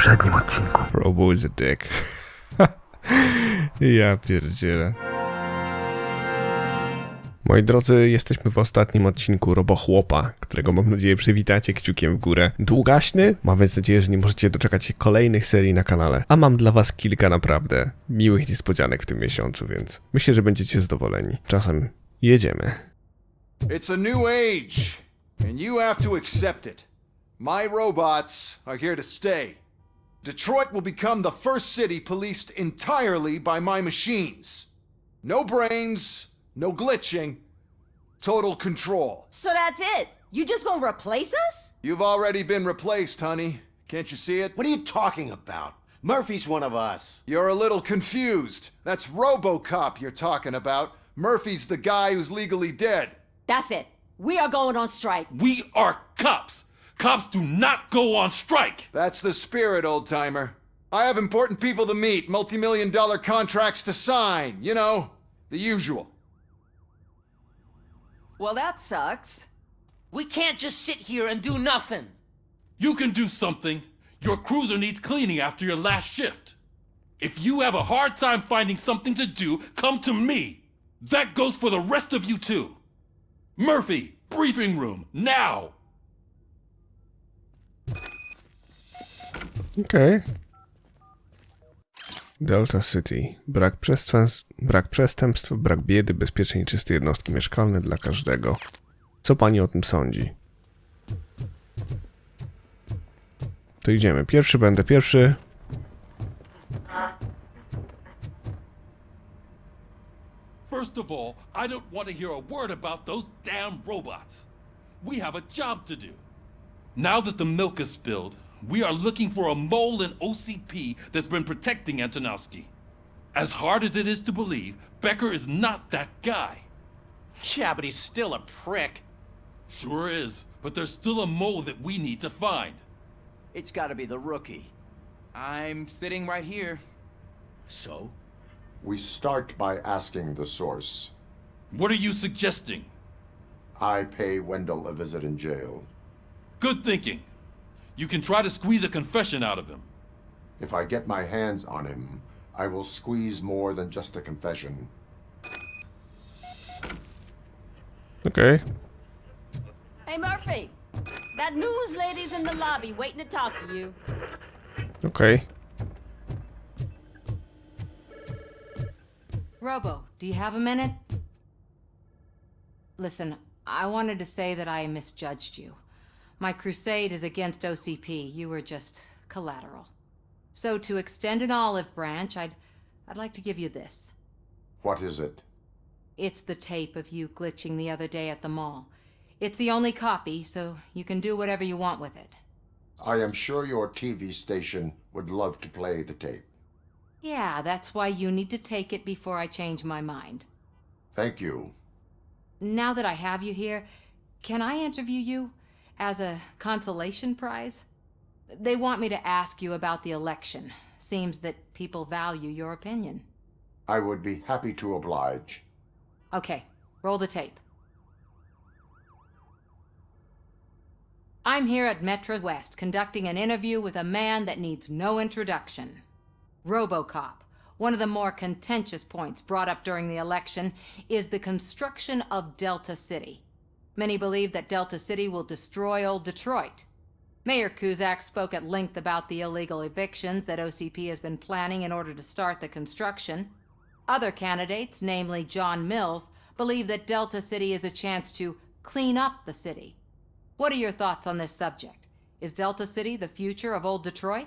poprzednim odcinku. Robo is a dick. Ja pierdzielę. Moi drodzy, jesteśmy w ostatnim odcinku Robochłopa, którego mam nadzieję przywitacie kciukiem w górę. Długaśny? Mam więc nadzieję, że nie możecie doczekać się kolejnych serii na kanale. A mam dla was kilka naprawdę miłych niespodzianek w tym miesiącu, więc myślę, że będziecie zadowoleni. Czasem jedziemy. It's a new age, and you have to accept it. My robots are here to stay. Detroit will become the first city policed entirely by my machines. No brains, no glitching, total control. So that's it? You just gonna replace us? You've already been replaced, honey. Can't you see it? What are you talking about? Murphy's one of us. You're a little confused. That's RoboCop you're talking about. Murphy's the guy who's legally dead. That's it. We are going on strike. We are cops. Cops do not go on strike. That's the spirit, old-timer. I have important people to meet, multi-million-dollar contracts to sign, you know, the usual. Well, that sucks. We can't just sit here and do nothing. You can do something. Your cruiser needs cleaning after your last shift. If you have a hard time finding something to do, come to me. That goes for the rest of you too. Murphy, briefing room, now! Okej. Delta City. Brak przestępstw, brak biedy, bezpiecznej i czystej jednostki mieszkalne dla każdego. Co pani o tym sądzi? To idziemy. Będę pierwszy. First of all, I don't want to hear a word about those damn robots. We have a job to do. Now that the milk is spilled, we are looking for a mole in OCP that's been protecting Antonowski. As hard as it is to believe, Becker is not that guy. Yeah, but he's still a prick. Sure is, but there's still a mole that we need to find. It's gotta be the rookie. I'm sitting right here. So, We start by asking the source. what are you suggesting? I pay Wendell a visit in jail. Good thinking. You can try to squeeze a confession out of him. If I get my hands on him, I will squeeze more than just a confession. Okej. Hey, Murphy. That news lady's in the lobby waiting to talk to you. Okej. Robo, do you have a minute? Listen, I wanted to say that I misjudged you. My crusade is against OCP. You were just collateral. So to extend an olive branch, I'd like to give you this. What is it? It's the tape of you glitching the other day at the mall. It's the only copy, so you can do whatever you want with it. I am sure your TV station would love to play the tape. Yeah, that's why you need to take it before I change my mind. Thank you. Now that I have you here, can I interview you as a consolation prize? They want me to ask you about the election. Seems that people value your opinion. I would be happy to oblige. Okay, roll the tape. I'm here at Metro West conducting an interview with a man that needs no introduction. RoboCop. One of the more contentious points brought up during the election is the construction of Delta City. Many believe that Delta City will destroy old Detroit. Mayor Cusack spoke at length about the illegal evictions that OCP has been planning in order to start the construction. Other candidates, namely John Mills, believe that Delta City is a chance to clean up the city. What are your thoughts on this subject? Is Delta City the future of old Detroit?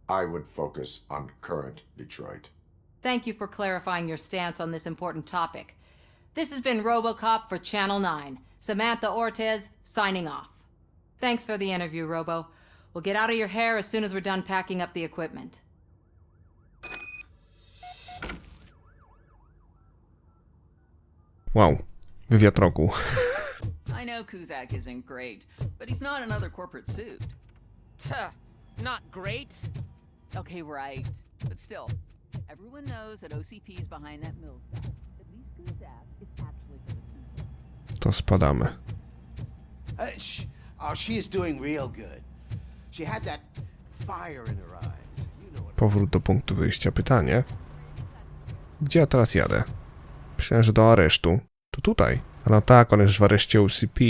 I would focus on current Detroit. Thank you for clarifying your stance on this important topic. This has been RoboCop for Channel 9. Samantha Ortez, signing off. Thanks for the interview, Robo. We'll get out of your hair as soon as we're done packing up the equipment. Wow. Wywiad roku. I know Cusack isn't great, but he's not another corporate suit. Tuh, not great. Okay, right. But still, everyone knows that OCP's behind that Mills guy. At least Kuzak is actually for the people. To spadamy. She is doing real good. She had that fire in her eyes. You know what. Powrót do punktu wyjścia. Pytanie. Gdzie ja teraz jadę? Myślałem, że do aresztu. To tutaj. A no tak, on jest w areszcie OCP.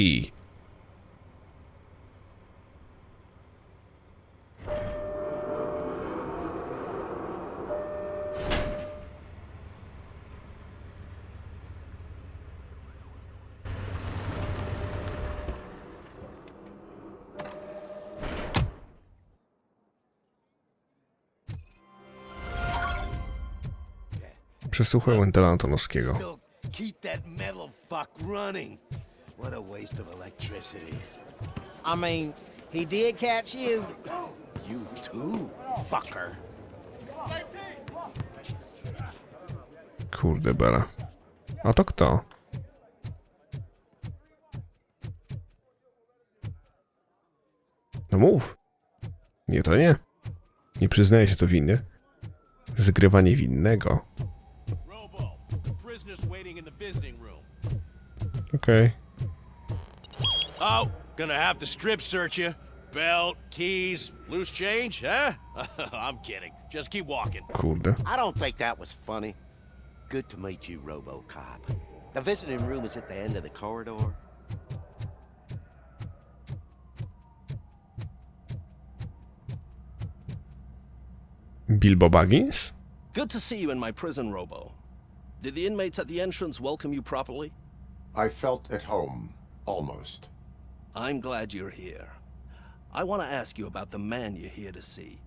Przesłuchaj Wendela Antonowskiego. Still keep that metal fuck running. What a waste of electricity. I mean, he did catch you. You too, fucker. Kurde bela. A to kto? No mów. Nie, to nie. Nie przyznaje się do winy. Zgrywanie winnego. Okej. Oh, gonna have to strip search you. Belt, keys, loose change, huh? I'm kidding. Just keep walking. Kurde. I don't think that was funny. Good to meet you, RoboCop. The visiting room is at the end of the corridor. Bilbo Baggins? Good to see you in my prison, Robo. Did the inmates at the entrance welcome you properly? I felt at home, almost. I'm glad you're here. I want to ask you about the man you're here to see.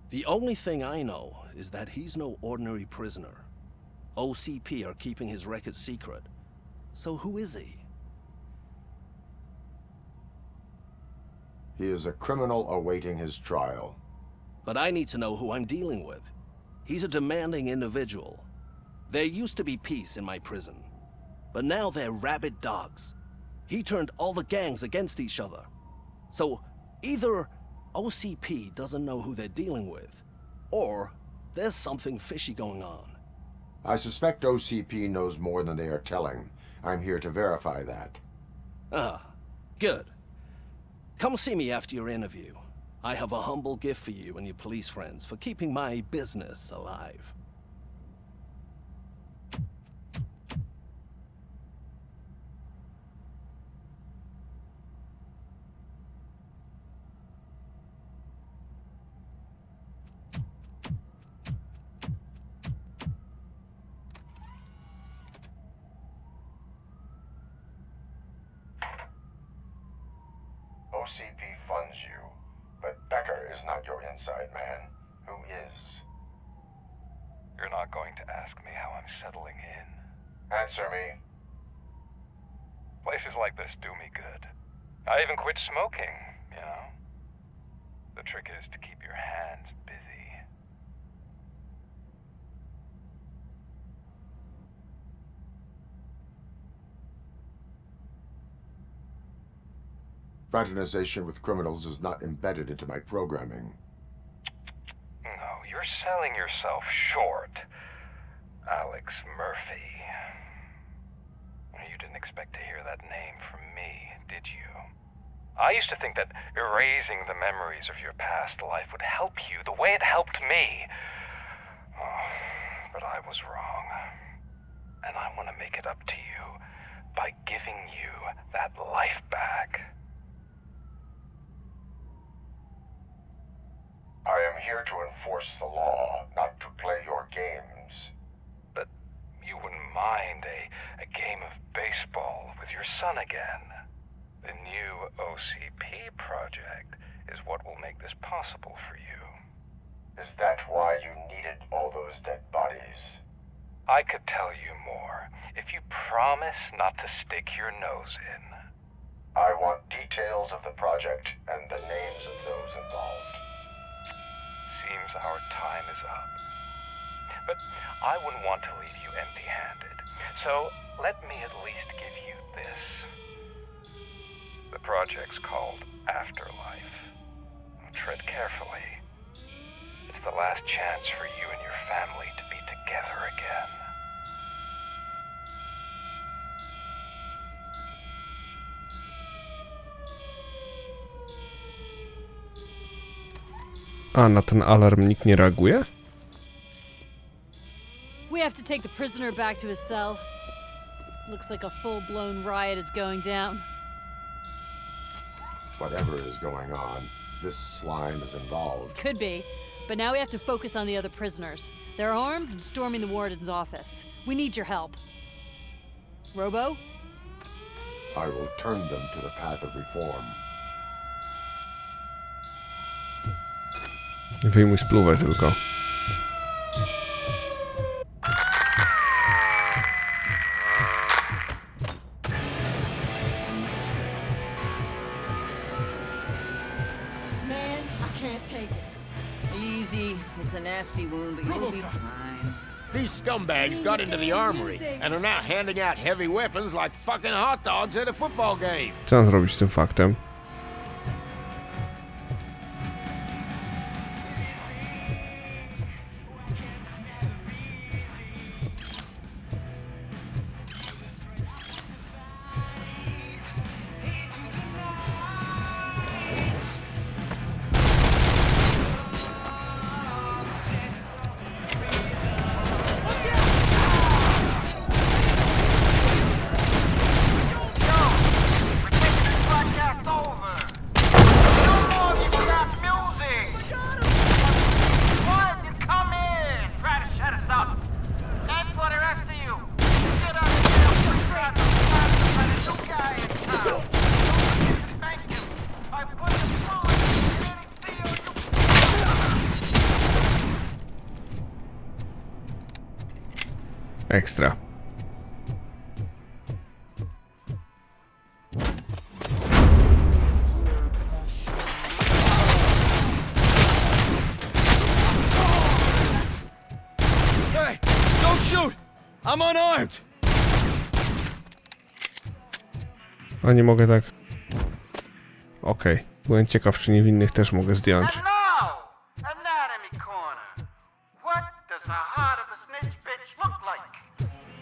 The only thing I know is that he's no ordinary prisoner. OCP are keeping his record secret. So who is he? He is a criminal awaiting his trial. But I need to know who I'm dealing with. He's a demanding individual. There used to be peace in my prison, but now they're rabid dogs. He turned all the gangs against each other. So either OCP doesn't know who they're dealing with, or there's something fishy going on. I suspect OCP knows more than they are telling. I'm here to verify that. Ah, good. Come see me after your interview. I have a humble gift for you and your police friends for keeping my business alive. OCP funds you, but Becker is not your inside man. Who is? You're not going to ask me how I'm settling in. Answer me. Places like this do me good. I even quit smoking, you know. The trick is to keep your hands busy. Fraternization with criminals is not embedded into my programming. No, you're selling yourself short, Alex Murphy. You didn't expect to hear that name from me, did you? I used to think that erasing the memories of your past life would help you the way it helped me. Oh, but I was wrong. And I want to make it up to you by giving you that life back. I am here to enforce the law, not to play your games. But you wouldn't mind a game of baseball with your son again. The new OCP project is what will make this possible for you. Is that why you needed all those dead bodies? I could tell you more if you promise not to stick your nose in. I want details of the project and the names of those involved. Seems our time is up. But I wouldn't want to leave you empty-handed, so let me at least give you this. The project's called Afterlife. Tread carefully. It's It's the last chance for you and your family to be together again. A, na ten alarm nikt nie reaguje? We have to take the prisoner back to his cell. Looks like a full-blown riot is going down. Whatever is going on, this slime is involved. Could be, but now we have to focus on the other prisoners. They're armed and storming the warden's office. We need your help. Robo? I will turn them to the path of reform. Wyjmuj spluwę tylko. Man, I can't take it. Easy. It's a nasty wound, but you'll be fine. These scumbags got into the armory and are now handing out heavy weapons like fucking hot dogs at a football game. Co mam zrobić z tym faktem? Ekstra. Hey, don't shoot! I'm unarmed! A nie mogę tak... Okej. Byłem ciekaw, czy niewinnych też mogę zdjąć.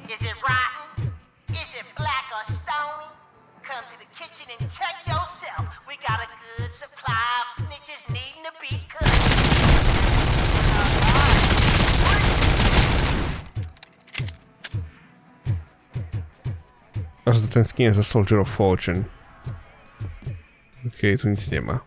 Is it rotten? Is it black or stony? Come to the kitchen and check yourself. We got a good supply of snitches needing to be cut. Aż zatęskniłem za Soldier of Fortune. Okej, tu nic nie ma.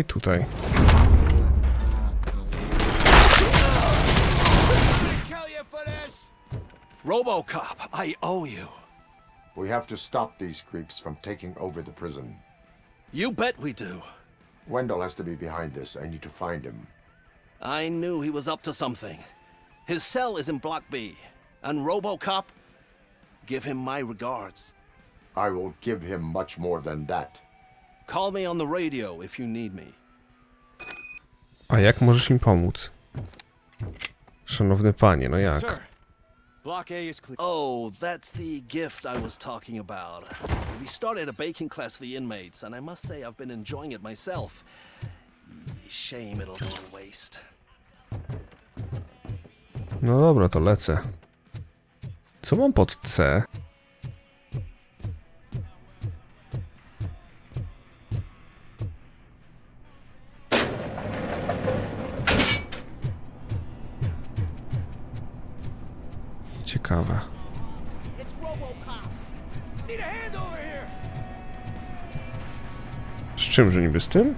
Tutaj. RoboCop, I owe you. We have to stop these creeps from taking over the prison. You bet we do. Wendell has to be behind this. I need to find him. I knew he was up to something. His cell is in Block B. And RoboCop, give him my regards. I will give him much more than that. Call me on the radio if you need me. A jak możesz im pomóc? Szanowny panie, no jak? Sir, Block A is clear. Oh, that's the gift I was talking about. We started a baking class for the inmates, and I must say I've been enjoying it myself. Shame it'll go to waste. No dobra, to lecę. Co mam pod C? Ciekawe. Z czym, że niby z tym?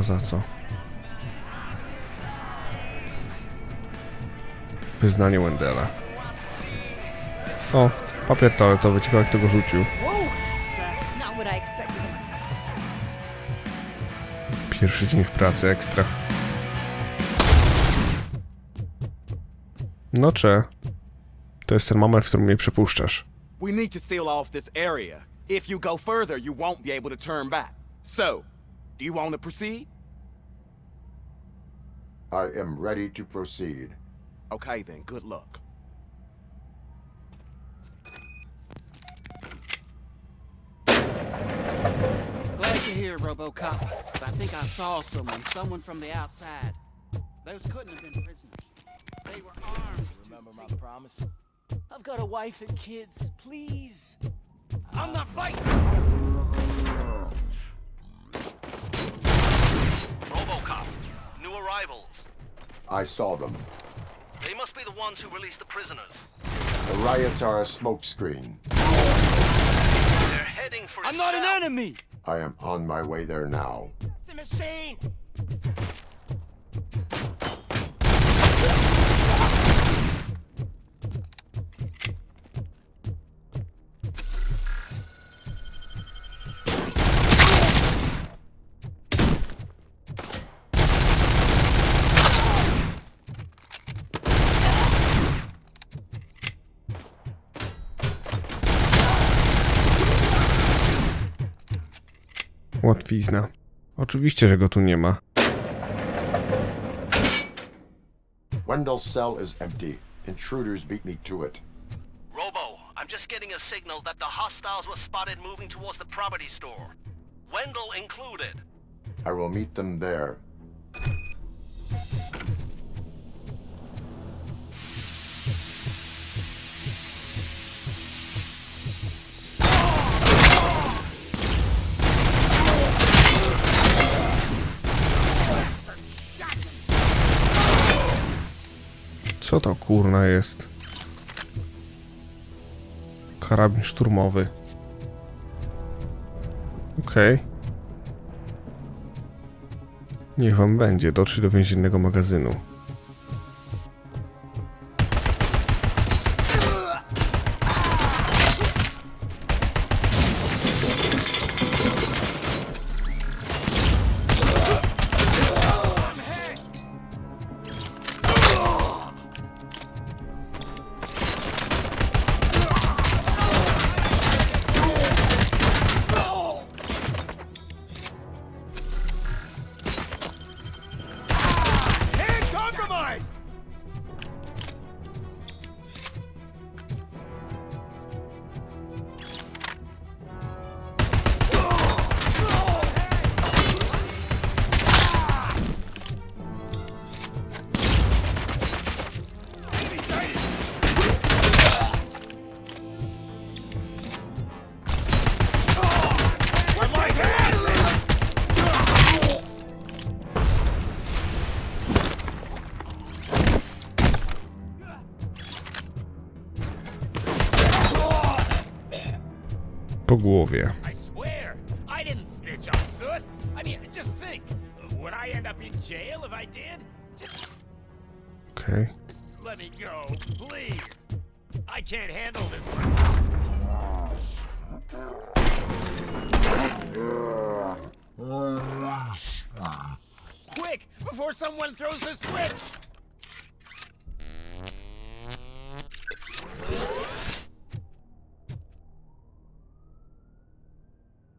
ma za co. Wyznanie Wendela. O, papier toaletowy, ciekawe jak tego rzucił. Pierwszy dzień w pracy, ekstra. No cze. To jest ten moment, w którym mnie przepuszczasz. We need to seal off this area. If you go further, you won't be able to turn back. So, do you want to proceed? I am ready to proceed. Okay then, good luck. Glad you're here, RoboCop. But I think I saw someone from the outside. Those couldn't have been prisoners. They were armed. Remember my promise? I've got a wife and kids. Please. I'm not fighting. RoboCop, new arrivals. I saw them. They must be the ones who released the prisoners. The riots are a smokescreen. They're heading for I'm not an enemy. I am on my way there now. The machine. Łatwizna. Oczywiście, że go tu nie ma. Wendell's cell is empty. Intruders beat me to it. Robo, I'm just getting a signal that the hostiles were spotted moving towards the property store. Wendell included. I will meet them there. Co to kurna jest? Karabin szturmowy. Okej. Niech wam będzie. Dotrzyj do więziennego magazynu. Po głowie. I swear, I didn't snitch on Soot. I mean, just think, would I end up in jail if I did? Okay. Let me go, please. I can't handle this. Quick, before someone throws a switch.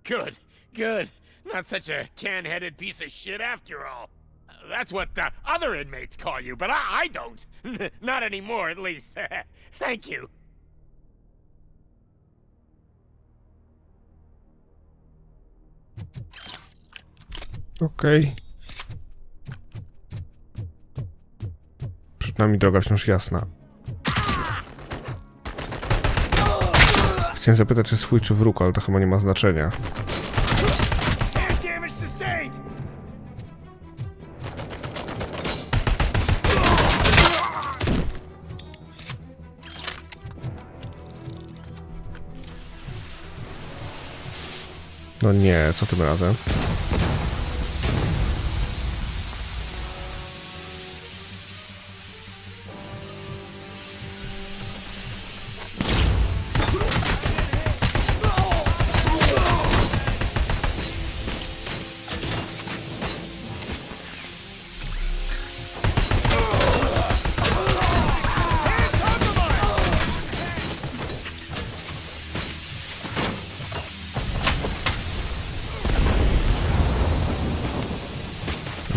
Good, good. Not such a can-headed piece of shit after all. That's what the other inmates call you, but I don't. Not anymore, at least. Thank you. Okej. Przed nami droga wciąż jasna. Chciałem zapytać, czy swój, czy wróg, ale to chyba nie ma znaczenia. No nie, co tym razem?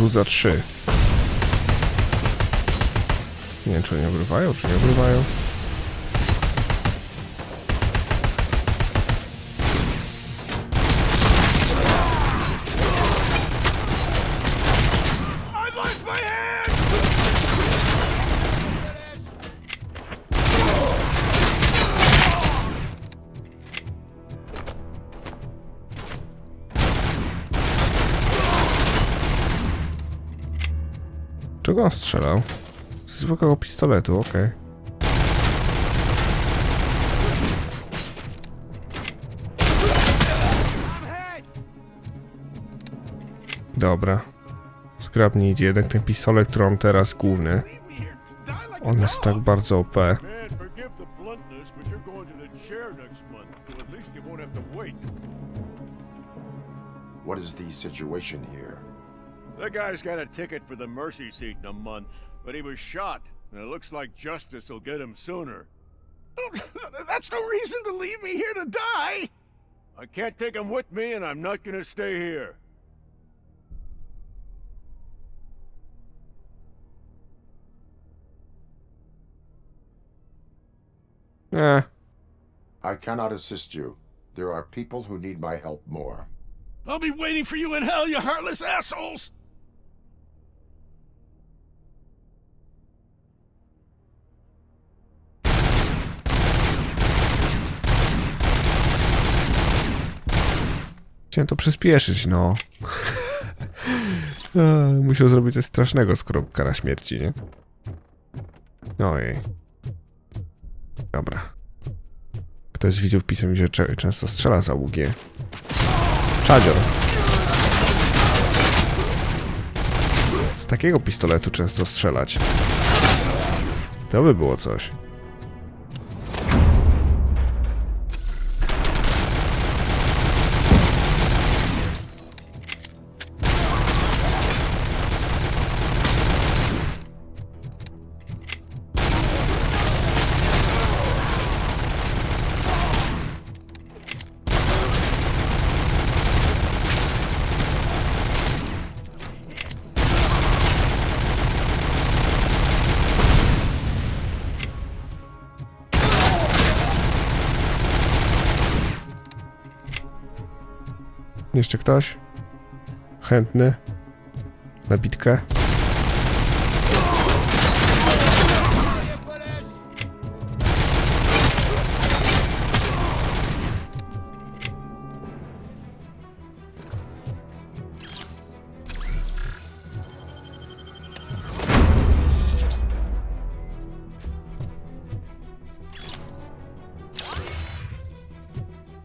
Rzut za 3. Nie wiem, czy oni obrywają, czy nie obrywają. Czego on strzelał? Z zwykłego pistoletu, okej. Dobra. Zgrabnie idzie jednak ten pistolet, który mam teraz główny. On jest tak bardzo OP. What is the situation here? That guy's got a ticket for the mercy seat in a month, but he was shot, and it looks like justice will get him sooner. That's no reason to leave me here to die! I can't take him with me, and I'm not gonna stay here. I cannot assist you. There are people who need my help more. I'll be waiting for you in hell, you heartless assholes! Chciałem to przyspieszyć, no. Musiał zrobić coś strasznego, skoro kara śmierci, nie? Ojej. Dobra. Ktoś z widzów pisał mi, że często strzela za UG. Czadzior. Z takiego pistoletu często strzelać. To by było coś. Jeszcze ktoś? Chętny? Na bitkę?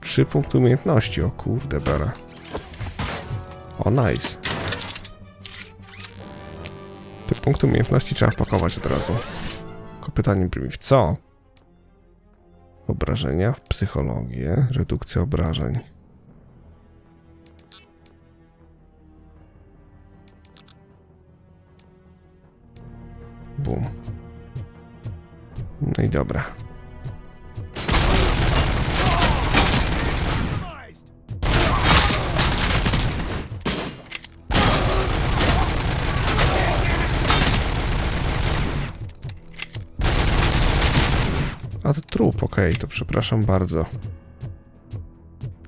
Trzy punkty umiejętności, o kurde bera. O, nice. Te punkty umiejętności trzeba pakować od razu. Tylko pytanie brzmi w co? Obrażenia w psychologię, redukcja obrażeń. Bum. No i dobra. A to trup, okej, to przepraszam bardzo.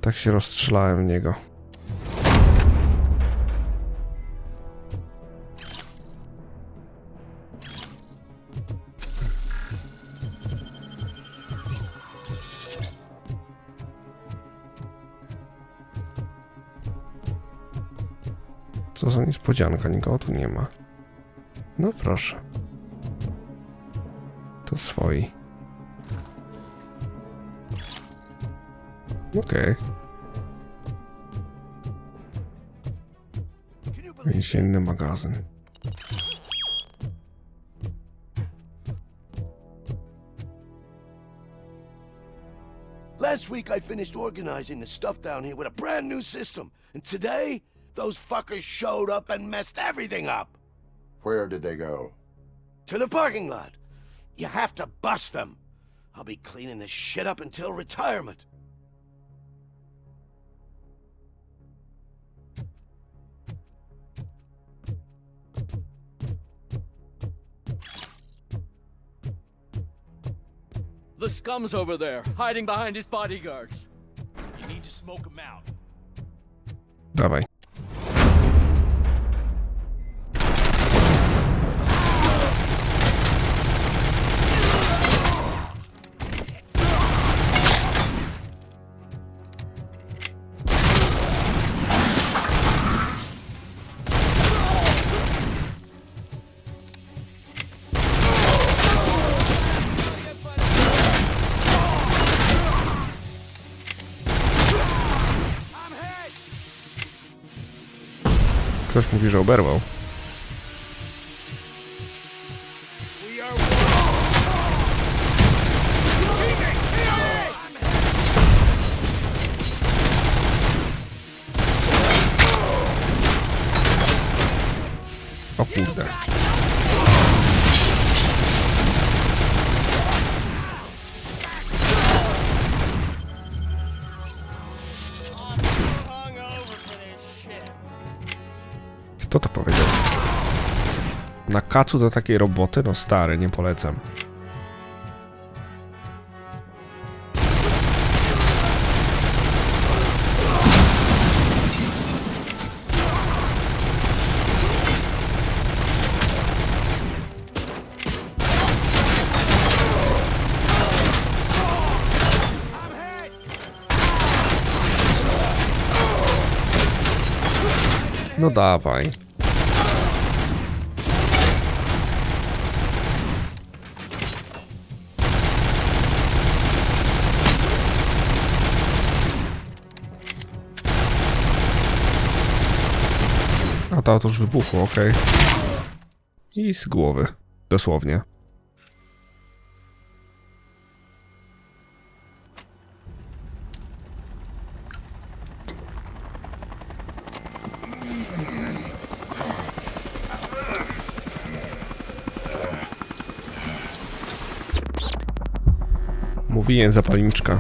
Tak się rozstrzelałem w niego. Co za niespodzianka, nikogo tu nie ma. No proszę. To swoi. Okej. Więzienny magazyn. Last week I finished organizing the stuff down here with a brand new system. And today, those fuckers showed up and messed everything up. Where did they go? To the parking lot. You have to bust them. I'll be cleaning this shit up until retirement. The scum's over there, hiding behind his bodyguards. You need to smoke him out. Dawaj. Ktoś mówi, że oberwał. O kurde. Kto to powiedział? Na kacu do takiej roboty? No stary, nie polecam. No dawaj. A to już wybuchło, okej. I z głowy. Dosłownie. Mówiłem, zapalniczka.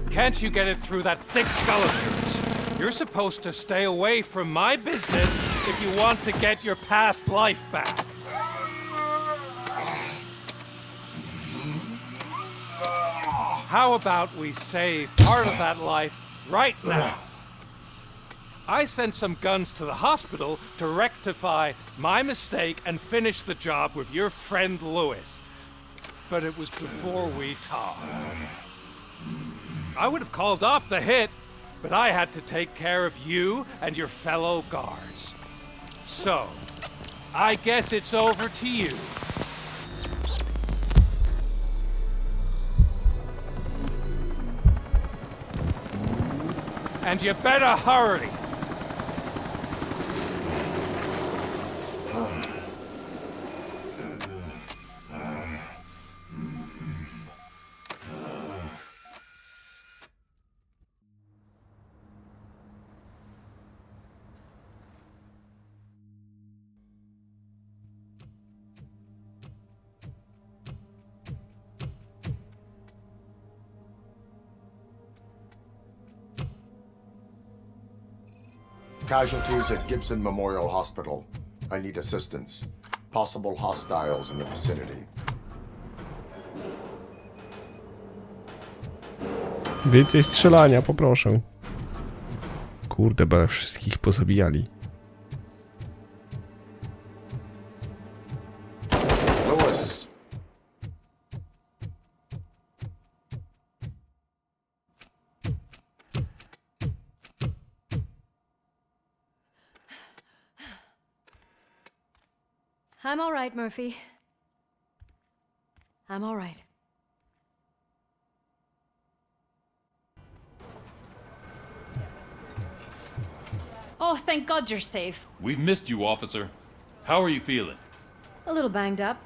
Can't you get it through that thick skull of yours? You're supposed to stay away from my business if you want to get your past life back. How about we save part of that life right now? I sent some guns to the hospital to rectify my mistake and finish the job with your friend Lewis. But it was before we talked. I would have called off the hit, but I had to take care of you and your fellow guards. So, I guess it's over to you. And you better hurry. Casualties at Gibson Memorial Hospital. I need assistance. Possible hostiles in the vicinity. Więcej strzelania, poproszę. Kurde, bo wszystkich pozabijali. Lewis. I'm all right, Murphy. I'm all right. Oh, thank God you're safe. We've missed you, officer. How are you feeling? A little banged up,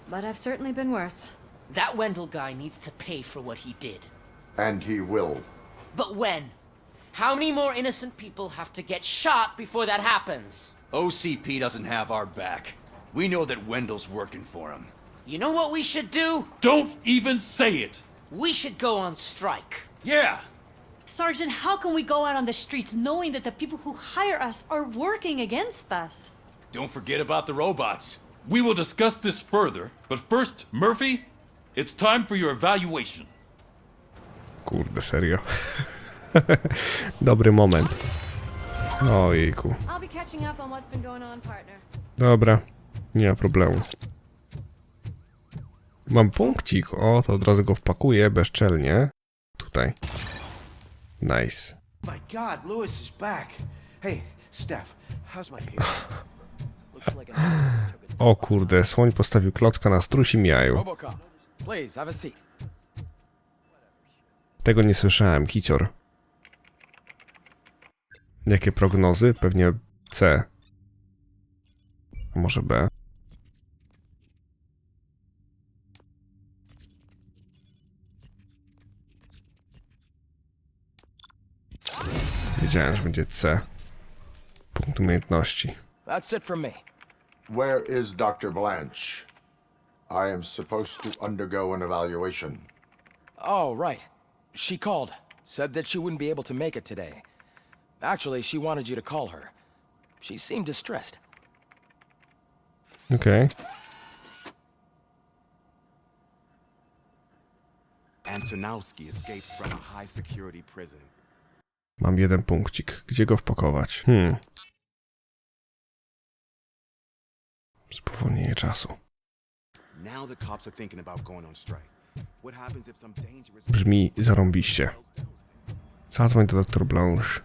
but I've certainly been worse. That Wendell guy needs to pay for what he did. And he will. But when? How many more innocent people have to get shot before that happens? OCP doesn't have our back. We know that Wendell's working for him. You know what we should do? Don't even say it! We should go on strike. Yeah! Sergeant, how can we go out on the streets knowing that the people who hire us are working against us? Don't forget about the robots. We will discuss this further, but first, Murphy, It's time for your evaluation. Kurde, serio. Dobry moment. Ojejku. I'll be catching up on what's been going on, partner. Dobra, nie ma problemu. Mam punkcik, o, to od razu go wpakuję bezczelnie. Tutaj. Nice. My God, Lewis is back. Hey, Steph, how's my hair? Looks like O kurde, słoń postawił klocka na strusim jaju. RoboCop, please have a seat. Tego nie słyszałem, kicior. Jakie prognozy? Pewnie C. A może B? Wiedziałem, że będzie C. Punkt umiejętności. That's it from me. Where is Dr. Blanche? I am supposed to undergo an evaluation. Oh, right. She called. Said that she wouldn't be able to make it today. Actually, she wanted you to call her. She seemed distressed. Okay. Antonowski escapes from a high-security prison. Mam jeden punkcik. Gdzie go wpakować? Spowolnienie czasu. Now the cops are thinking about going on strike. What happens if some dangerous... Brzmi zarąbiście. Zadzwoń do dr Blanche.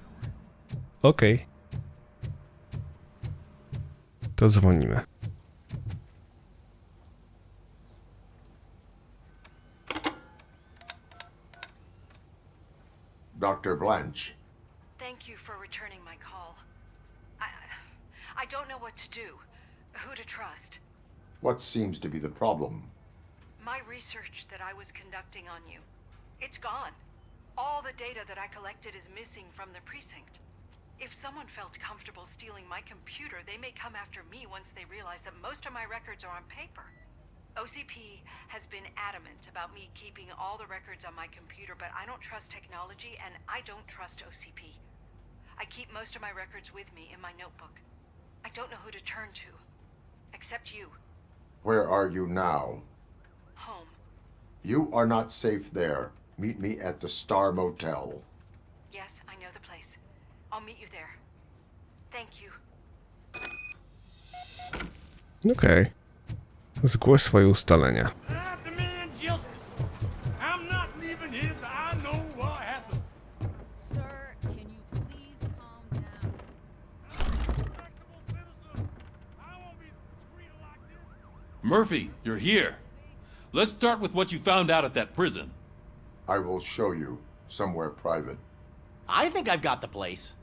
Okej. To dzwonimy. Dr. Blanche. Thank you for returning my call. I don't know what to do. Who to trust. What seems to be the problem? My research that I was conducting on you. It's gone. All the data that I collected is missing from the precinct. If someone felt comfortable stealing my computer, they may come after me once they realize that most of my records are on paper. OCP has been adamant about me keeping all the records on my computer, but I don't trust technology and I don't trust OCP. I keep most of my records with me in my notebook. I don't know who to turn to, except you. Where are you now? Home. You are not safe there. Meet me at the Star Motel. Yes, I know the place. I'll meet you there. Thank you. Okej. Zgłoś swoje ustalenia. Sir, can you please calm down? Murphy, you're here. Let's start with what you found out at that prison. I will show you somewhere private. I think I've got the place.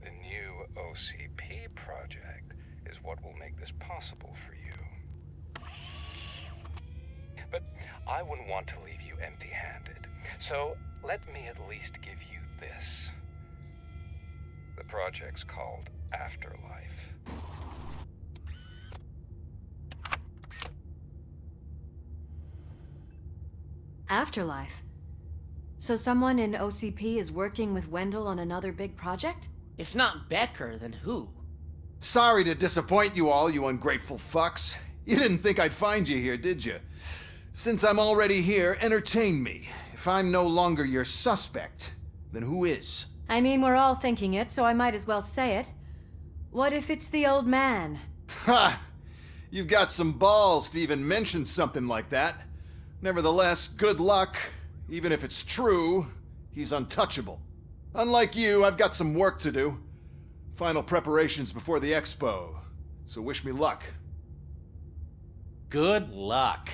The new OCP project is what will make this possible for you. But I wouldn't want to leave you empty-handed. So let me at least give you this. The project's called Afterlife. Afterlife? So someone in OCP is working with Wendell on another big project? If not Becker, then who? Sorry to disappoint you all, you ungrateful fucks. You didn't think I'd find you here, did you? Since I'm already here, entertain me. If I'm no longer your suspect, then who is? I mean, we're all thinking it, so I might as well say it. What if it's the old man? Ha! You've got some balls to even mention something like that. Nevertheless, good luck. Even if it's true, he's untouchable. Unlike you, I've got some work to do. Final preparations before the expo. So wish me luck. Good luck.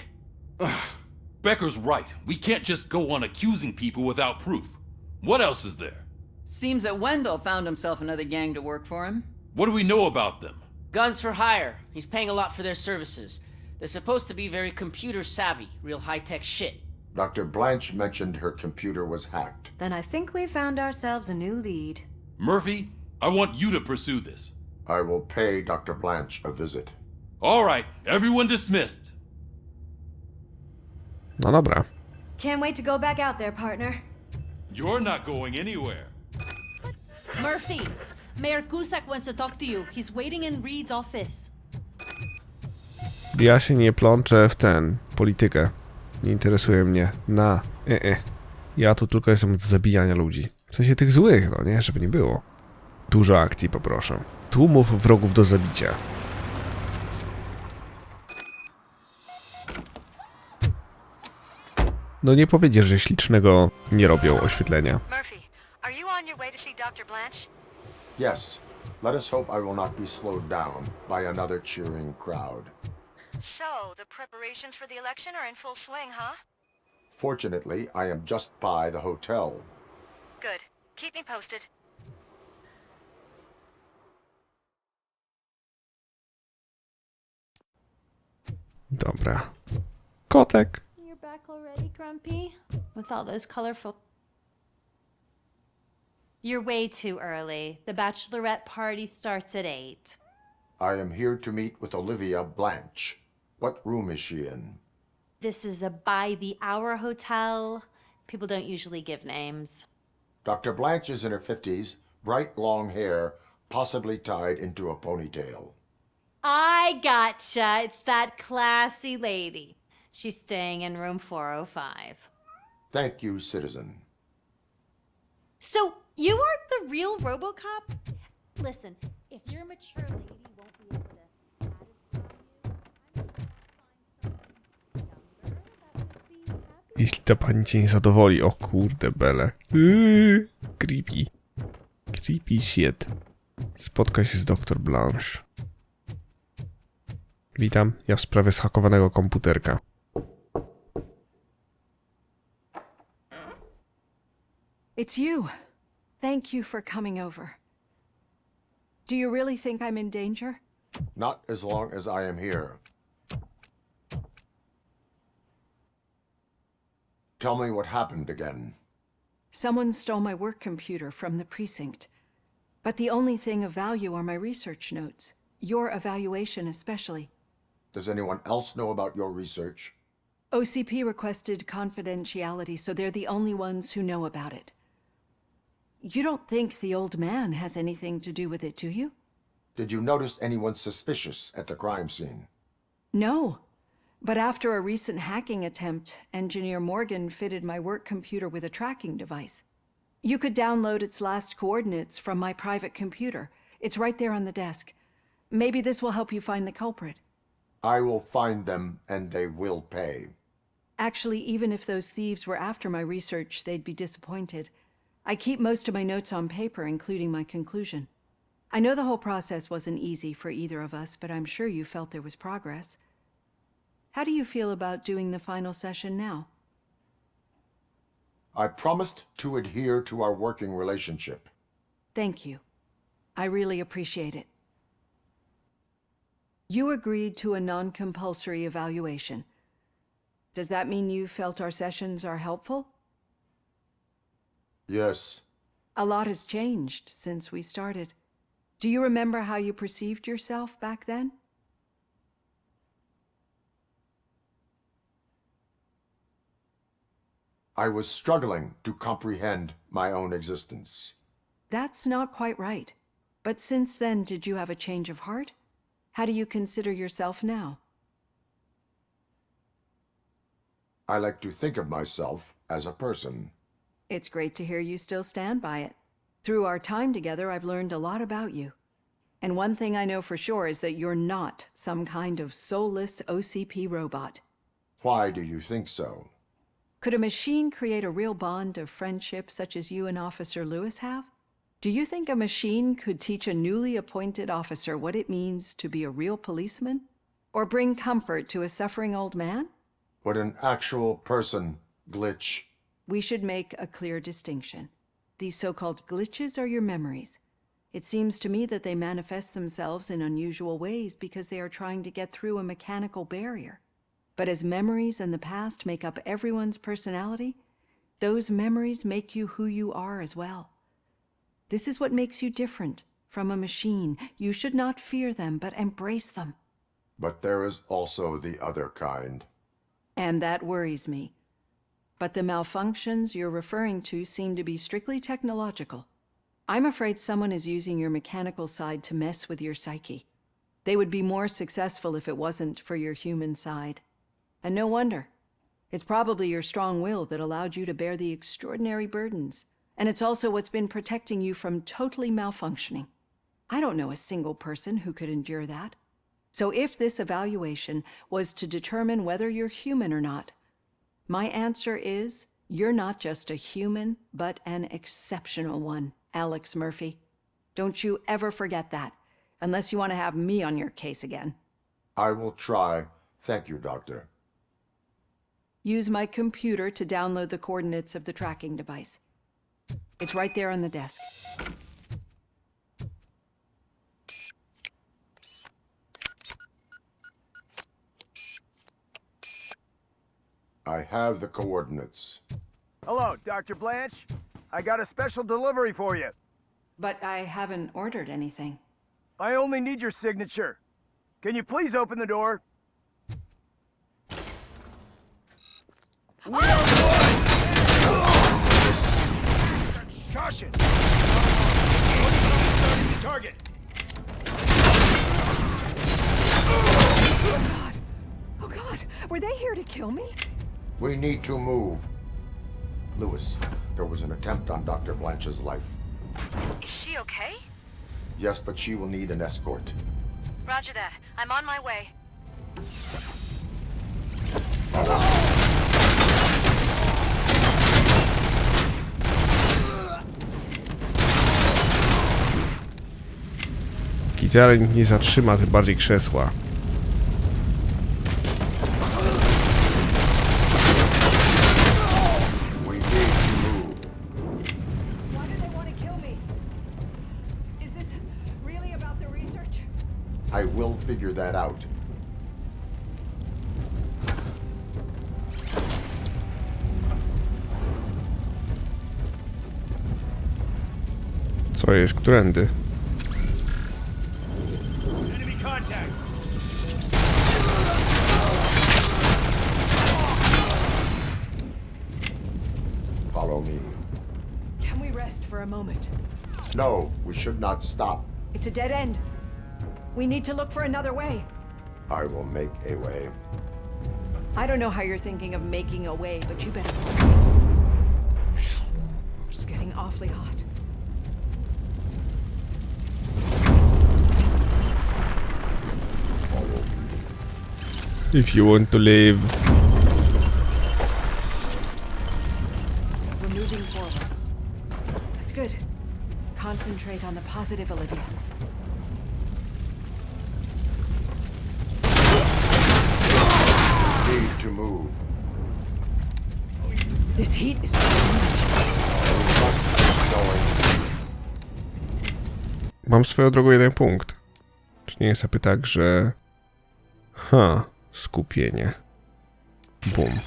Becker's right. We can't just go on accusing people without proof. What else is there? Seems that Wendell found himself another gang to work for him. What do we know about them? Guns for hire. He's paying a lot for their services. They're supposed to be very computer savvy, real high-tech shit. Dr. Blanche mentioned her computer was hacked. Then I think we found ourselves a new lead. Murphy, I want you to pursue this. I will pay Dr. Blanche a visit. All right, everyone dismissed. No dobra. Can't wait to go back out there, partner. You're not going anywhere. Murphy, Mayor Cusack wants to talk to you. He's waiting in Reed's office. Ja się nie plączę w politykę. Nie interesuje mnie. Ja tu tylko jestem od zabijania ludzi. W sensie tych złych, no nie? Żeby nie było. Dużo akcji poproszę. Tłumów wrogów do zabicia. No nie powiedziesz, że ślicznego nie robią oświetlenia. Murphy, are you on your way to see Dr. Blanche? Yes. Let us hope I will not be slowed down by another cheering crowd. So, the preparations for the election are in full swing, huh? Fortunately, I am just by the hotel. Good. Keep me posted. Dobra. Kotek. You're back already, Grumpy? With all those colorful... You're way too early. The bachelorette party starts at 8. I am here to meet with Olivia Blanche. What room is she in? This is a by-the-hour hotel. People don't usually give names. Dr. Blanche is in her 50s, bright long hair, possibly tied into a ponytail. I gotcha. It's that classy lady. She's staying in room 405. Thank you, citizen. So, you aren't the real RoboCop? Listen, if your mature lady won't be able to Jeśli ta pani cię nie zadowoli, o kurde bele. Creepy. Creepy shit. Spotkaj się z dr Blanche. Witam, ja w sprawie zhakowanego komputerka. It's you. Thank you for coming over. Do you really think I'm in danger? Not as long as I am here. Tell me what happened again. Someone stole my work computer from the precinct. But the only thing of value are my research notes. Your evaluation especially. Does anyone else know about your research? OCP requested confidentiality, so they're the only ones who know about it. You don't think the old man has anything to do with it, do you? Did you notice anyone suspicious at the crime scene? No. But after a recent hacking attempt, Engineer Morgan fitted my work computer with a tracking device. You could download its last coordinates from my private computer. It's right there on the desk. Maybe this will help you find the culprit. I will find them, and they will pay. Actually, even if those thieves were after my research, they'd be disappointed. I keep most of my notes on paper, including my conclusion. I know the whole process wasn't easy for either of us, but I'm sure you felt there was progress. How do you feel about doing the final session now? I promised to adhere to our working relationship. Thank you. I really appreciate it. You agreed to a non-compulsory evaluation. Does that mean you felt our sessions are helpful? Yes. A lot has changed since we started. Do you remember how you perceived yourself back then? I was struggling to comprehend my own existence. That's not quite right. But since then, did you have a change of heart? How do you consider yourself now? I like to think of myself as a person. It's great to hear you still stand by it. Through our time together, I've learned a lot about you. And one thing I know for sure is that you're not some kind of soulless OCP robot. Why do you think so? Could a machine create a real bond of friendship such as you and Officer Lewis have? Do you think a machine could teach a newly appointed officer what it means to be a real policeman? Or bring comfort to a suffering old man? Would an actual person glitch? We should make a clear distinction. These so-called glitches are your memories. It seems to me that they manifest themselves in unusual ways because they are trying to get through a mechanical barrier. But as memories and the past make up everyone's personality, those memories make you who you are as well. This is what makes you different from a machine. You should not fear them, but embrace them. But there is also the other kind. And that worries me. But the malfunctions you're referring to seem to be strictly technological. I'm afraid someone is using your mechanical side to mess with your psyche. They would be more successful if it wasn't for your human side. And no wonder. It's probably your strong will that allowed you to bear the extraordinary burdens. And it's also what's been protecting you from totally malfunctioning. I don't know a single person who could endure that. So if this evaluation was to determine whether you're human or not, my answer is you're not just a human, but an exceptional one, Alex Murphy. Don't you ever forget that, unless you want to have me on your case again. I will try. Thank you, Doctor. Use my computer to download the coordinates of the tracking device. It's right there on the desk. I have the coordinates. Hello, Dr. Blanche. I got a special delivery for you. But I haven't ordered anything. I only need your signature. Can you please open the door? We are one! Caution! Starting the target. Oh God! Oh God! Were they here to kill me? We need to move. Lewis, there was an attempt on Dr. Blanche's life. Is she okay? Yes, but she will need an escort. Roger that. I'm on my way. Gitara nie zatrzyma, tym bardziej krzesła. I will figure that out. Co jest? Którędy? Enemy contact. Follow me. Can we rest for a moment? No, we should not stop. It's a dead end. We need to look for another way. I will make a way. I don't know how you're thinking of making a way, but you better. It's getting awfully hot. Follow me. If you want to live. We're moving forward. That's good. Concentrate on the positive, Olivia. Need to move. This heat is too much. We must keep going. Mam swoją drogą jeden punkt. Czy nie jest aby tak, że... skupienie. Bum.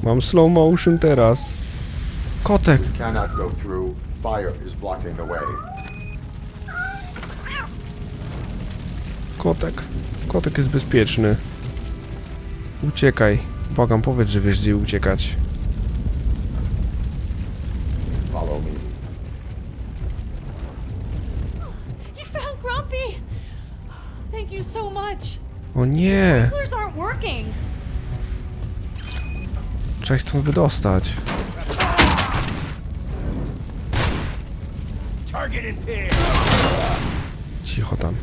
Mam slow motion teraz. Kotek! We cannot go through. Fire is blocking the way. Kotek. Kotek jest bezpieczny. Uciekaj. Błagam, powiedz, że wiesz, gdzie uciekać. Follow me. You found Grumpy! Thank you so much. O nie! Sprinklers aren't working. Trzeba ich stąd wydostać. Target in pair. Cicho tam.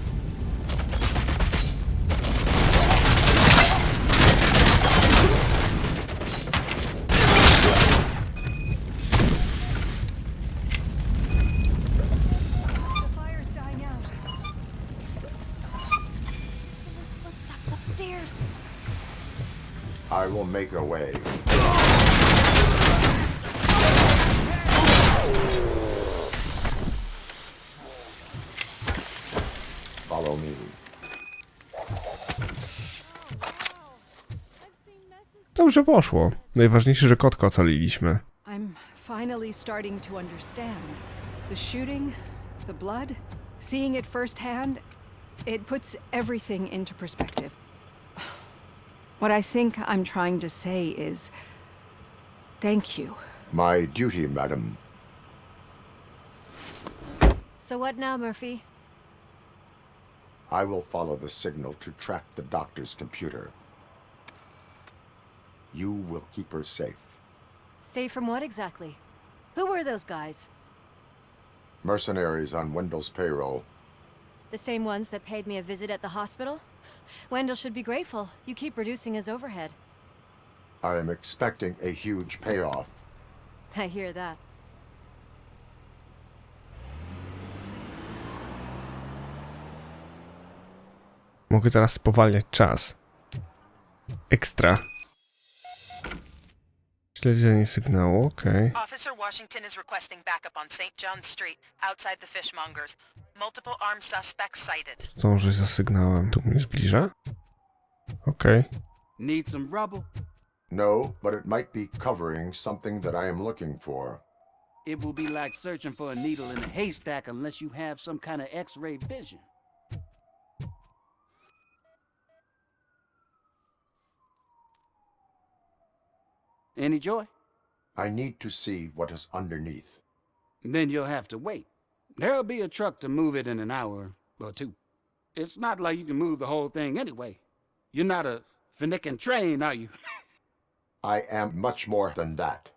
I will make a way. Follow me. Dobrze poszło. Najważniejsze, że kotka ocaliliśmy. I'm finally starting to understand. The shooting, the blood, seeing it firsthand, it puts everything into perspective. What I think I'm trying to say is, Thank you. My duty, madam. So what now, Murphy? I will follow the signal to track the doctor's computer. You will keep her safe. Safe from what exactly? Who were those guys? Mercenaries on Wendell's payroll. The same ones that paid me a visit at the hospital? Wendell should be grateful. You keep reducing his overhead. I am expecting a huge payoff. I hear that. Mogę teraz spowalniać czas. Ekstra. Śledzenie sygnału, okej. Officer Washington is requesting backup on St. John's Street, outside the fishmongers. Multiple armed suspects sighted. Zdążę za sygnałem. Tu mnie zbliża? Okej. Need some rubble? No, but it might be covering something that I am looking for. It will be like searching for a needle in a haystack unless you have some kind of X-ray vision. Any joy? I need to see what is underneath. Then you'll have to wait. There'll be a truck to move it in an hour or two. It's not like you can move the whole thing anyway. You're not a finicking train, are you? I am much more than that.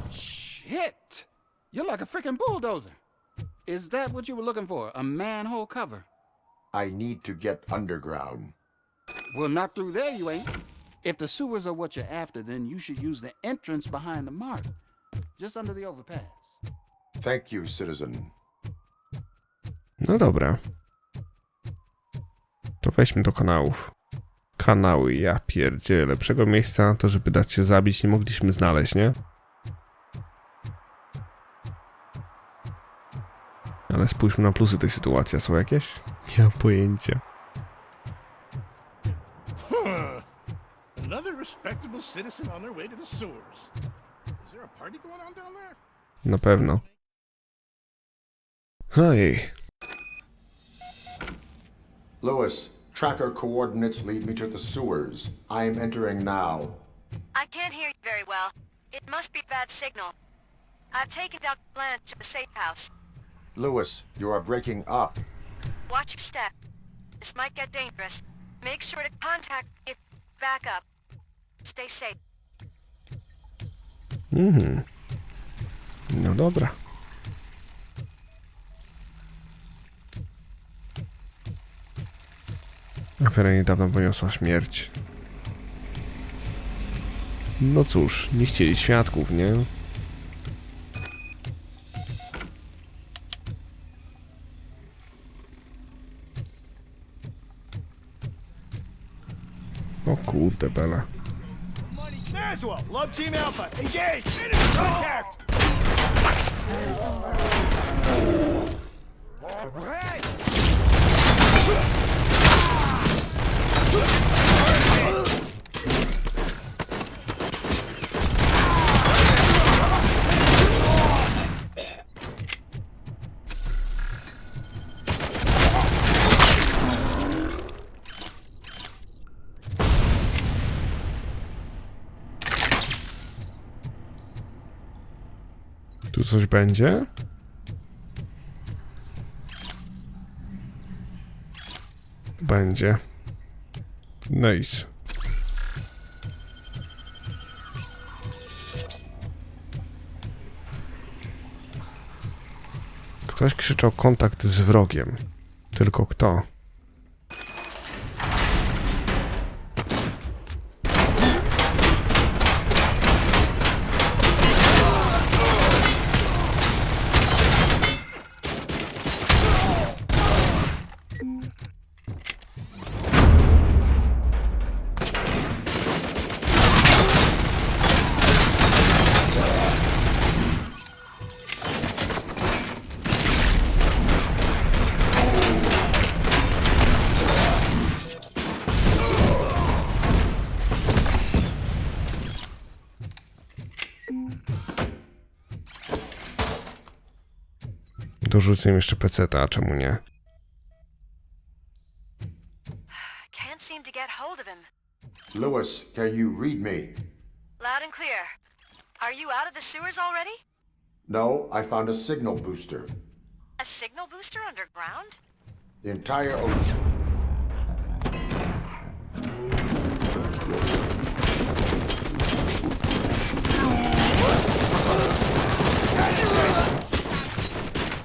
Shit! You're like a freaking bulldozer. Is that what you were looking for? A manhole cover? I need to get underground. Well, not through there, you ain't. If the sewers are what you're after, then you should use the entrance behind the mark. Just under the overpass. Thank you, citizen. No dobra. To weźmy do kanałów. Kanały, ja pierdzielę. Lepszego miejsca na to, żeby dać się zabić, nie mogliśmy znaleźć, nie? Ale spójrzmy na plusy tej sytuacji. Są jakieś? Nie mam pojęcia. Another respectable citizen on their way to the sewers. Is there a party going on down there? Na pewno. Hej. Lewis, tracker coordinates lead me to the sewers. I am entering now. I can't hear you very well. It must be bad signal. I've taken Dr. Blanche to the safe house. Lewis, you are breaking up. Watch your step. This might get dangerous. Make sure to contact me if back up. Stay safe. No dobra. Afera niedawno poniosła śmierć. No cóż, nie chcieli świadków, nie? O kurde bela. Maswell, Love Team Alpha, engage! Enemy contact! Tu coś będzie? Będzie. Nice. Ktoś krzyczał kontakt z wrogiem. Tylko kto? Porzucę im jeszcze peceta, a czemu nie? Can't seem to get hold of him. Lewis, can you read me? Loud and clear. Are you out of the sewers already? No, I found a signal booster. A signal booster underground? The entire ocean.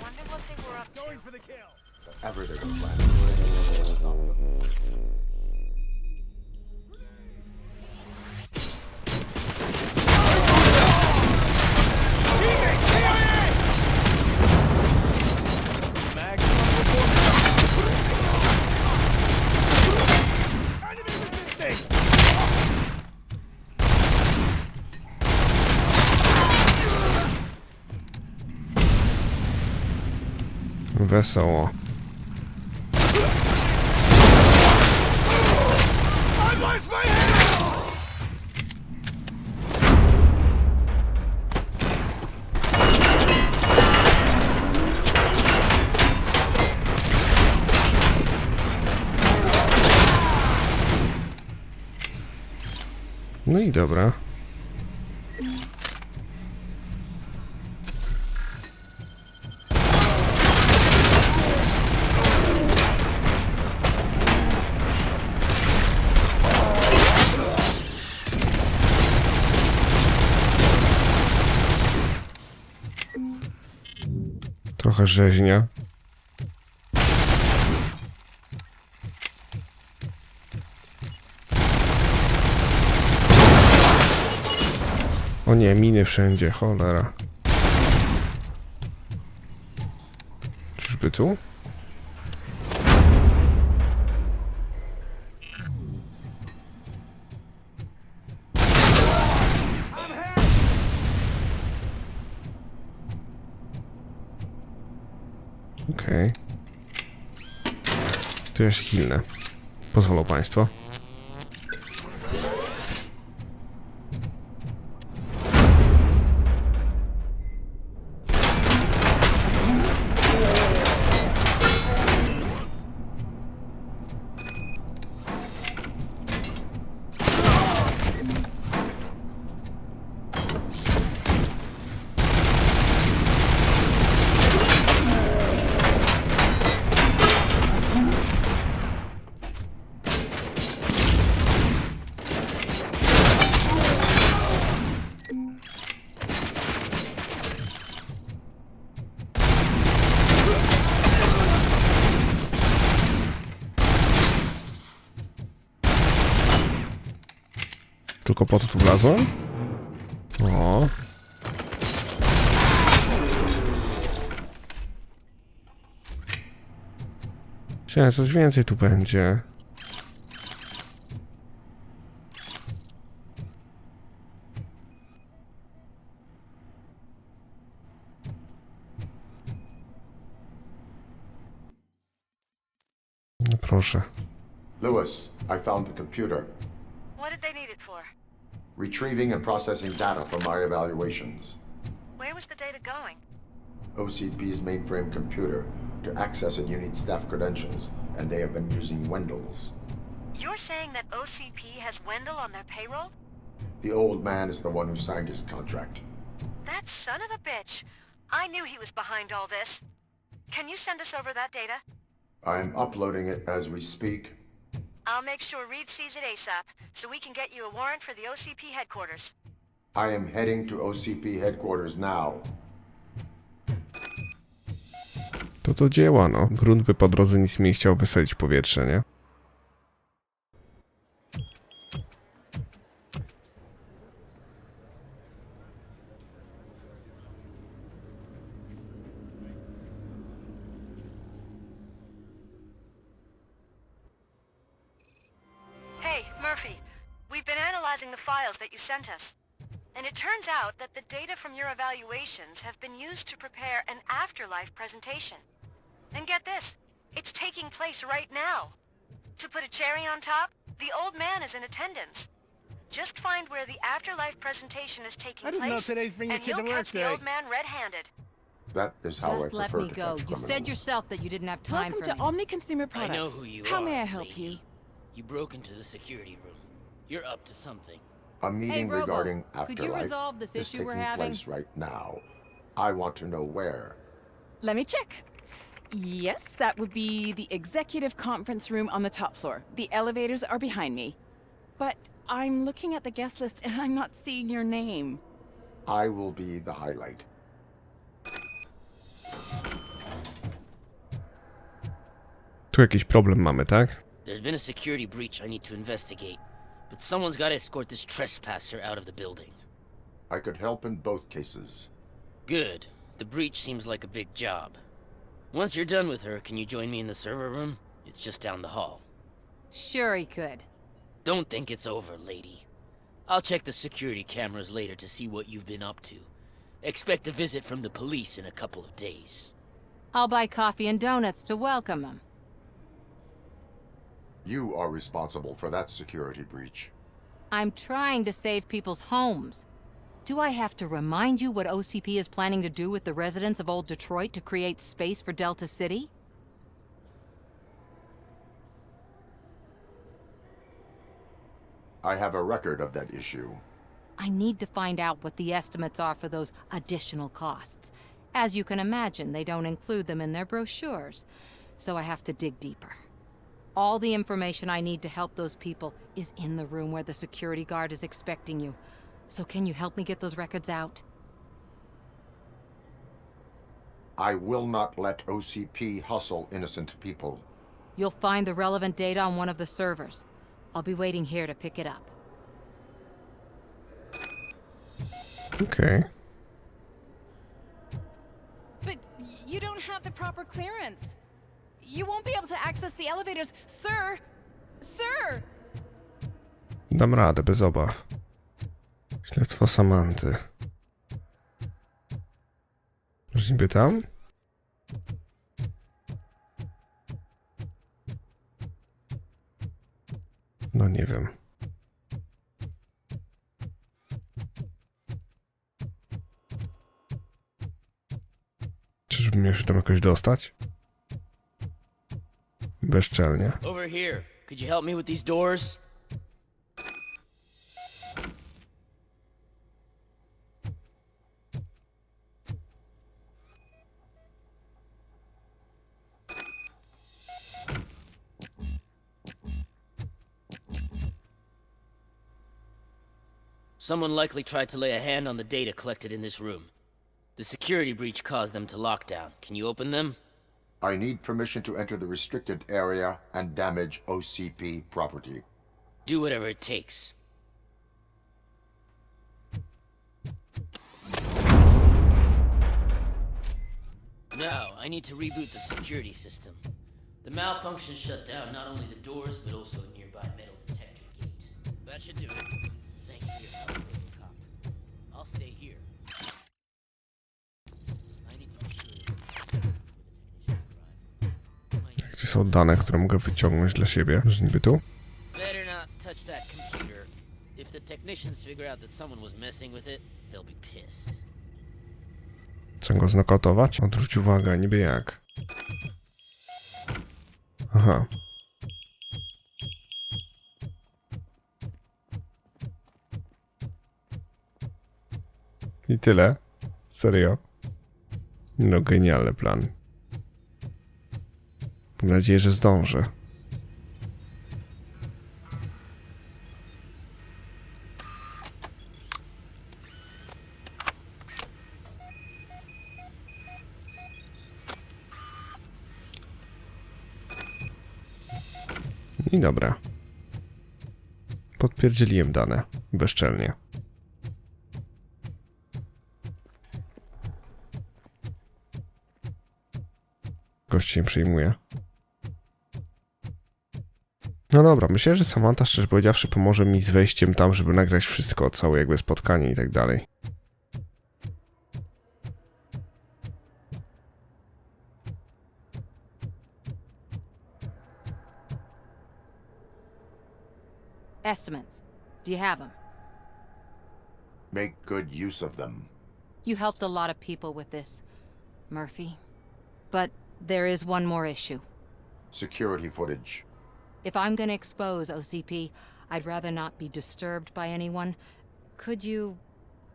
Wonder what they were up to. Going for the kill. Everything was planned. Stop them. Wesoło. No i dobra. Trochę rzeźnia. O nie, miny wszędzie, cholera. Czyżby tu? Okej. To ja się chilnę. Pozwolą państwo. Tylko po to tu wlazłem? O. Myślałem, coś więcej tu będzie. No proszę. Lewis, I found the computer. What did they need it for? Retrieving and processing data from my evaluations. Where was the data going? OCP's mainframe computer to access it, you need staff credentials, and they have been using Wendell's. You're saying that OCP has Wendell on their payroll? The old man is the one who signed his contract. That son of a bitch. I knew he was behind all this. Can you send us over that data? I'm uploading it as we speak. I'll make sure Reed sees it ASAP, so we can get you a warrant for the OCP headquarters. I am heading to OCP headquarters now. To do dzieła, no. Grunt by po drodze nic mi nie chciał wysadzić w powietrze, nie? Hey, Murphy. We've been analyzing the files that you sent us. And it turns out that the data from your evaluations have been used to prepare an afterlife presentation. And get this, it's taking place right now. To put a cherry on top, the old man is in attendance. Just find where the afterlife presentation is taking I didn't know place, today's Bring Your and Kid to you'll Work catch the Day. old man red-handed. That is how I Just let prefer me to go. catch You said criminals. yourself that you didn't have time Welcome for to me. Omni Consumer I Products. know who you How are. may I help lady. you? You broke into the security room. You're up to something. A meeting Robo, regarding could you afterlife resolve this is issue taking we're having? place right now. I want to know where. Let me check. Yes, that would be the executive conference room on the top floor. The elevators are behind me. But I'm looking at the guest list and I'm not seeing your name. I will be the highlight. Tu jakiś problem mamy, tak? There's been a security breach I need to investigate, but someone's got to escort this trespasser out of the building. I could help in both cases. Good. The breach seems like a big job. Once you're done with her, can you join me in the server room? It's just down the hall. Sure he could. Don't think it's over, lady. I'll check the security cameras later to see what you've been up to. Expect a visit from the police in a couple of days. I'll buy coffee and donuts to welcome him. You are responsible for that security breach. I'm trying to save people's homes. Do I have to remind you what OCP is planning to do with the residents of Old Detroit to create space for Delta City? I have a record of that issue. I need to find out what the estimates are for those additional costs. As you can imagine, they don't include them in their brochures, so I have to dig deeper. All the information I need to help those people is in the room where the security guard is expecting you. So can you help me get those records out? I will not let OCP hustle innocent people. You'll find the relevant data on one of the servers. I'll be waiting here to pick it up. Okay. But you don't have the proper clearance. You won't be able to access the elevators, sir! Sir! Dam radę, bez obaw. Śledztwo Samanty. Może niby tam? No nie wiem. Czyżbym miał się tam jakoś dostać? Bezczelnie. Over here. Could you help me with these doors? Someone likely tried to lay a hand on the data collected in this room. The security breach caused them to lock down. Can you open them? I need permission to enter the restricted area and damage OCP property. Do whatever it takes. Now, I need to reboot the security system. The malfunction shut down not only the doors, but also a nearby metal detector gate. That should do it. Thanks for your help, RoboCop. I'll stay here. I need to be sure before the technicians arrive. Gdzie są dane, które mogę wyciągnąć dla siebie? Że niby tu? Better not touch that computer. If the technicians figure out that someone was messing with it, they'll be pissed. Chcę go znokautować? Odwróć uwagę, niby jak. Aha. I tyle? Serio? No genialny plan. Mam nadzieję, że zdążę. I dobra. Podpierdzieliłem dane. Bezczelnie. Gość się przyjmuje. No dobra, myślę, że Samantha, szczerze powiedziawszy, pomoże mi z wejściem tam, żeby nagrać wszystko, całe jakby spotkanie i tak dalej. Estimates. Do you have them? Make good use of them. You helped a lot of people with this. Murphy. But there is one more issue. Security footage. If I'm gonna expose OCP, I'd rather not be disturbed by anyone. Could you...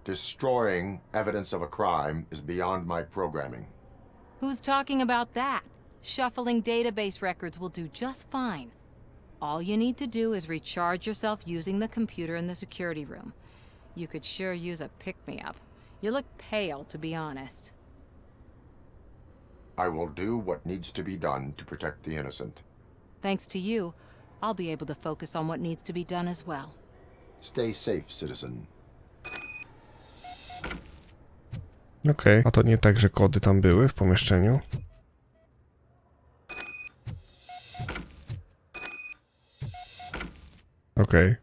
Destroying evidence of a crime is beyond my programming. Who's talking about that? Shuffling database records will do just fine. All you need to do is recharge yourself using the computer in the security room. You could sure use a pick-me-up. You look pale, to be honest. I will do what needs to be done to protect the innocent. Thanks to you, I'll be able to focus on what needs to be done as well. Stay safe, citizen. Okej, a to nie tak, że kody tam były w pomieszczeniu? Okej.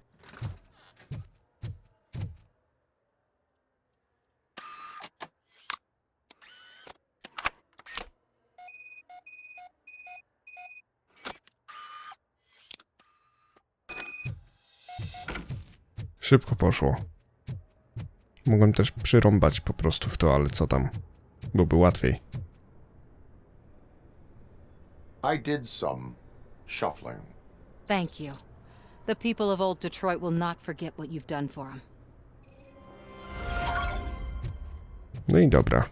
Szybko poszło. Mogłem też przyrąbać po prostu w to, ale co tam? Byłoby łatwiej. I did some shuffling. Thank you. The people of old Detroit will not forget what you've done for them. No i dobra.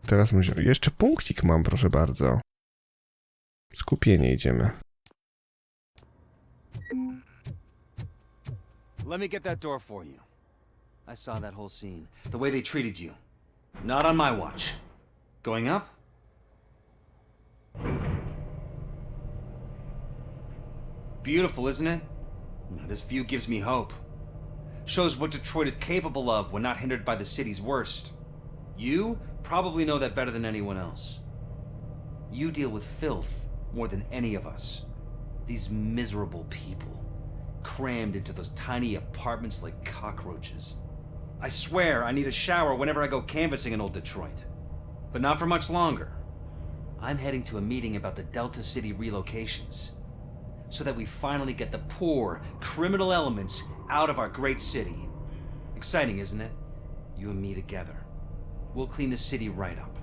Teraz jeszcze punkcik mam, proszę bardzo. Skupienie idziemy. Let me get that door for you. I saw that whole scene. The way they treated you. Not on my watch. Going up? Beautiful, isn't it? This view gives me hope. Shows what Detroit is capable of when not hindered by the city's worst. You probably know that better than anyone else. You deal with filth more than any of us. These miserable people, crammed into those tiny apartments like cockroaches. I swear I need a shower whenever I go canvassing in old Detroit. But not for much longer. I'm heading to a meeting about the Delta City relocations, so that we finally get the poor, criminal elements out of our great city. Exciting, isn't it? You and me together. We'll clean the city right up.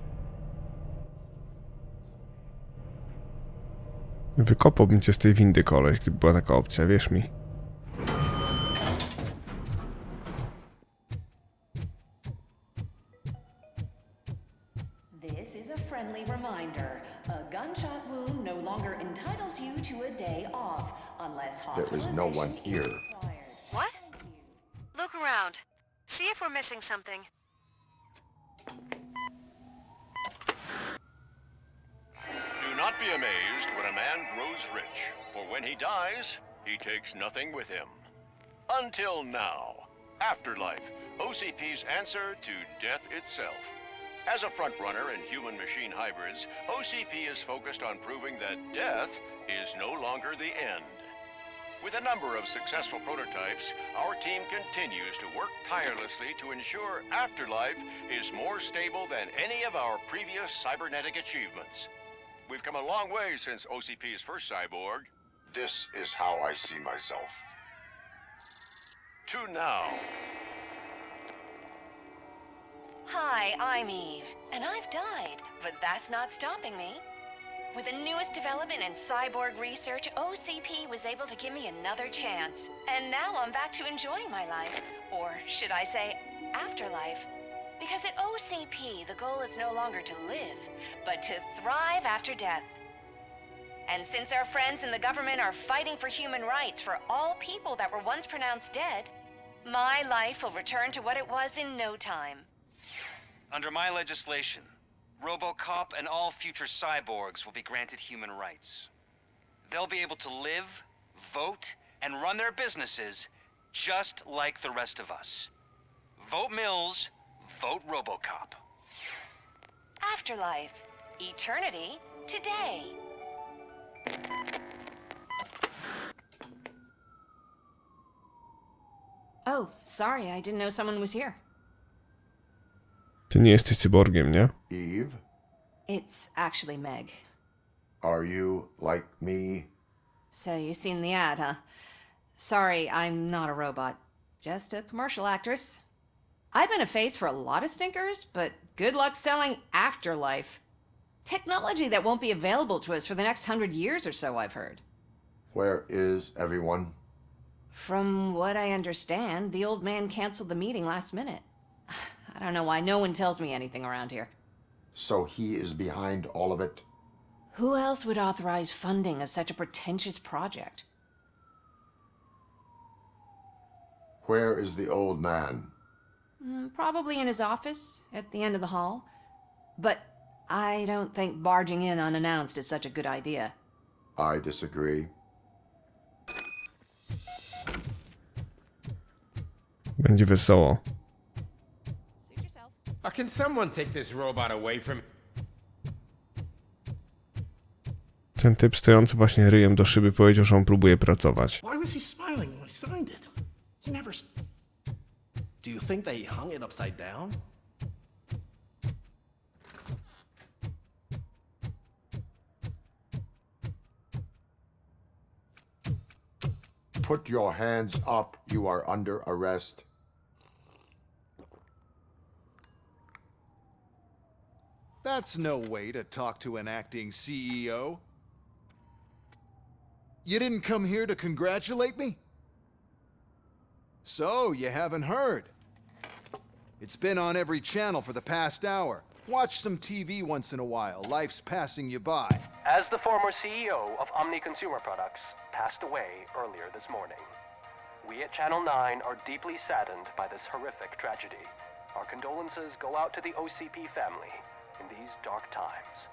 Wykopałbym cię z tej windy, koleś, gdyby była taka opcja, wierz mi. This is a friendly reminder. A gunshot wound no longer entitles you to a day off, unless There is no one here. What? Look around. See if we're missing something. Do not be amazed when a man grows rich, for when he dies, he takes nothing with him. Until now. Afterlife, OCP's answer to death itself. As a frontrunner in human-machine hybrids, OCP is focused on proving that death is no longer the end. With a number of successful prototypes, our team continues to work tirelessly to ensure Afterlife is more stable than any of our previous cybernetic achievements. We've come a long way since OCP's first cyborg. This is how I see myself. To now. Hi, I'm Eve, and I've died, but that's not stopping me. With the newest development in cyborg research, OCP was able to give me another chance. And now I'm back to enjoying my life. Or should I say, afterlife. Because at OCP, the goal is no longer to live, but to thrive after death. And since our friends in the government are fighting for human rights for all people that were once pronounced dead, my life will return to what it was in no time. Under my legislation, RoboCop and all future cyborgs will be granted human rights. They'll be able to live, vote, and run their businesses just like the rest of us. Vote Mills, vote RoboCop. Afterlife. Eternity. Today. Oh, sorry, I didn't know someone was here. Ty nie jesteś cyborgiem, nie? Eve? It's actually Meg. Are you like me? So you've seen the ad, huh? Sorry, I'm not a robot. Just a commercial actress. I've been a face for a lot of stinkers, but good luck selling Afterlife. Technology that won't be available to us for the next 100 years or so, I've heard. Where is everyone? From what I understand, the old man canceled the meeting last minute. I don't know why no one tells me anything around here. So he is behind all of it? Who else would authorize funding of such a pretentious project? Where is the old man? Probably in his office, at the end of the hall. But I don't think barging in unannounced is such a good idea. I disagree. Będzie wesoło. Can someone take this robot away from... Ten typ stojący właśnie ryjem do szyby powiedział, że on próbuje pracować. Why was he smiling when I signed it? He never... Do you think they hung it upside down? Put your hands up. You are under arrest. That's no way to talk to an acting CEO. You didn't come here to congratulate me? So, you haven't heard. It's been on every channel for the past hour. Watch some TV once in a while. Life's passing you by. As the former CEO of Omni Consumer Products passed away earlier this morning, we at Channel 9 are deeply saddened by this horrific tragedy. Our condolences go out to the OCP family in these dark times.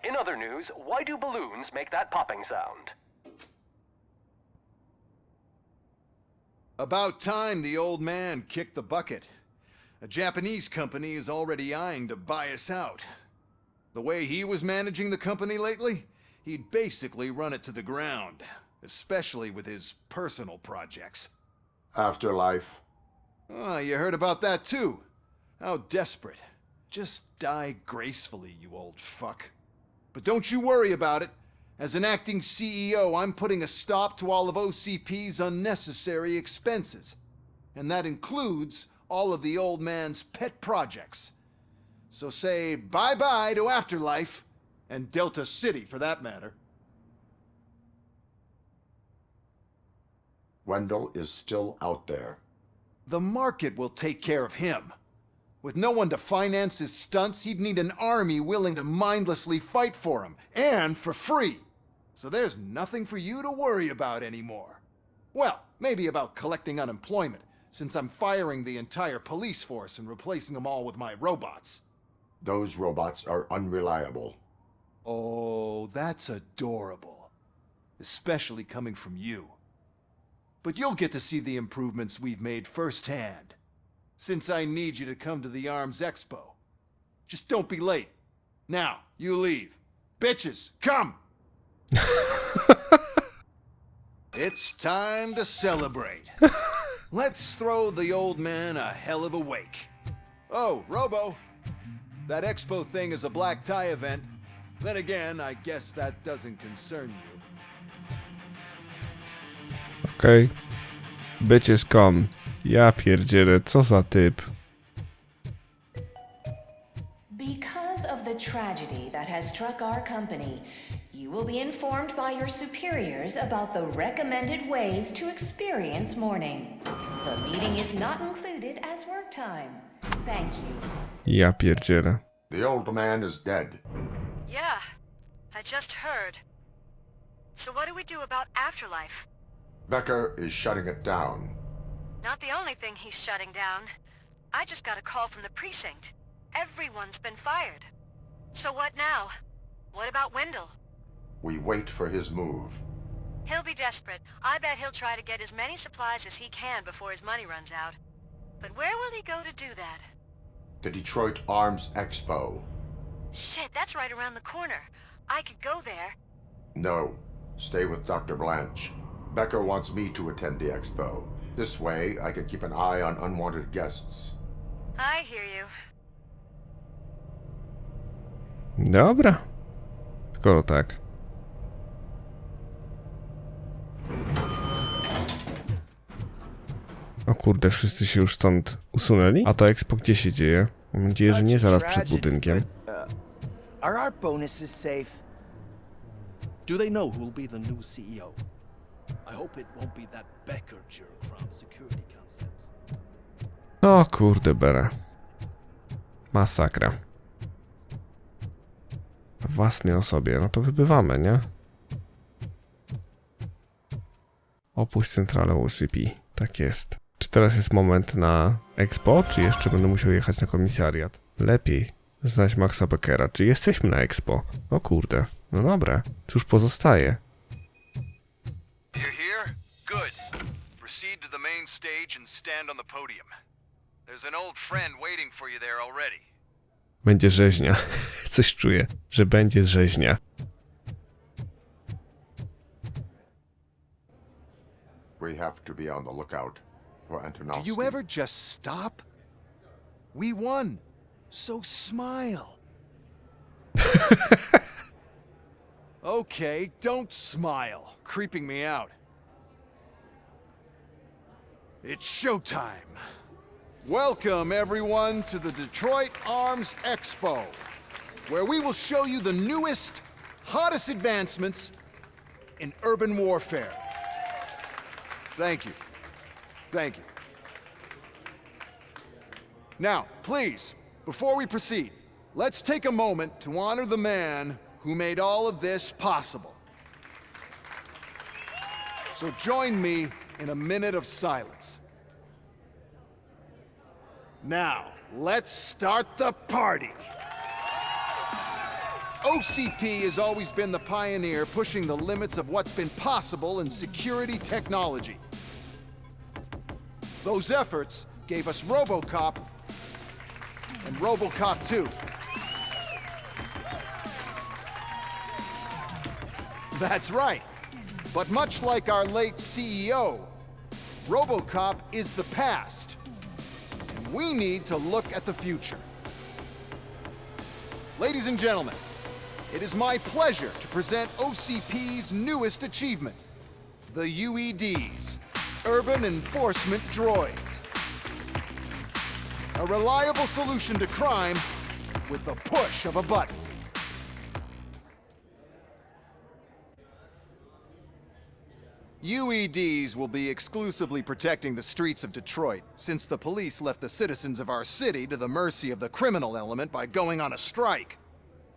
In other news, why do balloons make that popping sound? About time the old man kicked the bucket. A Japanese company is already eyeing to buy us out. The way he was managing the company lately, he'd basically run it to the ground, especially with his personal projects. Afterlife. Oh, you heard about that too. How desperate. Just die gracefully, you old fuck. But don't you worry about it. As an acting CEO, I'm putting a stop to all of OCP's unnecessary expenses. And that includes all of the old man's pet projects. So say bye-bye to Afterlife, and Delta City for that matter. Wendell is still out there. The market will take care of him. With no one to finance his stunts, he'd need an army willing to mindlessly fight for him, and for free. So there's nothing for you to worry about anymore. Well, maybe about collecting unemployment, since I'm firing the entire police force and replacing them all with my robots. Those robots are unreliable. Oh, that's adorable. Especially coming from you. But you'll get to see the improvements we've made firsthand. Since I need you to come to the Arms Expo. Just don't be late. Now, you leave. Bitches, come! It's time to celebrate. Let's throw the old man a hell of a wake. Oh, Robo. That expo thing is a black tie event. Then again, I guess that doesn't concern you. Okej. Bitches come. Ja pierdzielę, co za typ. Because of the tragedy that has struck our company, you will be informed by your superiors about the recommended ways to experience mourning. The meeting is not included as work time. Thank you. Ja pierdzielę. The old man is dead. Yeah, I just heard. So what do we do about Afterlife? Becker is shutting it down. Not the only thing he's shutting down. I just got a call from the precinct. Everyone's been fired. So what now? What about Wendell? We wait for his move. He'll be desperate. I bet he'll try to get as many supplies as he can before his money runs out. But where will he go to do that? The Detroit Arms Expo. Shit, that's right around the corner. I could go there. No. Stay with Dr. Blanche. Becker wants me to attend the expo. This way, I can keep an eye on unwanted guests. I hear you. Dobra. Skoro tak. O kurde, wszyscy się już stąd usunęli? A to expo gdzie się dzieje? Mam nadzieję, że nie zaraz przed budynkiem. Are our bonuses safe? Do they know who'll be the new CEO? I hope it won't be that Becker jerk from Security Concepts. O kurde bere. Masakra. W własnej osobie. No to wybywamy, nie? Opuść centralę OCP. Tak jest. Czy teraz jest moment na Expo, czy jeszcze będę musiał jechać na komisariat? Lepiej znać Maxa Beckera. Czy jesteśmy na Expo? O kurde. No dobra. Cóż pozostaje? You're here? Good. Proceed to the main stage and stand on the podium. There's an old friend waiting for you there already. Będzie rzeźnia. Coś czuję, że będzie rzeźnia. We have to be on the lookout for Do Antonowski. you ever just stop? We won. So smile. Okay, don't smile. Creeping me out. It's showtime. Welcome, everyone, to the Detroit Arms Expo, where we will show you the newest, hottest advancements in urban warfare. Thank you. Thank you. Now, please, before we proceed, let's take a moment to honor the man who made all of this possible. So join me in a minute of silence. Now, let's start the party. OCP has always been the pioneer pushing the limits of what's been possible in security technology. Those efforts gave us RoboCop and RoboCop 2. That's right. But much like our late CEO, RoboCop is the past. And we need to look at the future. Ladies and gentlemen, it is my pleasure to present OCP's newest achievement, the UEDs, Urban Enforcement Droids. A reliable solution to crime with the push of a button. UEDs will be exclusively protecting the streets of Detroit, since the police left the citizens of our city to the mercy of the criminal element by going on a strike.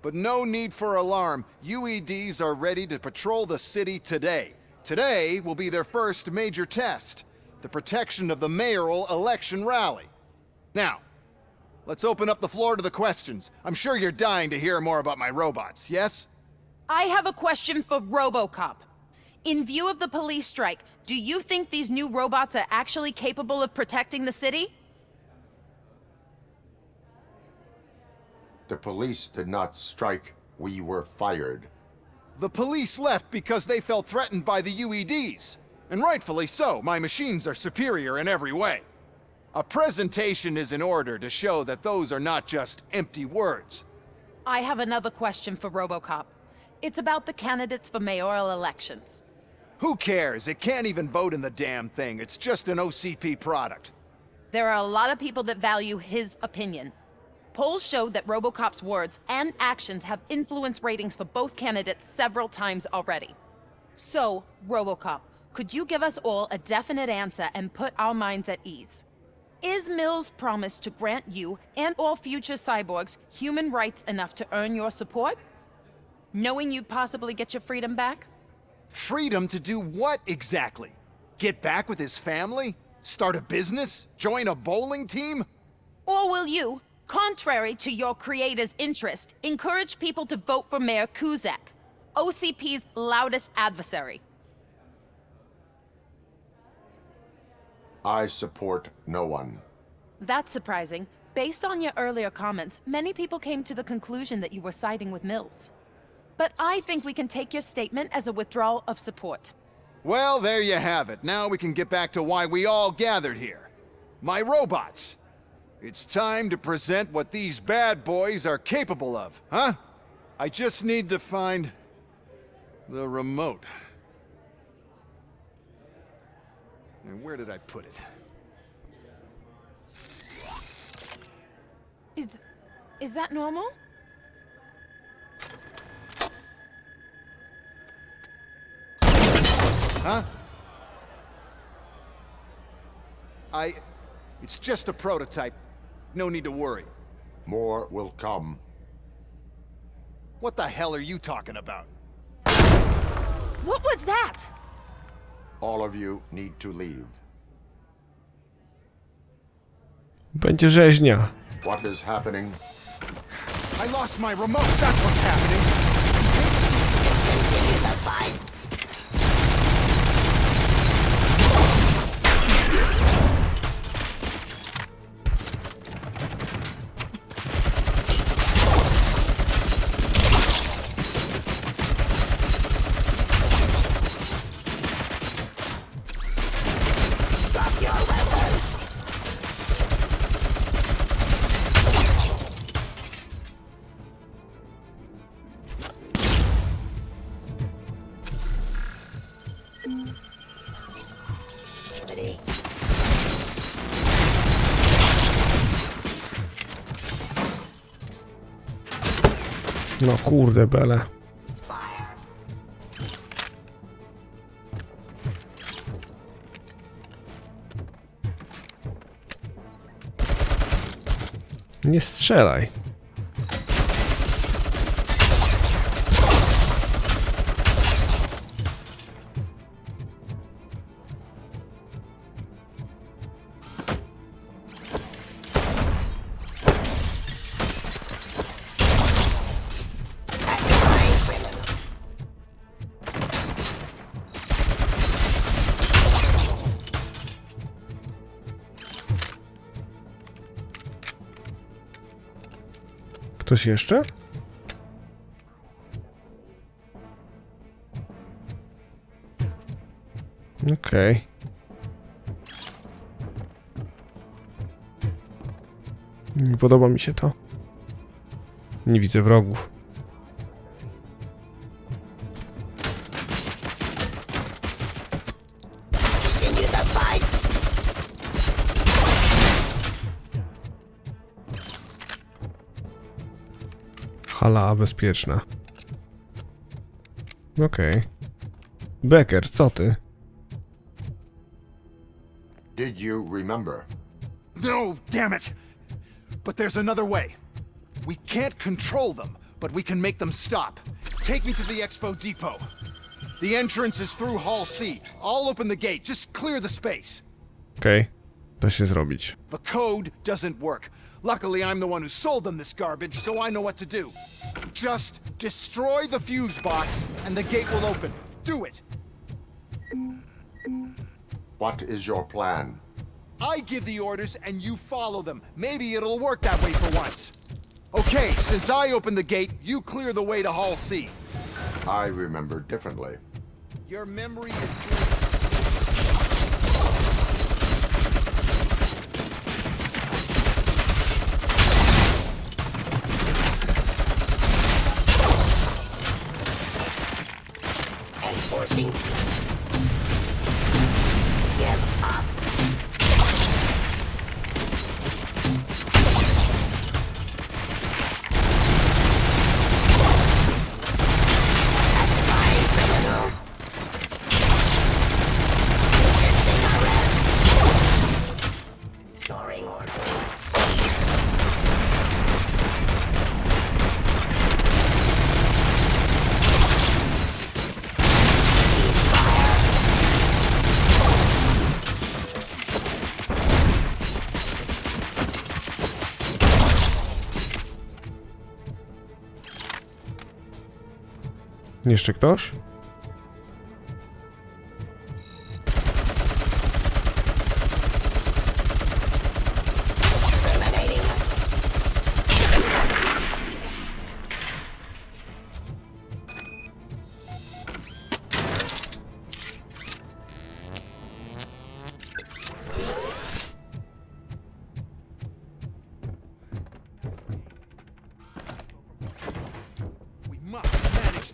But no need for alarm. UEDs are ready to patrol the city today. Today will be their first major test, the protection of the mayoral election rally. Now, let's open up the floor to the questions. I'm sure you're dying to hear more about my robots, yes? I have a question for RoboCop. In view of the police strike, do you think these new robots are actually capable of protecting the city? The police did not strike. We were fired. The police left because they felt threatened by the UEDs. And rightfully so. My machines are superior in every way. A presentation is in order to show that those are not just empty words. I have another question for RoboCop. It's about the candidates for mayoral elections. Who cares? It can't even vote in the damn thing. It's just an OCP product. There are a lot of people that value his opinion. Polls showed that RoboCop's words and actions have influenced ratings for both candidates several times already. So, RoboCop, could you give us all a definite answer and put our minds at ease? Is Mills' promise to grant you and all future cyborgs human rights enough to earn your support? Knowing you'd possibly get your freedom back? Freedom to do what exactly? Get back with his family? Start a business? Join a bowling team? Or will you, contrary to your creator's interest, encourage people to vote for Mayor Kuzak, OCP's loudest adversary? I support no one. That's surprising. Based on your earlier comments, many people came to the conclusion that you were siding with Mills. But I think we can take your statement as a withdrawal of support. Well, there you have it. Now we can get back to why we all gathered here. My robots. It's time to present what these bad boys are capable of, huh? I just need to find the remote. And where did I put it? Is that normal? Huh? It's just a prototype. No need to worry. More will come. What the hell are you talking about? What was that? All of you need to leave. Będzie rzeźnia. What is happening? I lost my remote, that's what's happening. Continue the fight. No kurde bele. Nie strzelaj. Ktoś jeszcze? Okej. Nie podoba mi się to. Nie widzę wrogów. Hala bezpieczna. Okej. Becker, co ty? Did you remember? No, damn it! But there's another way. We can't control them, but we can make them stop. Take me to the Expo Depot. The entrance is through Hall C. I'll open the gate. Just clear the space. Okej. Da się zrobić. The code doesn't work. Luckily, I'm the one who sold them this garbage, so I know what to do. Just destroy the fuse box, and the gate will open. Do it! What is your plan? I give the orders, and you follow them. Maybe it'll work that way for once. Okay, since I opened the gate, you clear the way to Hall C. I remember differently. Your memory is good. Enforcing. Give up. Actifying criminal. Resisting arrest. Storing order. Jeszcze ktoś?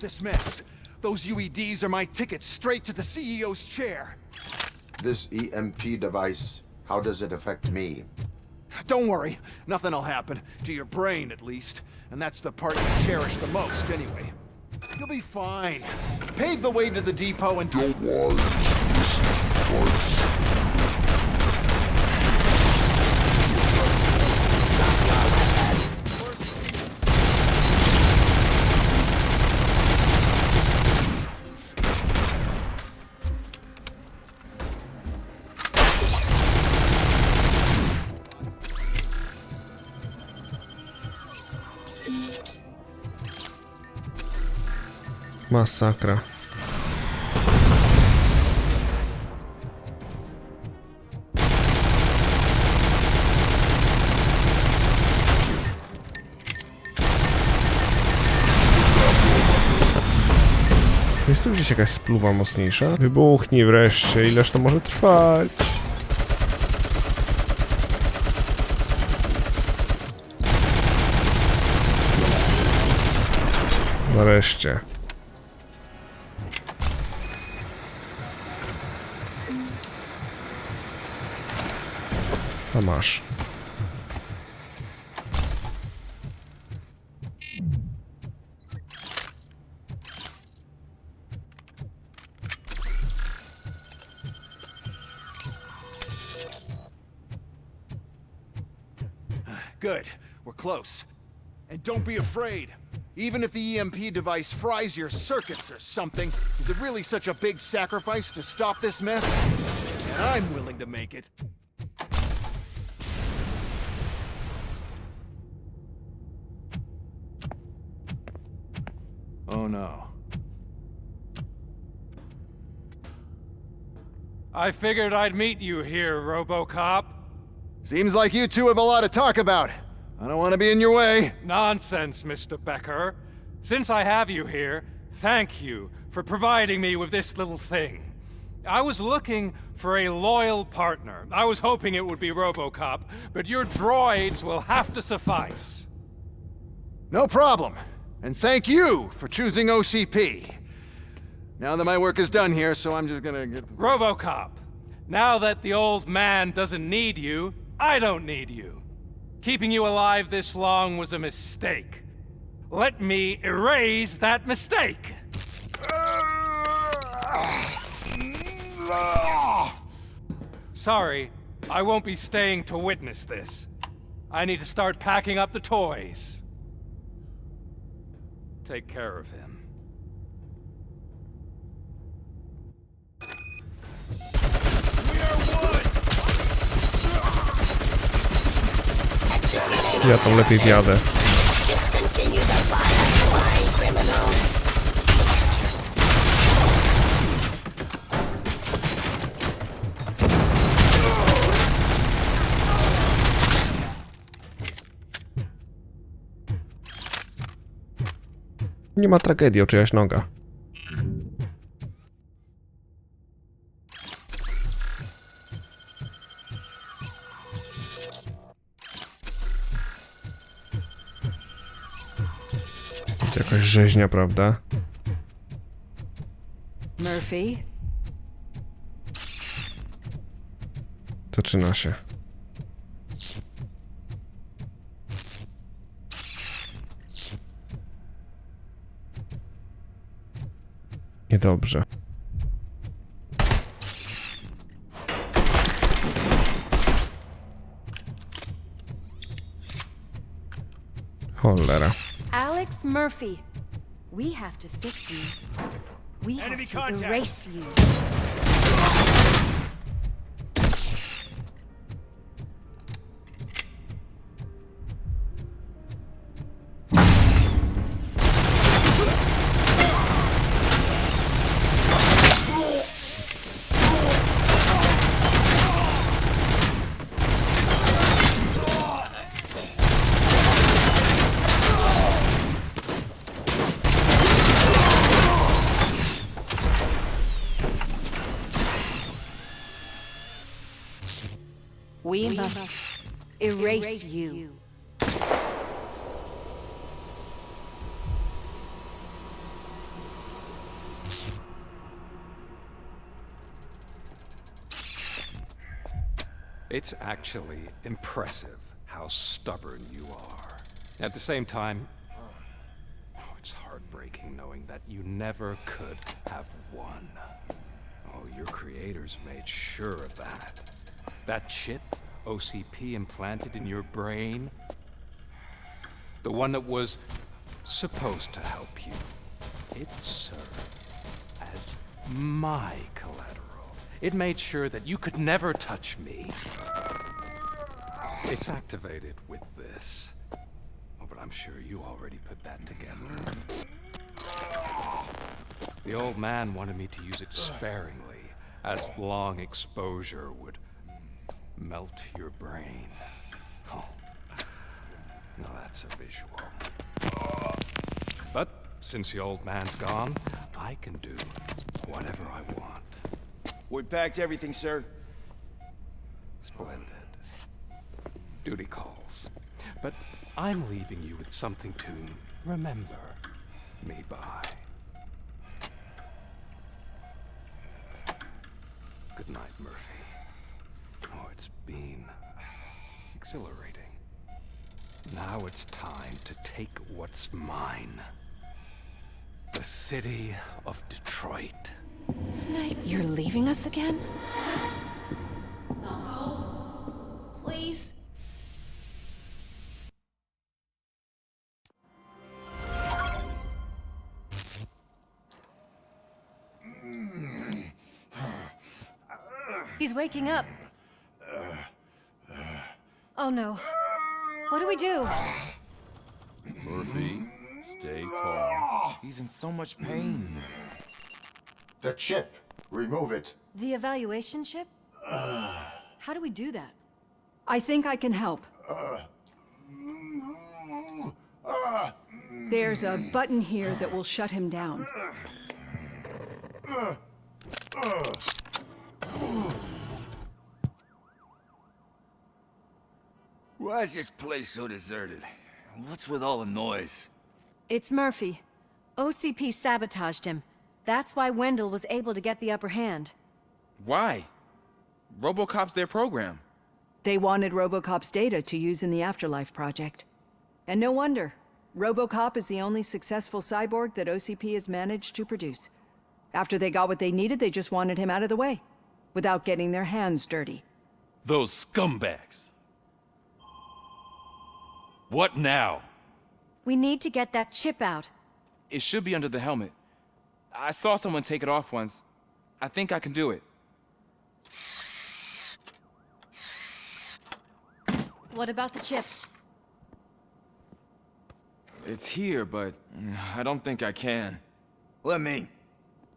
This mess. Those UEDs are my ticket straight to the CEO's chair. This EMP device, how does it affect me? Don't worry, nothing'll happen. To your brain, at least. And that's the part you cherish the most, anyway. You'll be fine. Pave the way to the depot and don't worry. Masakra. Jest tu gdzieś jakaś spluwa mocniejsza? Wybuchnij wreszcie, ileż to może trwać? Nareszcie. A masz. Good. We're close. And don't be afraid. Even if the EMP device fries your circuits or something, is it really such a big sacrifice to stop this mess? And I'm willing to make it. Oh no. I figured I'd meet you here, RoboCop. Seems like you two have a lot to talk about. I don't want to be in your way. Nonsense, Mr. Becker. Since I have you here, thank you for providing me with this little thing. I was looking for a loyal partner. I was hoping it would be RoboCop, but your droids will have to suffice. No problem. And thank you for choosing OCP. Now that my work is done here, so I'm just gonna get... RoboCop, now that the old man doesn't need you, I don't need you. Keeping you alive this long was a mistake. Let me erase that mistake! Sorry, I won't be staying to witness this. I need to start packing up the toys. Take care of him. Ja tam lepiej wjadę. Nie ma tragedii, o czyjaś noga. Jakaś rzeźnia, prawda? Murphy? Zaczyna się. Niedobrze. Cholera. Alex Murphy, we have to fix you. We have to erase you. We must erase you. It's actually impressive how stubborn you are. At the same time, it's heartbreaking. heartbreaking knowing that you never could have won. Oh, your creators made sure of that. That chip OCP implanted in your brain, the one that was supposed to help you, it served as my collateral. It made sure that you could never touch me. It's activated with this. Oh, but I'm sure you already put that together. The old man wanted me to use it sparingly, as long exposure would melt your brain. Oh, now that's a visual. But since the old man's gone, I can do whatever I want. We packed everything, sir. Splendid. Duty calls. But I'm leaving you with something to remember me by. Good night, Murphy. Oh, it's been exhilarating. Now it's time to take what's mine. The city of Detroit. You're leaving us again? Don't go. Please? He's waking up. Oh no. What do we do? Murphy, stay calm. He's in so much pain. The chip. Remove it. The evaluation chip? How do we do that? I think I can help. There's a button here that will shut him down. Why is this place so deserted? What's with all the noise? It's Murphy. OCP sabotaged him. That's why Wendell was able to get the upper hand. Why? RoboCop's their program. They wanted RoboCop's data to use in the Afterlife project. And no wonder. RoboCop is the only successful cyborg that OCP has managed to produce. After they got what they needed, they just wanted him out of the way, without getting their hands dirty. Those scumbags. What now? We need to get that chip out. It should be under the helmet. I saw someone take it off once. I think I can do it. What about the chip? It's here, but I don't think I can. Let me.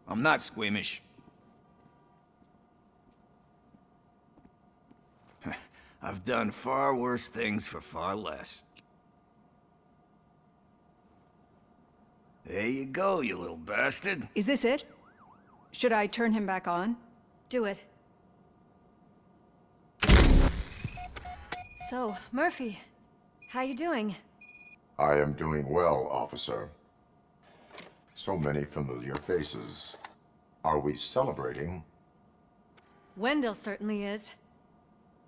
I'm not squeamish. I've done far worse things for far less. There you go, you little bastard. Is this it? Should I turn him back on? Do it. So, Murphy, how you doing? I am doing well, officer. So many familiar faces. Are we celebrating? Wendell certainly is.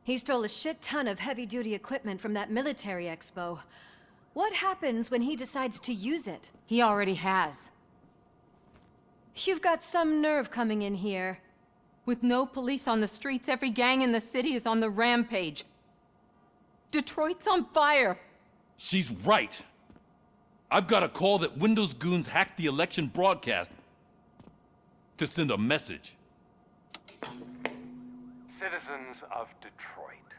He stole a shit ton of heavy-duty equipment from that military expo. What happens when he decides to use it? He already has. You've got some nerve coming in here. With no police on the streets, every gang in the city is on the rampage. Detroit's on fire. She's right. I've got a call that Windows goons hacked the election broadcast to send a message. Citizens of Detroit,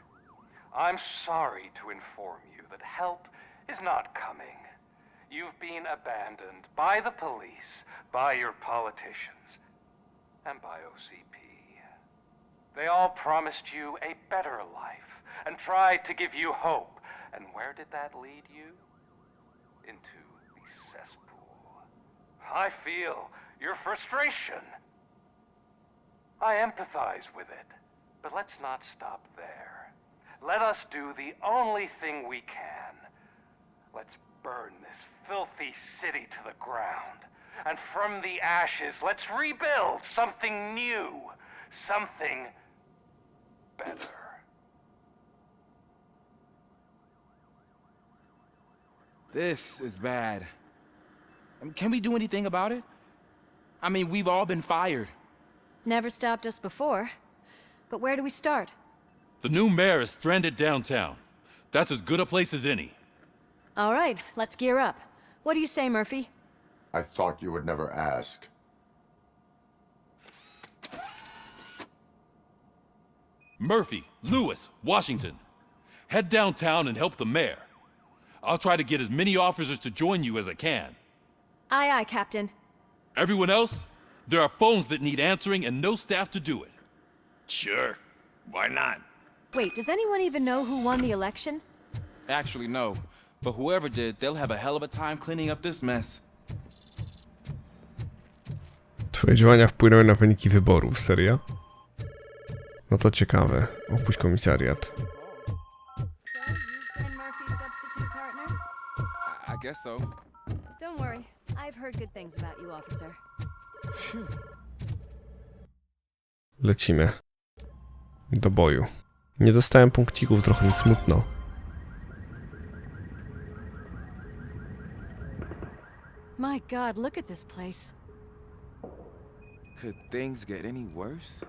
I'm sorry to inform you that help is not coming. You've been abandoned by the police, by your politicians, and by OCP. They all promised you a better life and tried to give you hope. And where did that lead you? Into the cesspool. I feel your frustration. I empathize with it, but let's not stop there. Let us do the only thing we can. Let's burn this filthy city to the ground. And from the ashes, let's rebuild something new, something better. This is bad. Can we do anything about it? I mean, we've all been fired. Never stopped us before. But where do we start? The new mayor is stranded downtown. That's as good a place as any. All right, let's gear up. What do you say, Murphy? I thought you would never ask. Murphy, Lewis, Washington. Head downtown and help the mayor. I'll try to get as many officers to join you as I can. Aye, aye, Captain. Everyone else? There are phones that need answering and no staff to do it. Sure. Why not? Wait, does anyone even know who won the election? Actually, no. But whoever did, they'll have a hell of a time cleaning up this mess. Twoje działania wpłynęły na wyniki wyborów, serio? No to ciekawe. Opuść komisariat. I guess so. Don't worry. I've heard good things about you, officer. Lecimy. Do boju. Nie dostałem punkcików, trochę mi smutno. My God, look at this place. Could things get any worse?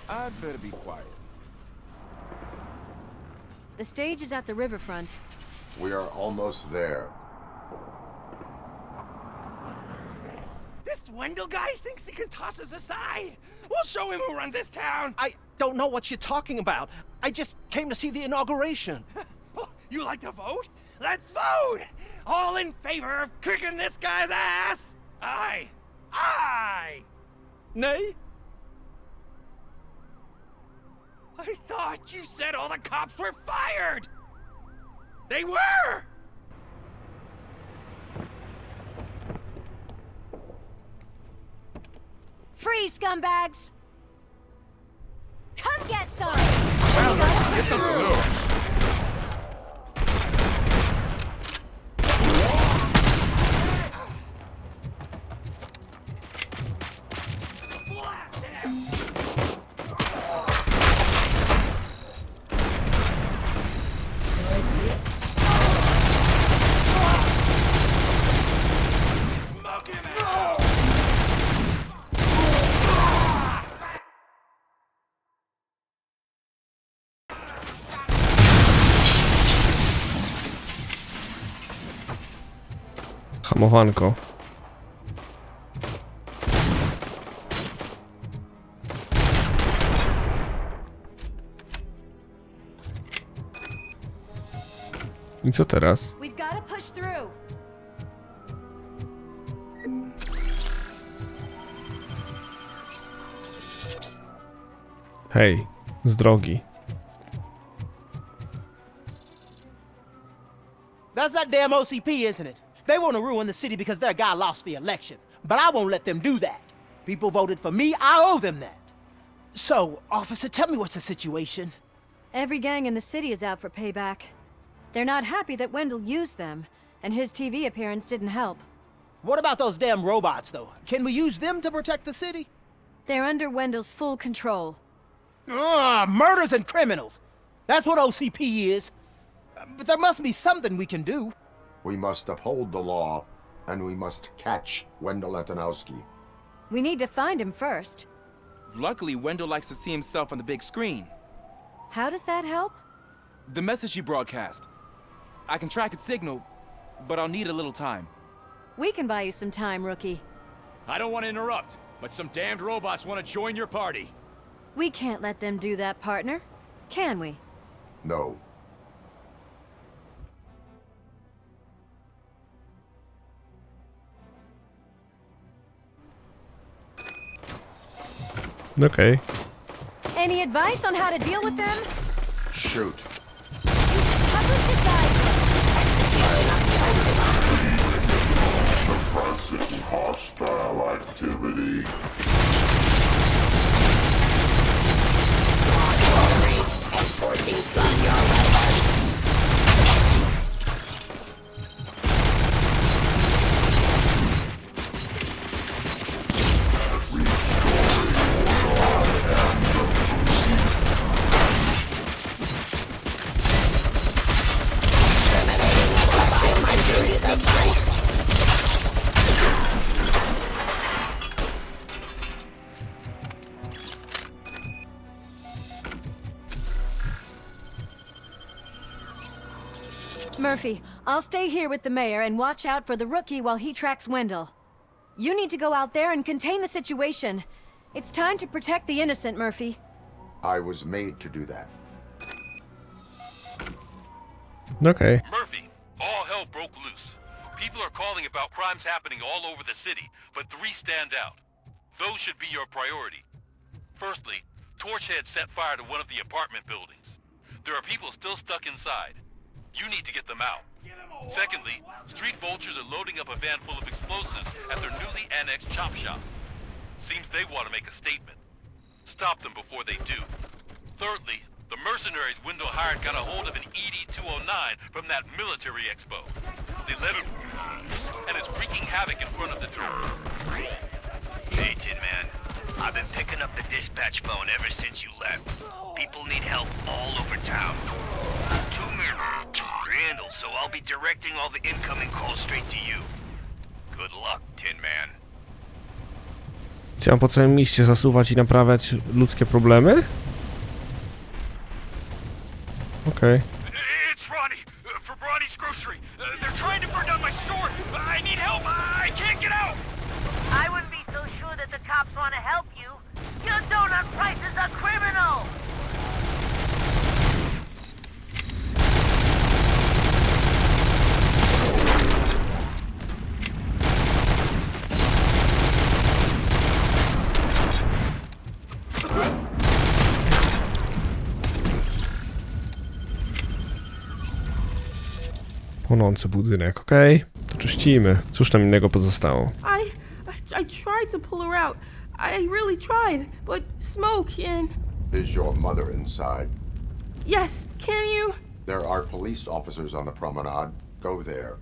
I'd better be quiet. The stage is at the riverfront. We are almost there. This Wendell guy thinks he can toss us aside. We'll show him who runs this town. I don't know what you're talking about. I just came to see the inauguration. You like to vote? Let's vote! All in favor of kicking this guy's ass? Aye. Aye! Nay? I thought you said all the cops were fired! They were! Free, scumbags! Come get some! Get some. Hamowanko. I co teraz? We've got to push through. Hej, z drogi. That's that damn OCP, isn't it? They want to ruin the city because their guy lost the election. But I won't let them do that. People voted for me, I owe them that. So, officer, tell me what's the situation? Every gang in the city is out for payback. They're not happy that Wendell used them, and his TV appearance didn't help. What about those damn robots, though? Can we use them to protect the city? They're under Wendell's full control. Murders and criminals. That's what OCP is. But there must be something we can do. We must uphold the law, and we must catch Wendell Antonowski. We need to find him first. Luckily, Wendell likes to see himself on the big screen. How does that help? The message you broadcast. I can track its signal, but I'll need a little time. We can buy you some time, rookie. I don't want to interrupt, but some damned robots want to join your party. We can't let them do that, partner. Can we? No. Okay. Any advice on how to deal with them? Shoot. Publish it, Suppressing hostile activity. Enforcing from your weapon. Terminating Murphy, I'll stay here with the mayor and watch out for the rookie while he tracks Wendell. You need to go out there and contain the situation. It's time to protect the innocent, Murphy. I was made to do that. Okay. Murphy, all hell broke loose. People are calling about crimes happening all over the city, but 3 stand out. Those should be your priority. Firstly, Torchhead set fire to one of the apartment buildings. There are people still stuck inside. You need to get them out. Secondly, street vultures are loading up a van full of explosives at their newly annexed chop shop. Seems they want to make a statement. Stop them before they do. Thirdly, the mercenaries Wendell hired got a hold of an ED-209 from that military expo. They let it loose, and it's wreaking havoc in front of the door. Hey, Tin Man. I've been picking up the dispatch phone ever since you left. People need help all over town. It's too many to handle, so I'll be directing all the incoming calls straight to you. Good luck, Tin Man. Chciałem po całym mieście zasuwać i naprawiać ludzkie problemy? Okej. It's Ronnie, from Ronnie's Grocery. They're trying to burn down my store. I need help. I can't get out. I wouldn't be so sure that the cops want to help you. Your donut price is a criminal! Płonący budynek, okej. To czyścimy. Cóż nam innego pozostało? I tried to pull her out. I really tried, but smoke and... Is your mother inside? Yes, can you? There are police officers on the promenade. Go there.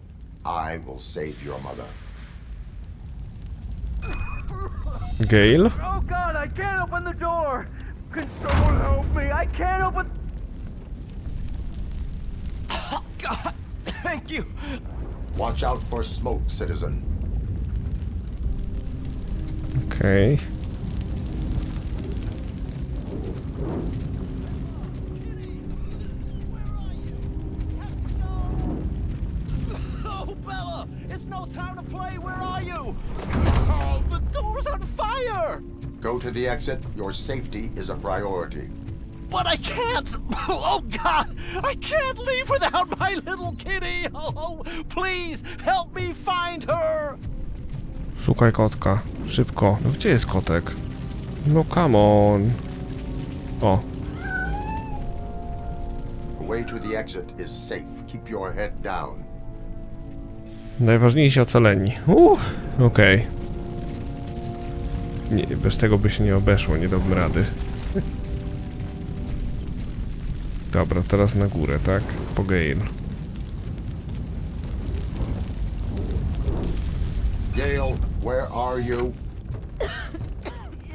I will save your mother. Gale? Oh God, I can't open the door! Can someone help me? I can't open... Oh God, thank you! Watch out for smoke, citizen. Okej. Oh, Bella! It's no time to play! Where are you? Oh, the door's on fire! Go to the exit. Your safety is a priority. But I can't! Oh, God! I can't leave without my little kitty! Oh, please, help me find her! Szukaj kotka. Szybko. No gdzie jest kotek? No come on. O. The way to the exit is safe. Keep your head down. Najważniejsi ocaleni. Okej. Nie, bez tego by się nie obeszło, nie dałbym rady. Dobra, teraz na górę, tak? Po Gale. Gale, where are you?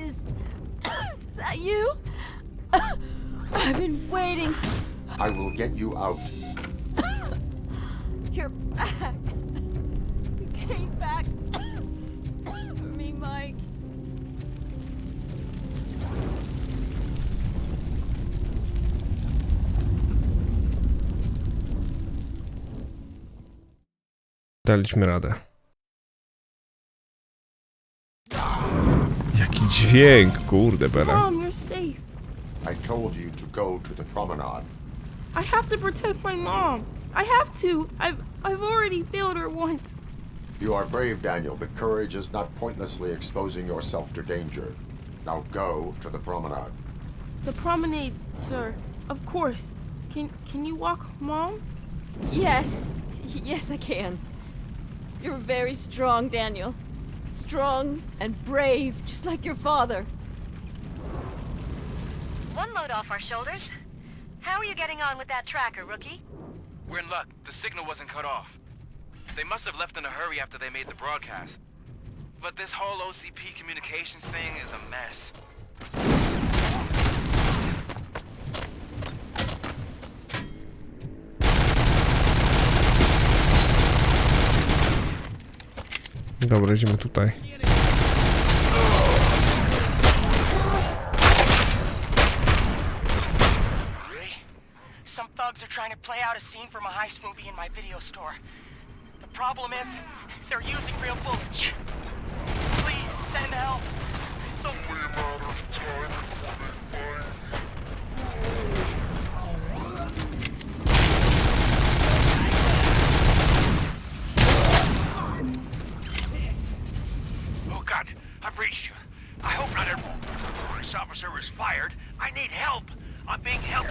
Is that you? I've been waiting. I will get you out. You're back. You came back for me, Mike. Daliśmy radę. Jaki dźwięk, kurde, Bela. Mom, you're safe. I told you to go to the promenade. I have to protect my mom. I have to. I've already failed her once. You are brave, Daniel, but courage is not pointlessly exposing yourself to danger. Now go to the promenade. The promenade, sir. Of course. Can you walk, Mom? Yes. Yes, I can. You're very strong, Daniel. Strong and brave, just like your father. One load off our shoulders. How are you getting on with that tracker, rookie? We're in luck. The signal wasn't cut off. They must have left in a hurry after they made the broadcast. But this whole OCP communications thing is a mess. Dobra, idziemy tutaj. Some thugs are trying to play out a scene from a heist movie in my video store. The problem is, they're using real bullets. Please send help. It's only a matter of time before they find Oh God, I've reached you. I hope not every police officer is fired. I need help. I'm being held.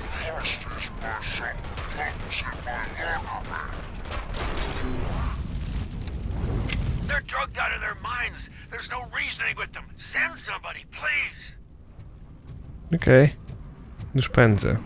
They're drugged out of their minds. There's no reasoning with them. Send somebody, please. Okej. Już pędzę.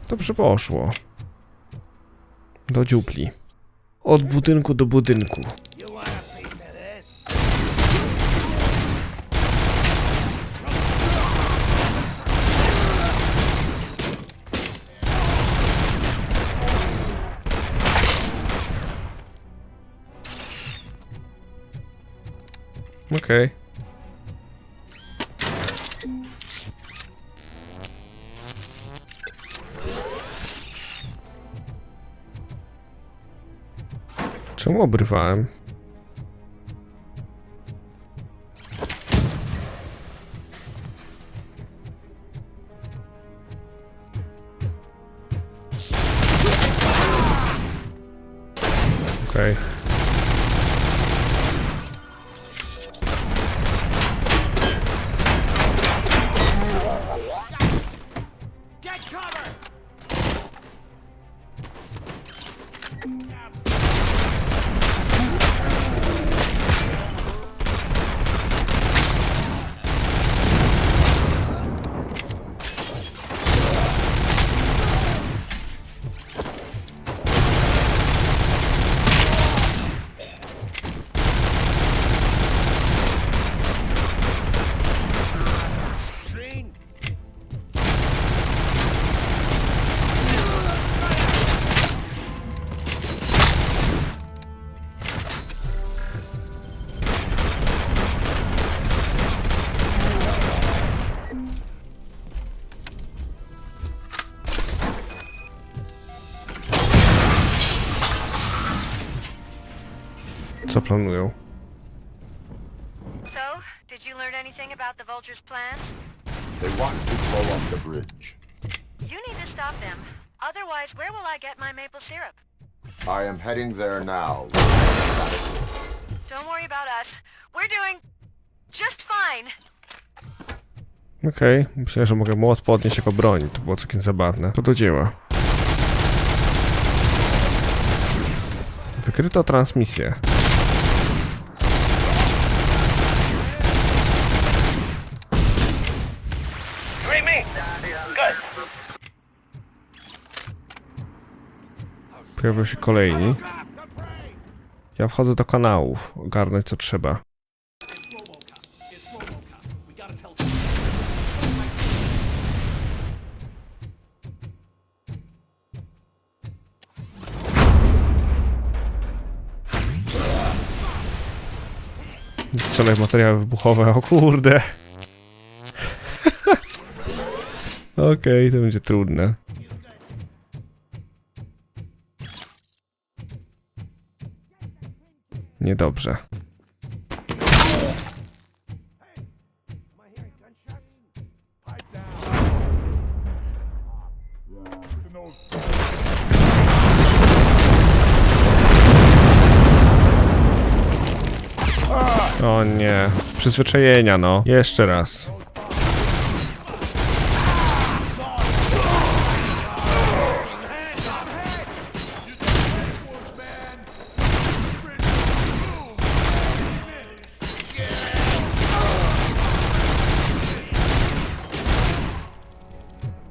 Dobrze poszło. Do dziupli. Od budynku do budynku. Okej. Czemu obrywałem? Okej. Co planują? So, did you learn anything about the Vulture's plans? They want to blow up the bridge. You need to stop them. Otherwise, where will I get my maple syrup? I am heading there now. Status. Don't worry about us. We're doing just fine. Okej, myślę, że mogę młot podnieść jako broń. To było całkiem zabawne. To do dzieła. Wykryto transmisję. Pojawią się kolejni. Ja wchodzę do kanałów, ogarnąć co trzeba. Strzelaj w materiały wybuchowe, o kurde. Okej, to będzie trudne. Niedobrze. O nie, przyzwyczajenia no. Jeszcze raz.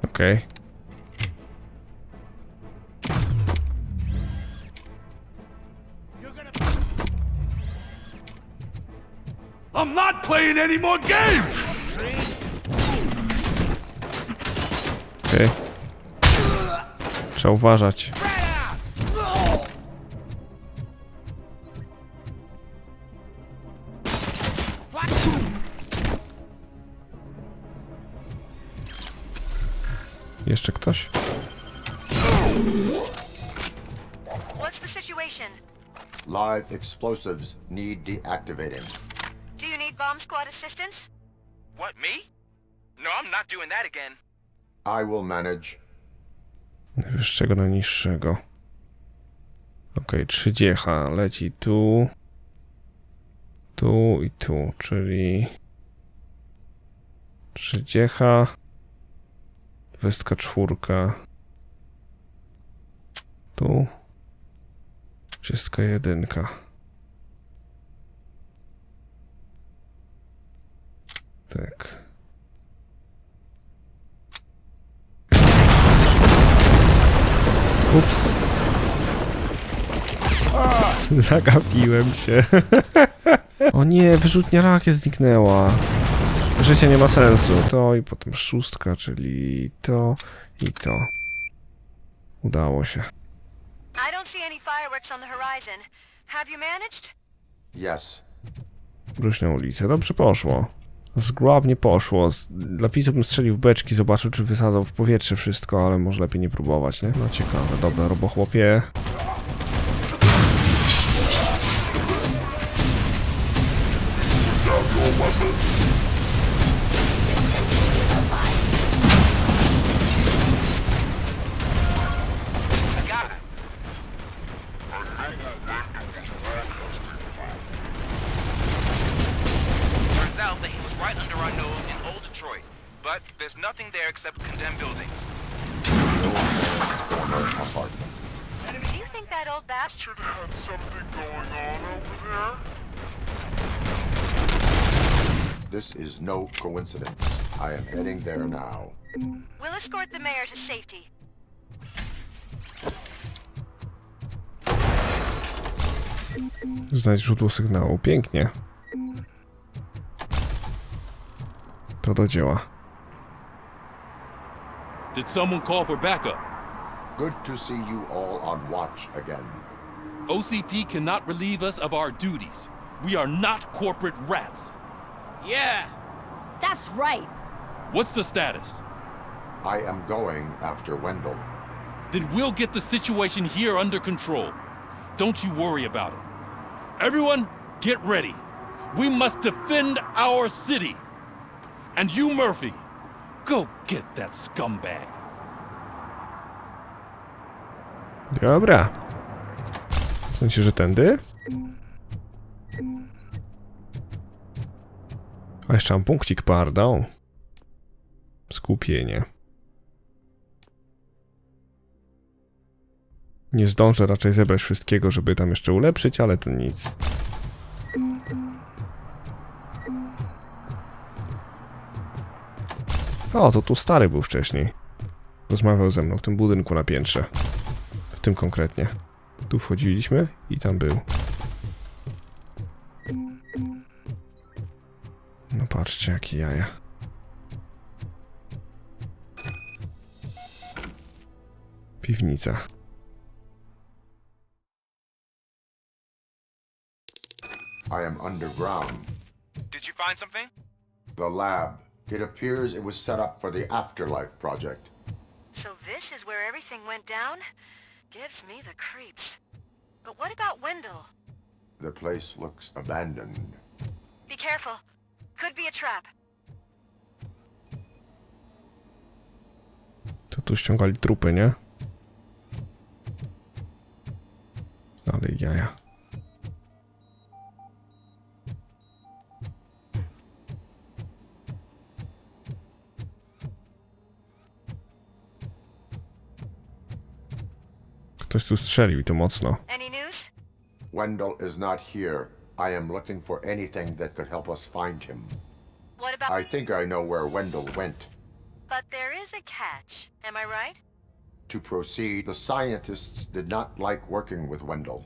Okej. not playing any more games! Okej. Trzeba uważać. Jeszcze ktoś? What's the situation? Live explosives need deactivating. Do you need bomb squad assistance? What, me? No, I'm not doing that again. I will manage. Najwyższego na niższego. Okej, 30 leci tu. Tu i tu, czyli 30. 24. Tu. 31. Tak. Ups. Zagapiłem się. O nie, wyrzutnia rakiet zniknęła. Życie nie ma sensu. To i potem 6, czyli to i to. Udało się. I don't see any fireworks on the horizon. Have you managed? Yes. Wróć na ulicę. Dobrze poszło. Zgrabnie poszło. Dla pisu bym strzelił w beczki, zobaczył czy wysadzał w powietrze wszystko, ale może lepiej nie próbować, nie? No ciekawe. Dobra, robochłopie. But there's nothing there except condemned buildings. Do you think that old bastard Had something going on over there? This is no coincidence. I am heading there now. We'll escort the mayor to safety. Znajdź źródło sygnału. Pięknie. To do dzieła. Did someone call for backup? Good to see you all on watch again. OCP cannot relieve us of our duties. We are not corporate rats. Yeah, that's right. What's the status? I am going after Wendell. Then we'll get the situation here under control. Don't you worry about it. Everyone, get ready. We must defend our city. And you, Murphy, go get that scumbag. Dobra. W sensie, że tędy? A jeszcze mam punkcik pardał. Skupienie. Nie zdążę raczej zebrać wszystkiego, żeby tam jeszcze ulepszyć, ale to nic. O, to tu stary był wcześniej. Rozmawiał ze mną w tym budynku na piętrze. W tym konkretnie. Tu wchodziliśmy i tam był. No patrzcie, jakie jaja. Piwnica. I am underground. Did you find something? The lab. It appears it was set up for the Afterlife project. So this is where everything went down? Gives me the creeps. But what about Wendell? The place looks abandoned. Be careful. Could be a trap. To tu ściągali trupy, nie? Ale jaja. Ktoś tu strzelił i to mocno. Any news? Wendell is not here. I am looking for anything that could help us find him. What about... I think I know where Wendell went. But there is a catch. Am I right? To proceed, the scientists did not like working with Wendell.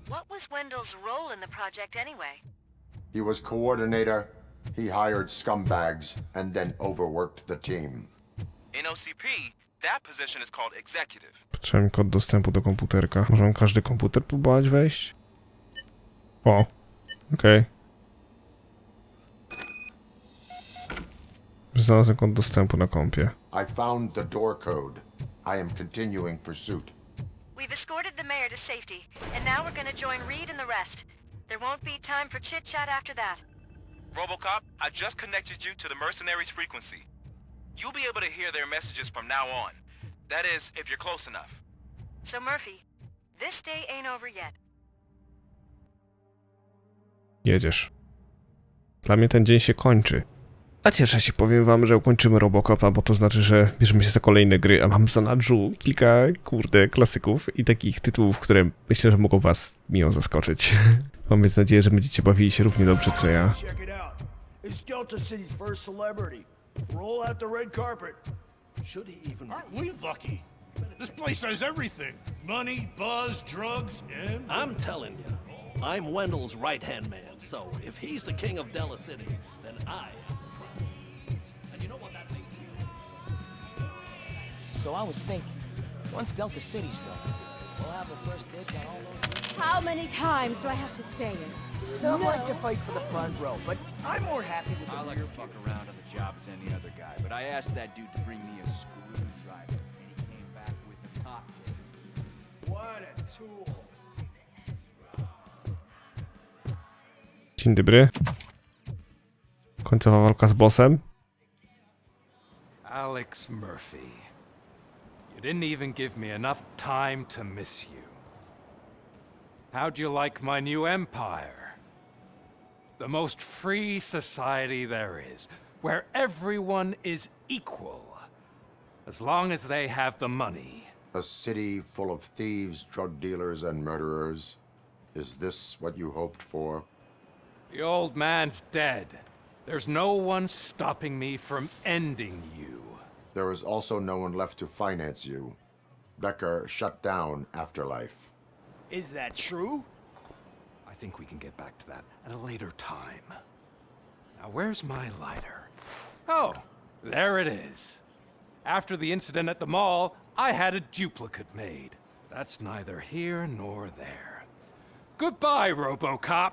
What was Wendell's role in the project anyway? He was coordinator, he hired scumbags, and then overworked the team. In OCP, that position is called executive. Potrzeba mi kod dostępu do komputerka. Możemy każdy komputer próbować wejść? O, okej. Znalazłem kod dostępu na kompie. I found the door code. I am continuing pursuit. We've escorted the mayor to safety, and now we're gonna join Reed and the rest. There won't be time for chit-chat after that. RoboCop, I just connected you to the mercenaries' frequency. You'll be able to hear their messages from now on. That is, if you're close enough. So Murphy, this day ain't over yet. Jedziesz. Dla mnie ten dzień się kończy. A cieszę się, powiem wam, że ukończymy RoboCopa, bo to znaczy, że bierzemy się za kolejne gry, a mam w zanadrzu kilka, klasyków i takich tytułów, które myślę, że mogą was miło zaskoczyć. Mam więc nadzieję, że będziecie bawili się równie dobrze, co ja. This place has everything. Money, buzz, drugs, and... I'm telling you, I'm Wendell's right-hand man, so if he's the king of Della City, then I am the prince. And you know what that makes me? So I was thinking, once Delta City's built, we'll have the first dibs on all those... How many times do I have to say it? Some like to fight for the front row, but I'm more happy with the I like to fuck around on the job as any other guy, but I asked that dude to bring me a screwdriver, and he came back with a cocktail. What a tool. Dzień dobry. Końcowa walka z bossem. Alex Murphy. You didn't even give me enough time to miss you. How'd you like my new empire? The most free society there is, where everyone is equal, as long as they have the money. A city full of thieves, drug dealers, and murderers. Is this what you hoped for? The old man's dead. There's no one stopping me from ending you. There is also no one left to finance you. Becker shut down Afterlife. Is that true? I think we can get back to that at a later time. Now, where's my lighter? Oh, there it is. After the incident at the mall, I had a duplicate made. That's neither here nor there. Goodbye, RoboCop!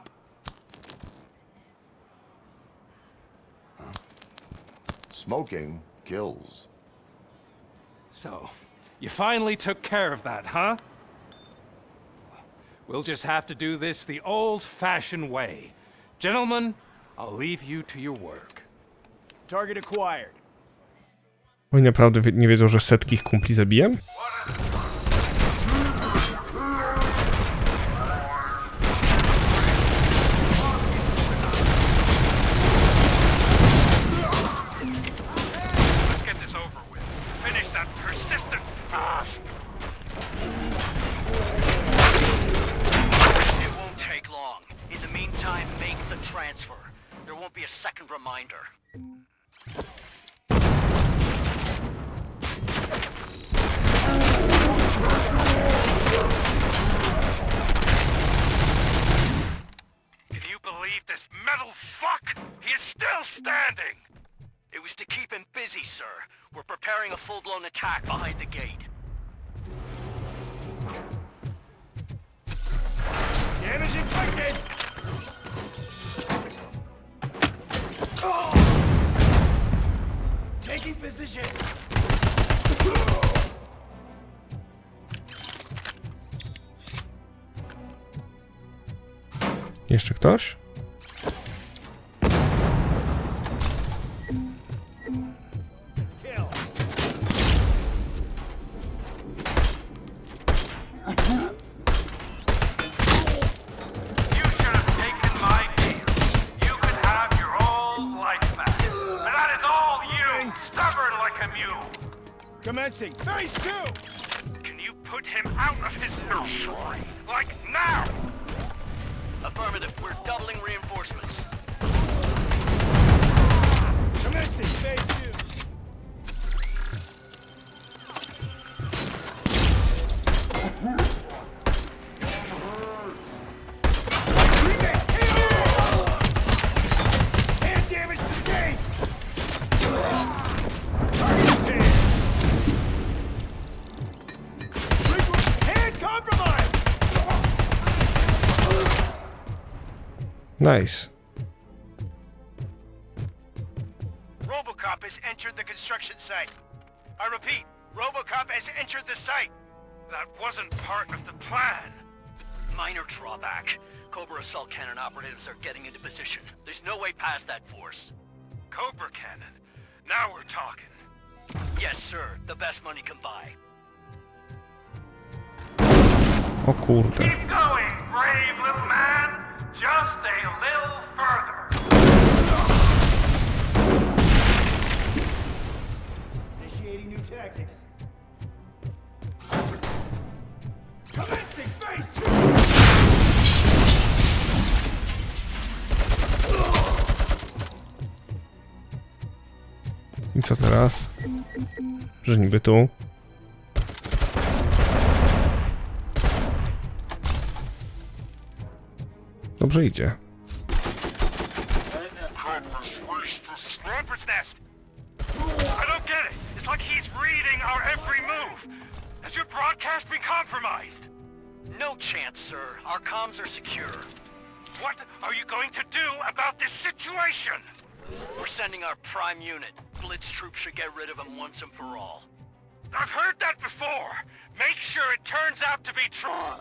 Smoking kills. So, you finally took care of that, huh? We'll just have to do this the old-fashioned way. Gentlemen, I'll leave you to your work. Target acquired. Oni naprawdę nie wiedzą, że setki ich kumpli zabiłem? Transfer. There won't be a second reminder. Can you believe this metal fuck? He is still standing! It was to keep him busy, sir. We're preparing a full-blown attack behind the gate. Damage inflicted! Taking position. Jeszcze ktoś? Commencing. Phase 2! Can you put him out of his house? Like now! Affirmative. We're doubling reinforcements. Commencing. Phase 2. Nice. RoboCop has entered the construction site. I repeat, RoboCop has entered the site. That wasn't part of the plan. Minor drawback. Cobra assault cannon operatives are getting into position. There's no way past that force. Cobra cannon. Now we're talking. Yes, sir. The best money can buy. O kurde. Keep going, brave little man. Just a little further. Initiating new tactics. Commencing phase 2! I co teraz? Że niby tu. Dobrze idzie. I don't get it. It's like he's reading our every move. Has your broadcast been compromised? No chance, sir. Our comms are secure. What are you going to do about this situation? We're sending our prime unit. Blitz troops should get rid of him once and for all. I've heard that before. Make sure it turns out to be true.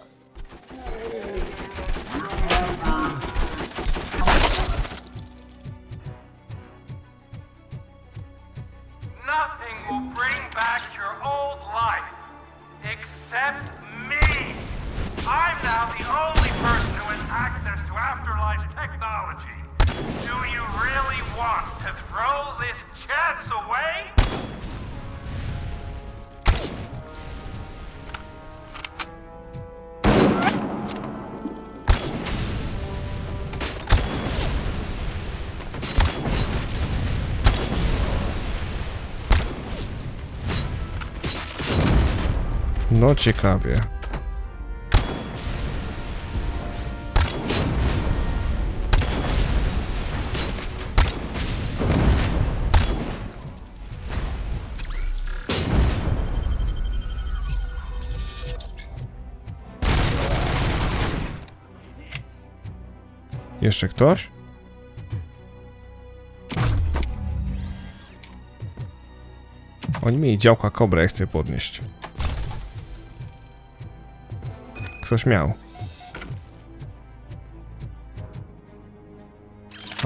Nothing will bring back your old life, except me. I'm now the only person who has access to afterlife technology. Do you really want to throw this chance away? No ciekawie. Jeszcze ktoś? Oni mieli działka Cobra, ja chcę podnieść. Ktoś miał.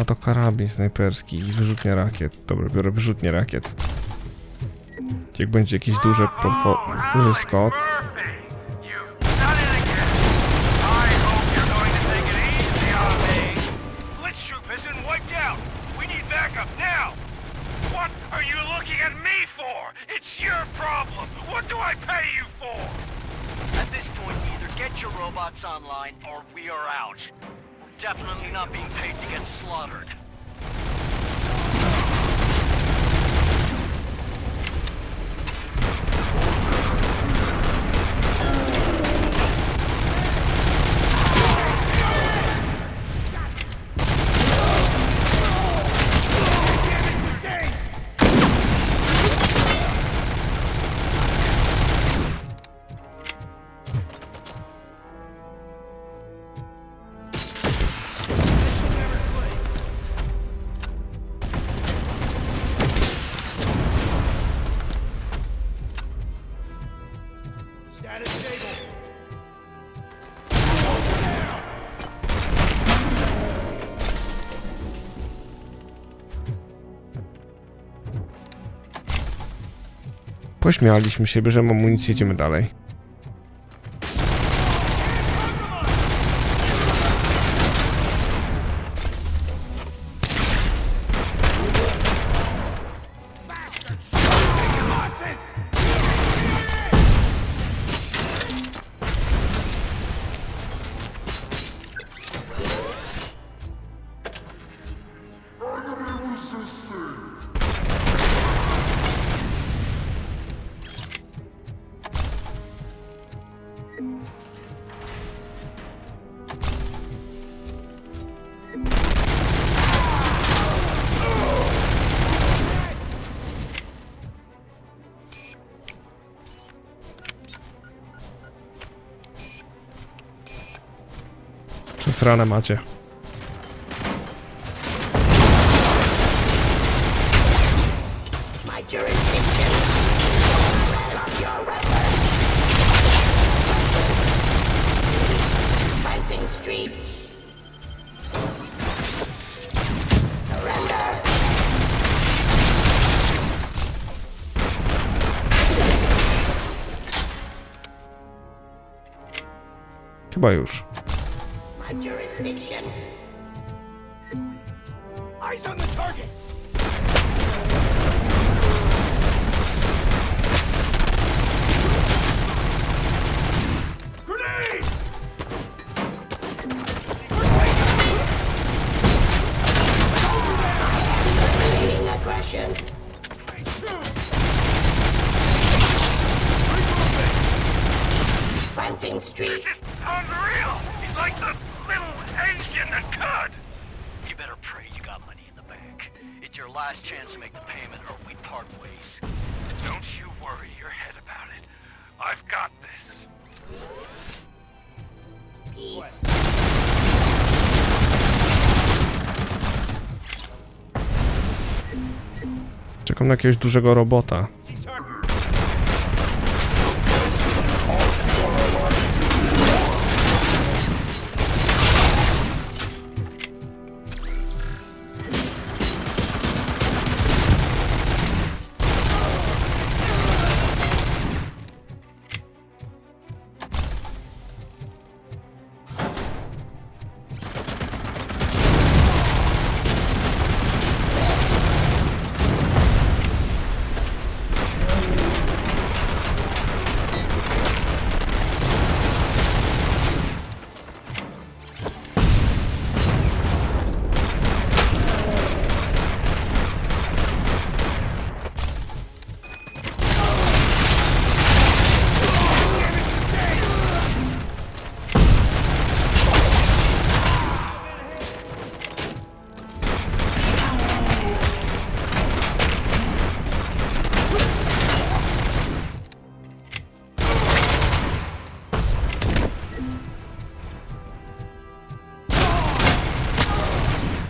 A to karabin snajperski i wyrzutnia rakiet. Dobra, biorę wyrzutnię rakiet. Jak będzie jakieś duży skok. At this point, either get your robots online or we are out. We're definitely not being paid to get slaughtered. Pośmialiśmy się, bierzemy amunicję, idziemy dalej. Przesrane macie. Chyba już. My jurisdiction. Eyes on the target! Grenade! Eliminating aggression. Fencing street. This is unreal! He's like the little Asian that could! You better pray you got money in the bank. It's your last chance to make the payment or we part ways. Don't you worry your head about it. I've got this. Peace. Czekam na jakiegoś dużego robota.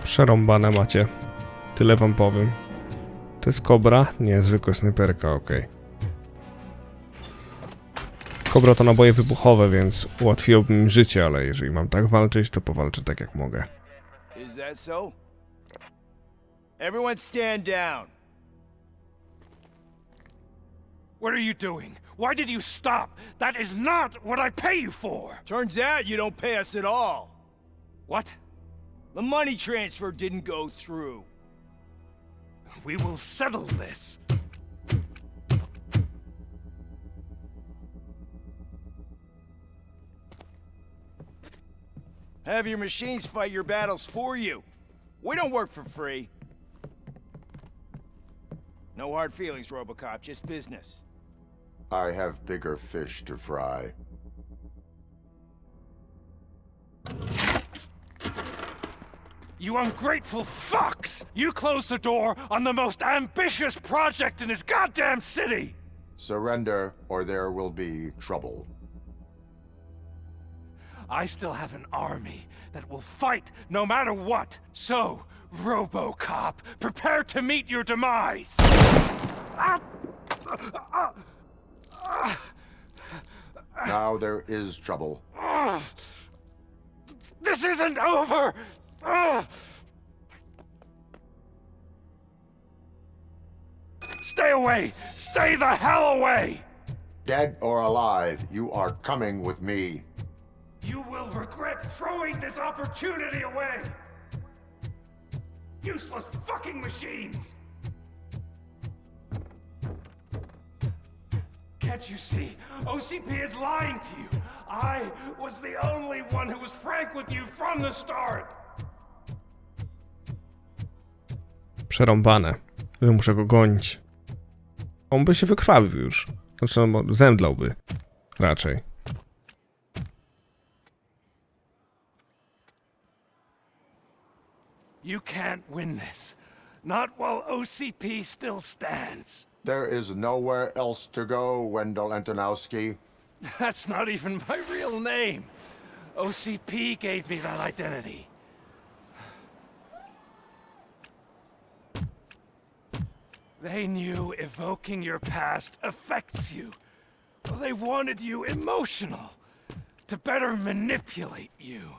Przerąbane macie. Tyle wam powiem. To jest kobra? Nie, zwykła snajperka, okej. Kobra to naboje wybuchowe, więc ułatwiłoby mi życie, ale jeżeli mam tak walczyć, to powalczę tak jak mogę. Is that so? Everyone stand down. What are you doing? Why did you stop? That is not what I pay you for! Turns out you don't pay us at all. What? The money transfer didn't go through. We will settle this. Have your machines fight your battles for you. We don't work for free. No hard feelings, RoboCop, just business. I have bigger fish to fry. You ungrateful fucks! You closed the door on the most ambitious project in this goddamn city! Surrender, or there will be trouble. I still have an army that will fight no matter what. So, RoboCop, prepare to meet your demise! Now there is trouble. This isn't over! Stay away! Stay the hell away! Dead or alive, you are coming with me. You will regret throwing this opportunity away! Useless fucking machines! Can't you see? OCP is lying to you! I was the only one who was frank with you from the start! Przerąbane. Że muszę go gonić. On by się wykrwawił już. Znaczy, no, zemdlałby. Raczej. You can't win this. Not while OCP still stands. There is nowhere else to go, Wendell Antonowski. That's not even my real name. OCP gave me that identity. They knew evoking your past affects you. They wanted you emotional, to better manipulate you.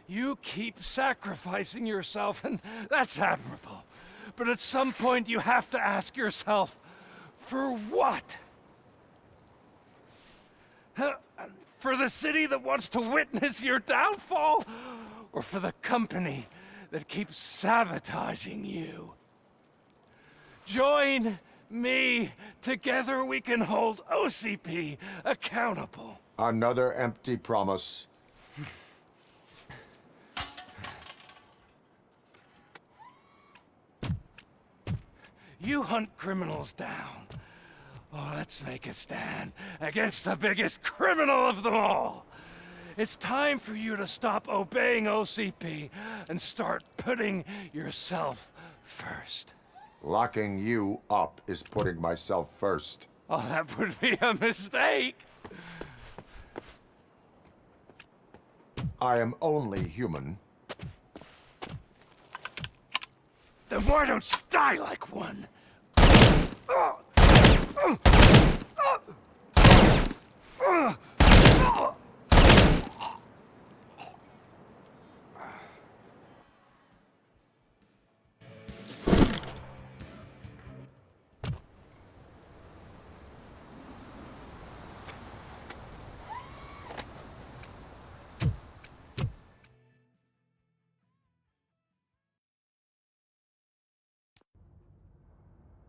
You keep sacrificing yourself, and that's admirable. But at some point you have to ask yourself, for what? For the city that wants to witness your downfall? Or for the company that keeps sabotaging you? Join me. Together we can hold OCP accountable. Another empty promise. You hunt criminals down. Oh, let's make a stand against the biggest criminal of them all. It's time for you to stop obeying OCP and start putting yourself first. Locking you up is putting myself first. Oh, that would be a mistake. I am only human. Then why don't you die like one?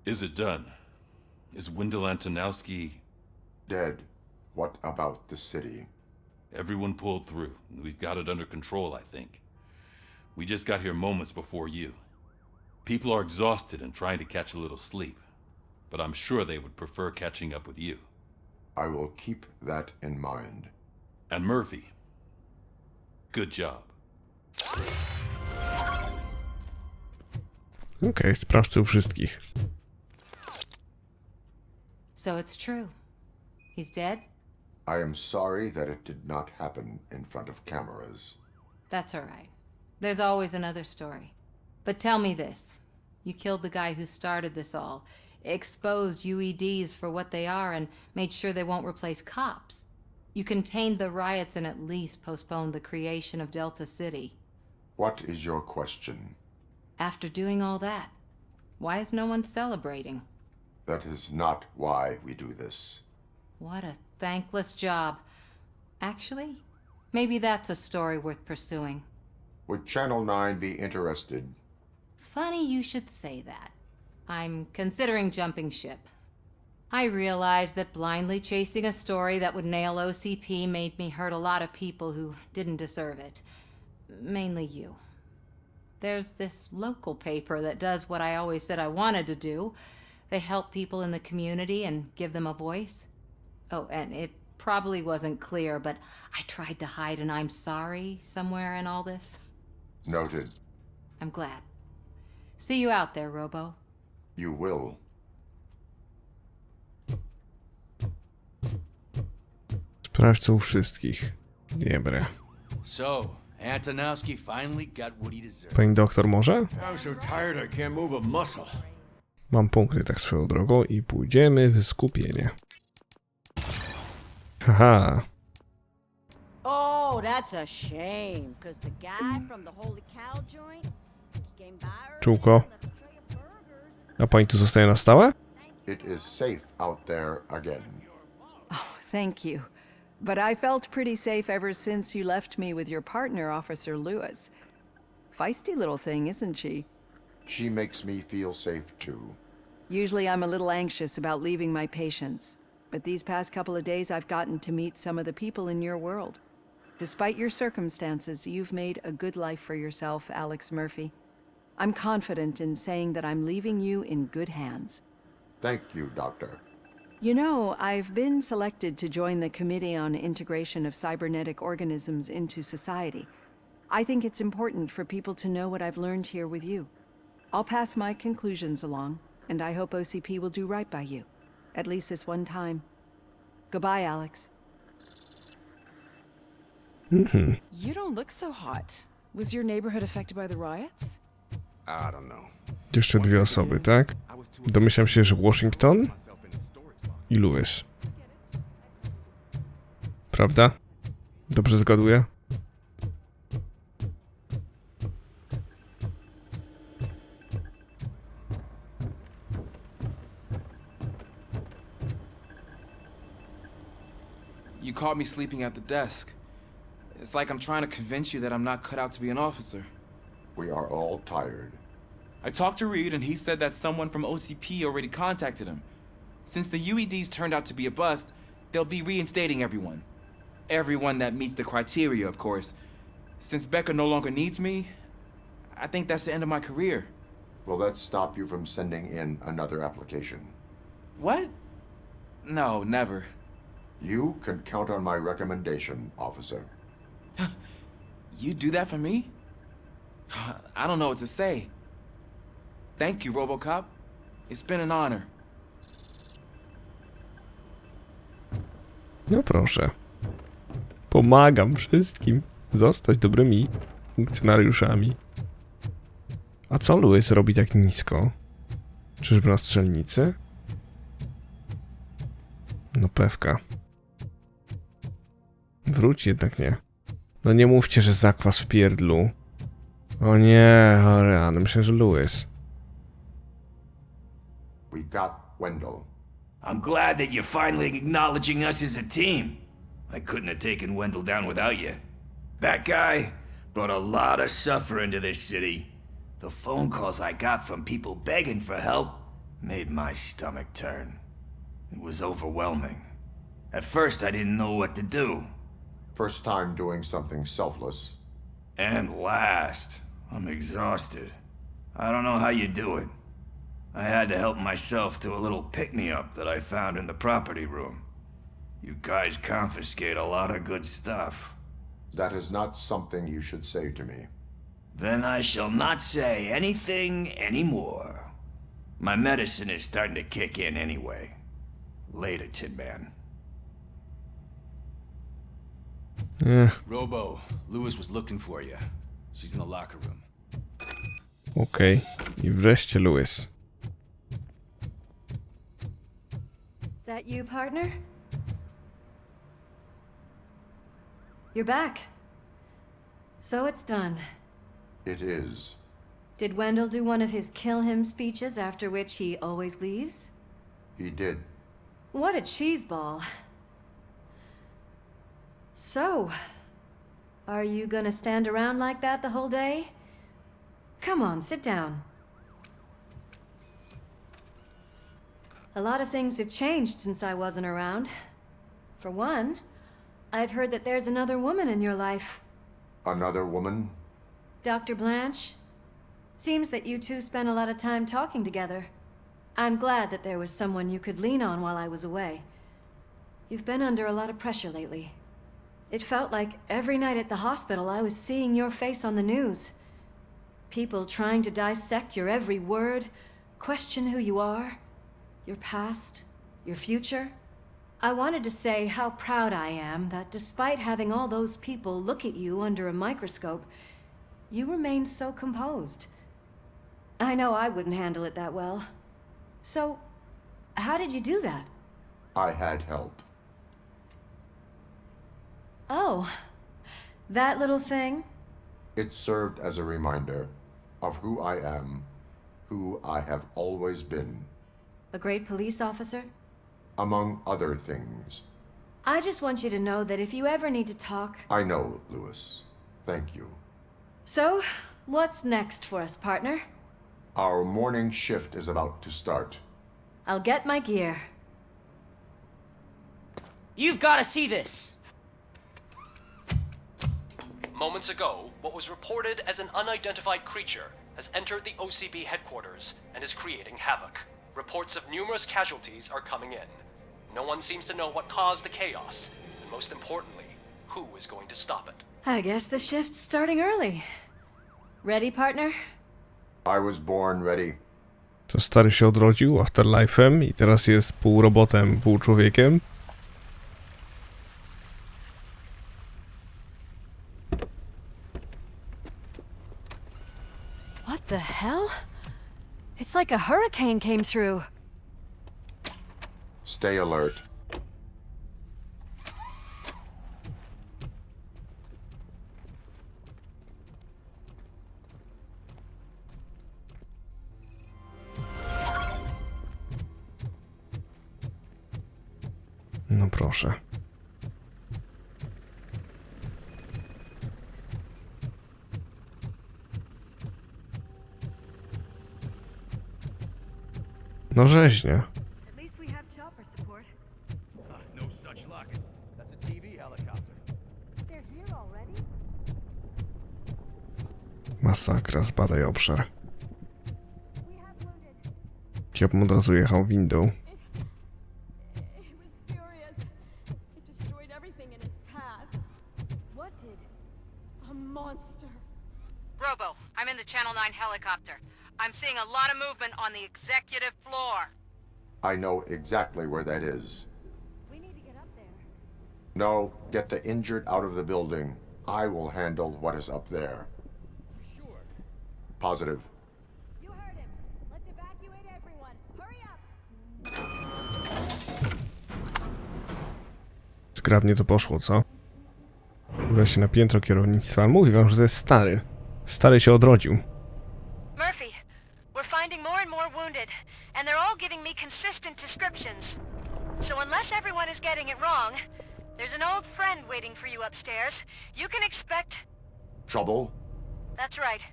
Is it done? Is Wendell Antonowski... dead? What about the city? Everyone pulled through. We've got it under control, I think. We just got here moments before you. People are exhausted and trying to catch a little sleep. But I'm sure they would prefer catching up with you. I will keep that in mind. And Murphy, good job. Okej, sprawdźcie u wszystkich. So it's true. He's dead? I am sorry that it did not happen in front of cameras. That's all right. There's always another story. But tell me this. You killed the guy who started this all, exposed UEDs for what they are, and made sure they won't replace cops. You contained the riots and at least postponed the creation of Delta City. What is your question? After doing all that, why is no one celebrating? That is not why we do this. What a thankless job. Actually, maybe that's a story worth pursuing. Would Channel 9 be interested? Funny you should say that. I'm considering jumping ship. I realized that blindly chasing a story that would nail OCP made me hurt a lot of people who didn't deserve it. Mainly you. There's this local paper that does what I always said I wanted to do. They help people in the community and give them a voice. Oh, and it probably wasn't clear, but I tried to hide an I'm sorry somewhere in all this. Noted. I'm glad. See you out there, Robo. You will. Sprawdźcie u wszystkich. Dobra. So, Antonowski finally got what he deserved. Pani doktor może? I'm so tired I can't move a muscle. Mam punkty tak swoją drogą i pójdziemy w skupienie. Haha. Oh, that's a shame, because the guy from the Holy Cow joint came by early. Czółko. A pani tu zostaje na stałe? It is safe out there again. Oh, thank you. But I felt pretty safe ever since you left me with your partner, Officer Lewis. Feisty little thing, isn't she? She makes me feel safe too. Usually I'm a little anxious about leaving my patients, but these past couple of days I've gotten to meet some of the people in your world. Despite your circumstances, you've made a good life for yourself, Alex Murphy. I'm confident in saying that I'm leaving you in good hands. Thank you, Doctor. You know, I've been selected to join the Committee on Integration of Cybernetic Organisms into Society. I think it's important for people to know what I've learned here with you. I'll pass my conclusions along, and I hope OCP will do right by you. At least this one time. Goodbye, Alex. You don't look so hot. Was your neighborhood affected by the riots? I don't know. Jeszcze dwie osoby, tak? Domyślam się, że Washington i Lewis. Prawda? Dobrze zgaduję? You caught me sleeping at the desk. It's like I'm trying to convince you that I'm not cut out to be an officer. We are all tired. I talked to Reed and he said that someone from OCP already contacted him. Since the UEDs turned out to be a bust, they'll be reinstating everyone. Everyone that meets the criteria, of course. Since Becker no longer needs me, I think that's the end of my career. Will that stop you from sending in another application? What? No, never. You can count on my recommendation, officer. You do that for me? I don't know what to say. Thank you, RoboCop. It's been an honor. No proszę. Pomagam wszystkim zostać dobrymi funkcjonariuszami. A co Louis robi tak nisko? Czyżby na strzelnicy? No pewka. Wróć jednak nie. No nie mówcie, że zakwas w pierdlu. O nie, Orian, myślę, że Louis. We got Wendell. I'm glad that you're finally acknowledging us as a team. I couldn't have taken Wendell down without you. That guy brought a lot of suffering to this city. The phone calls I got from people begging for help made my stomach turn. It was overwhelming. At first I didn't know what to do. First time doing something selfless. And last, I'm exhausted. I don't know how you do it. I had to help myself to a little pick-me-up that I found in the property room. You guys confiscate a lot of good stuff. That is not something you should say to me. Then I shall not say anything anymore. My medicine is starting to kick in anyway. Later, Tin Man. Robo, Louis was looking for you. She's in the locker room. Okej. I wreszcie Louis. That you, partner? You're back. So it's done. It is. Did Wendell do one of his kill him speeches after which he always leaves? He did. What a cheeseball. So, are you gonna stand around like that the whole day? Come on, sit down. A lot of things have changed since I wasn't around. For one, I've heard that there's another woman in your life. Another woman? Dr. Blanche. Seems that you two spent a lot of time talking together. I'm glad that there was someone you could lean on while I was away. You've been under a lot of pressure lately. It felt like every night at the hospital I was seeing your face on the news. People trying to dissect your every word, question who you are, your past, your future. I wanted to say how proud I am that despite having all those people look at you under a microscope, you remain so composed. I know I wouldn't handle it that well. So, how did you do that? I had help. Oh, that little thing? It served as a reminder of who I am, who I have always been. A great police officer? Among other things. I just want you to know that if you ever need to talk... I know, Louis. Thank you. So, what's next for us, partner? Our morning shift is about to start. I'll get my gear. You've got to see this! Moments ago, what was reported as an unidentified creature has entered the OCP headquarters and is creating havoc. Reports of numerous casualties are coming in. No one seems to know what caused the chaos, and most importantly, who is going to stop it. I guess the shift's starting early. Ready, partner? I was born ready. To stary się odrodził Afterlife'em i teraz jest pół robotem, pół człowiekiem. What the hell? It's like a hurricane came through. Stay alert. No proszę. No rzeźnie. At least we have chopper support. No such luck. That's a TV helicopter. They're here already? Masakra, zbadaj obszar. Kiop od razu jechał windą. It was furious. It destroyed everything in its path. What did? A monster. Robo, I'm in the Channel 9 helicopter. I'm seeing a lot of movement on the executive floor. I know exactly where that is. We need to get up there. No, get the injured out of the building. I will handle what is up there. Sure. Positive. You heard him. Let's evacuate everyone. Hurry up. Zgrabnie to poszło, co? Udał się na piętro kierownictwa. Mówi wam, że to jest stary. Stary się odrodził. Murphy, we're finding more and more wounded, and they're all giving me consistent descriptions. So unless everyone is getting it wrong, there's an old friend waiting for you upstairs. You can expect... Trouble? That's right.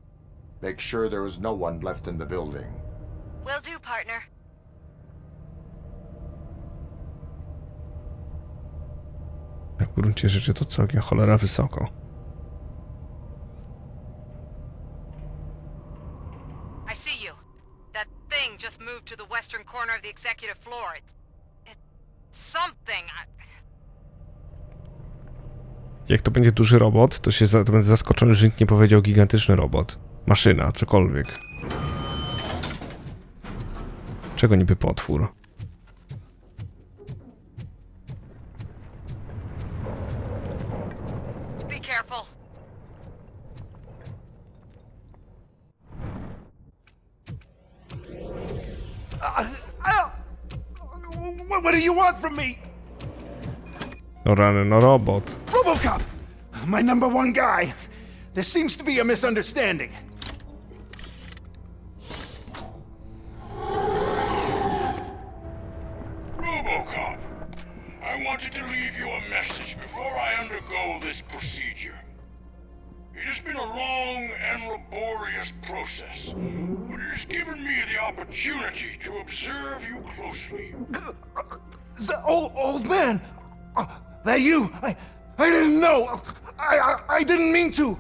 Make sure there is no one left in the building. Will do, partner. W gruncie rzeczy to całkiem cholera wysoko. I see you. That thing just moved to the western corner of the executive floor. It's something. Jak to będzie duży robot, to to będę zaskoczony, że nikt nie powiedział gigantyczny robot. Maszyna, cokolwiek. Czego niby potwór? Be careful. What do you want from me? No rany, no robot. RoboCop! My #1 guy. There seems to be a misunderstanding. RoboCop, I wanted to leave you a message before I undergo this procedure. It has been a long and laborious process, but it has given me the opportunity to observe you closely. The old man! That you? I didn't know! I didn't mean to!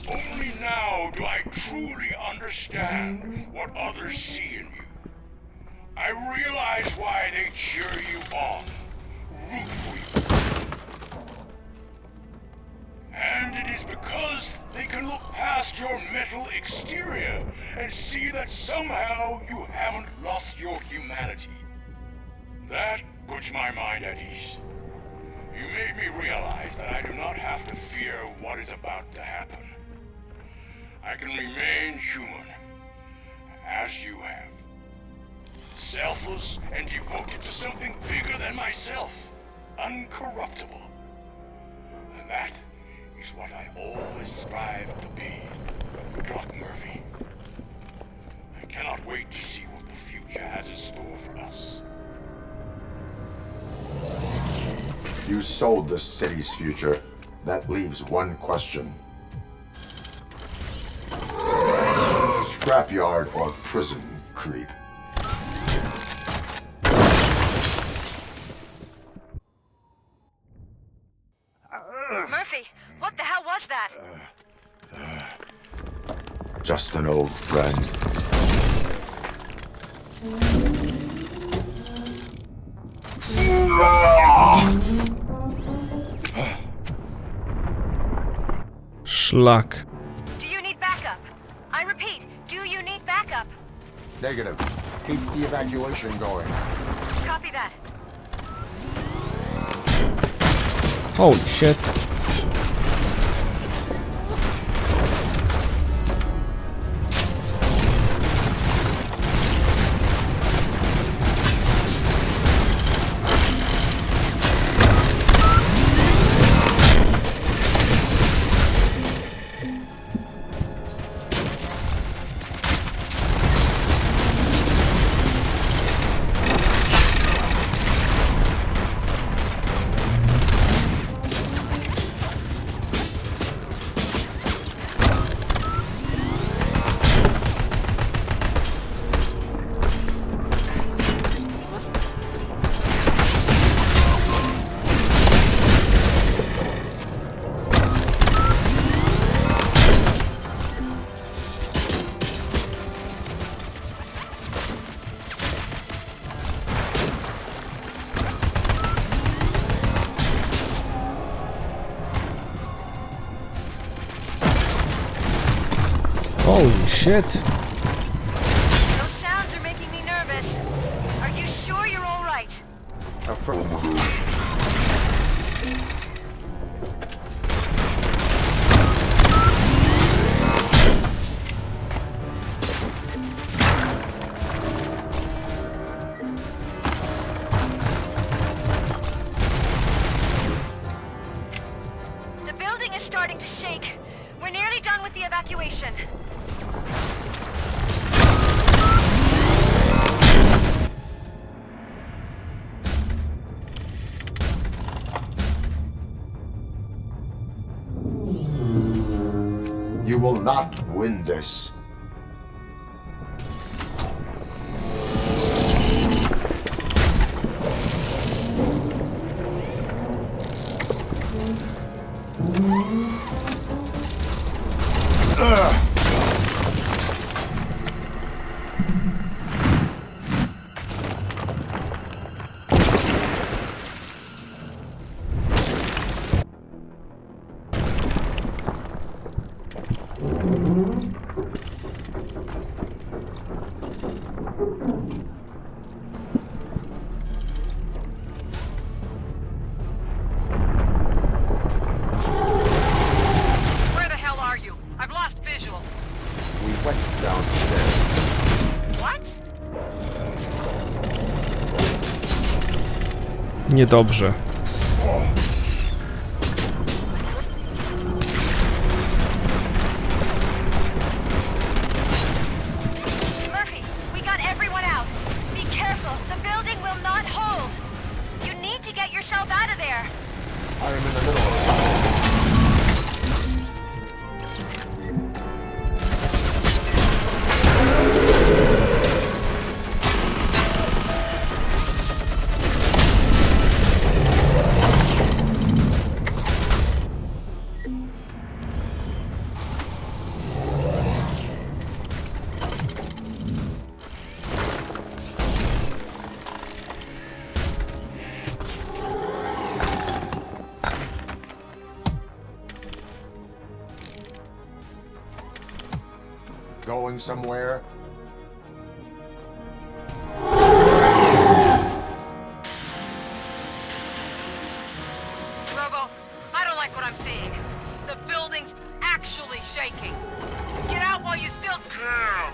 Only now do I truly understand what others see in you. I realize why they cheer you on, root for you. And it is because they can look past your metal exterior and see that somehow you haven't lost your humanity. That puts my mind at ease. You made me realize that I do not have to fear what is about to happen. I can remain human, as you have. Selfless and devoted to something bigger than myself, uncorruptible. And that is what I always strive to be, Doc Murphy. I cannot wait to see what the future has in store for us. You sold the city's future. That leaves one question. Scrapyard or prison, creep? Murphy, what the hell was that? Just an old friend. Szlak. Do you need backup? I repeat, do you need backup? Negative. Keep the evacuation going. Copy that. Holy shit. Holy shit! Those sounds are making me nervous. Are you sure you're all right? Affirmative. The building is starting to shake. We're nearly done with the evacuation. You will not win this. Where the hell are you? I've lost visual. We went downstairs. What? Niedobrze. Murphy, we got everyone out. Be careful. The building will not hold. You need to get yourself out of there. I am in the middle of something. Going somewhere? Robo, I don't like what I'm seeing. The building's actually shaking. Get out while you still can.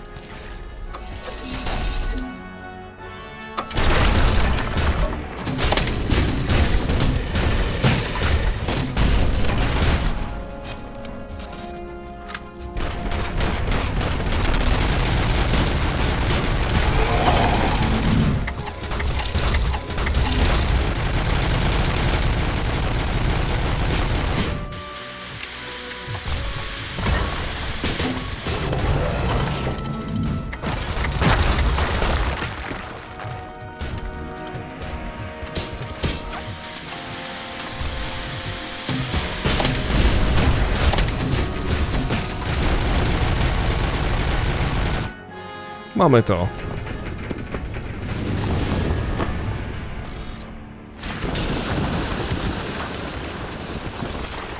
Mamy to.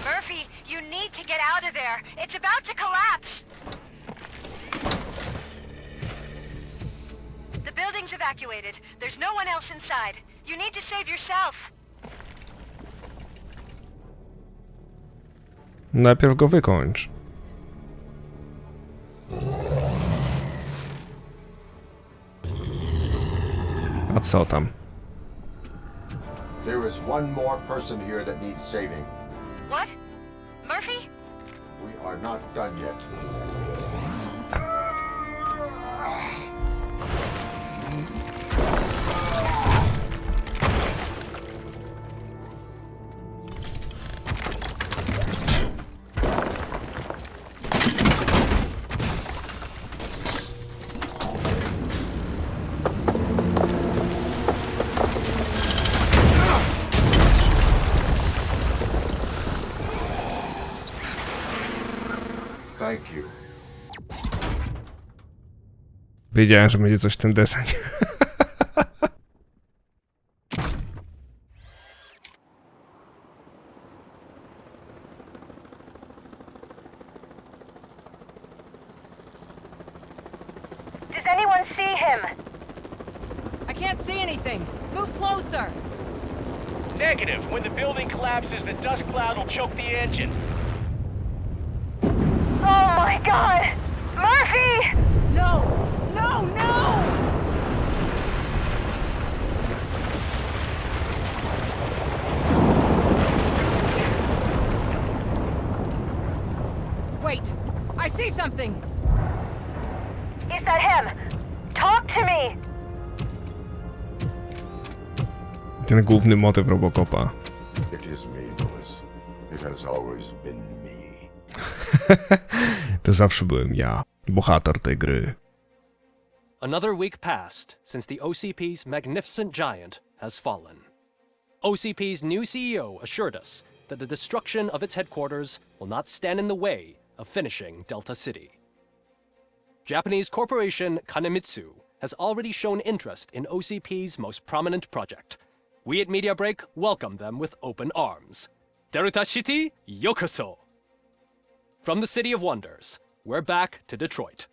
Murphy, you need to get out of there. It's about to collapse. The building's evacuated. There's no one else inside. You need to save yourself. Najpierw go wykończ. A co tam? There is one more person here that needs saving. What? Murphy? We are not done yet. Thank you. Wiedziałem, że będzie coś w ten deseń. anyone see him? I can't see anything. Move closer. Negative. When the building collapses, the dust cloud will choke the engine. Oh my god! Murphy! No! No, no! Wait! I see something! Is that him? Talk to me! Ten główny motyw Robocopa. It is me, Lewis. It has always been me. To zawsze byłem ja, bohater tej gry. Another week passed since the OCP's magnificent giant has fallen. OCP's new CEO assured us that the destruction of its headquarters will not stand in the way of finishing Delta City. Japanese corporation Kanemitsu has already shown interest in OCP's most prominent project. We at Media Break welcome them with open arms. Delta City, yokoso! From the City of Wonders, we're back to Detroit.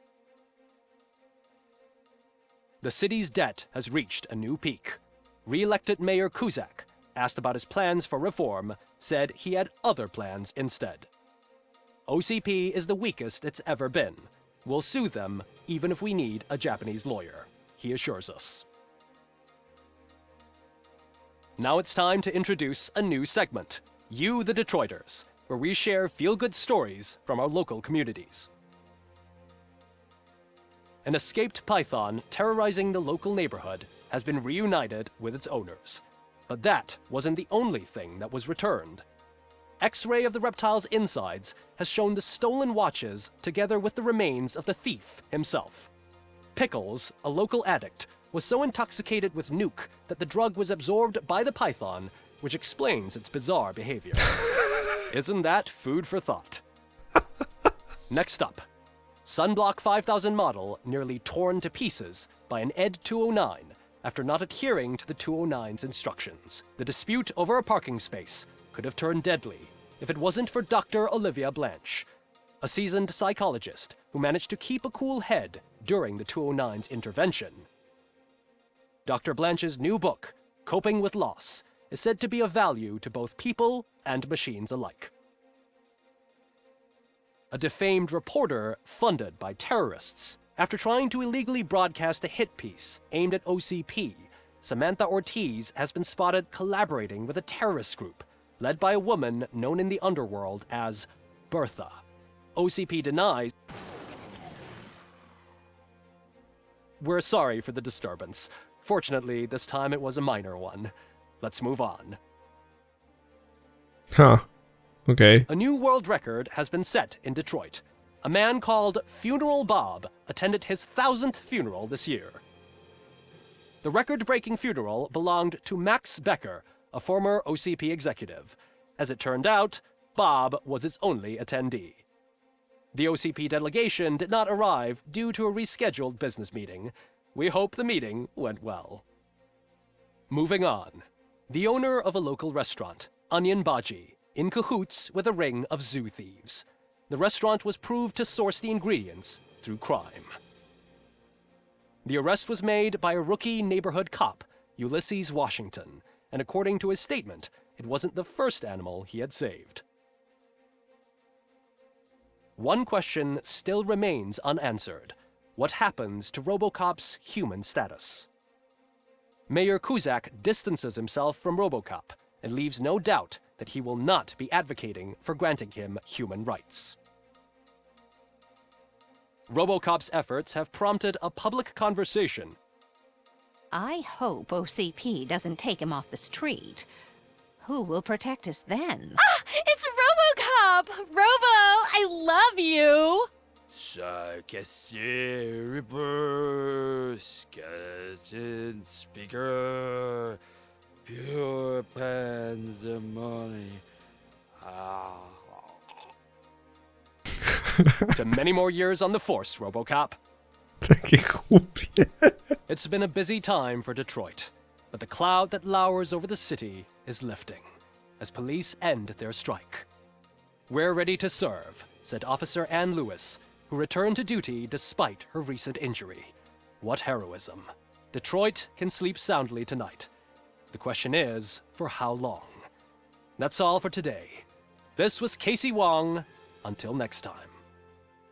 The city's debt has reached a new peak. Re-elected Mayor Cusack, asked about his plans for reform, said he had other plans instead. OCP is the weakest it's ever been. We'll sue them even if we need a Japanese lawyer, he assures us. Now it's time to introduce a new segment, You the Detroiters, where we share feel-good stories from our local communities. An escaped python terrorizing the local neighborhood has been reunited with its owners. But that wasn't the only thing that was returned. X-ray of the reptile's insides has shown the stolen watches together with the remains of the thief himself. Pickles, a local addict, was so intoxicated with nuke that the drug was absorbed by the python, which explains its bizarre behavior. Isn't that food for thought? Next up, Sunblock 5000 model nearly torn to pieces by an ED 209 after not adhering to the 209's instructions. The dispute over a parking space could have turned deadly if it wasn't for Dr. Olivia Blanche, a seasoned psychologist who managed to keep a cool head during the 209's intervention. Dr. Blanche's new book, Coping with Loss, is said to be of value to both people and machines alike. A defamed reporter funded by terrorists. After trying to illegally broadcast a hit piece aimed at OCP, Samantha Ortiz has been spotted collaborating with a terrorist group led by a woman known in the underworld as Bertha. OCP denies. We're sorry for the disturbance. Fortunately, this time it was a minor one. Let's move on. Huh. Okay. A new world record has been set in Detroit. A man called Funeral Bob attended his 1000th funeral this year. The record-breaking funeral belonged to Max Becker, a former OCP executive. As it turned out, Bob was its only attendee. The OCP delegation did not arrive due to a rescheduled business meeting. We hope the meeting went well. Moving on. The owner of a local restaurant, Onion Baji, in cahoots with a ring of zoo thieves. The restaurant was proved to source the ingredients through crime. The arrest was made by a rookie neighborhood cop, Ulysses Washington, and according to his statement, it wasn't the first animal he had saved. One question still remains unanswered. What happens to RoboCop's human status? Mayor Cusack distances himself from RoboCop and leaves no doubt that he will not be advocating for granting him human rights. RoboCop's efforts have prompted a public conversation. I hope OCP doesn't take him off the street. Who will protect us then? Ah! It's RoboCop! Robo, I love you! Sarcastic Ripper, skeleton speaker, pure pandemonium. To many more years on the force, RoboCop. Takie głupie. It's been a busy time for Detroit, but the cloud that lowers over the city is lifting as police end their strike. We're ready to serve, said Officer Ann Lewis, who returned to duty despite her recent injury. What heroism. Detroit can sleep soundly tonight. The question is, for how long? That's all for today. This was Casey Wong. Until next time.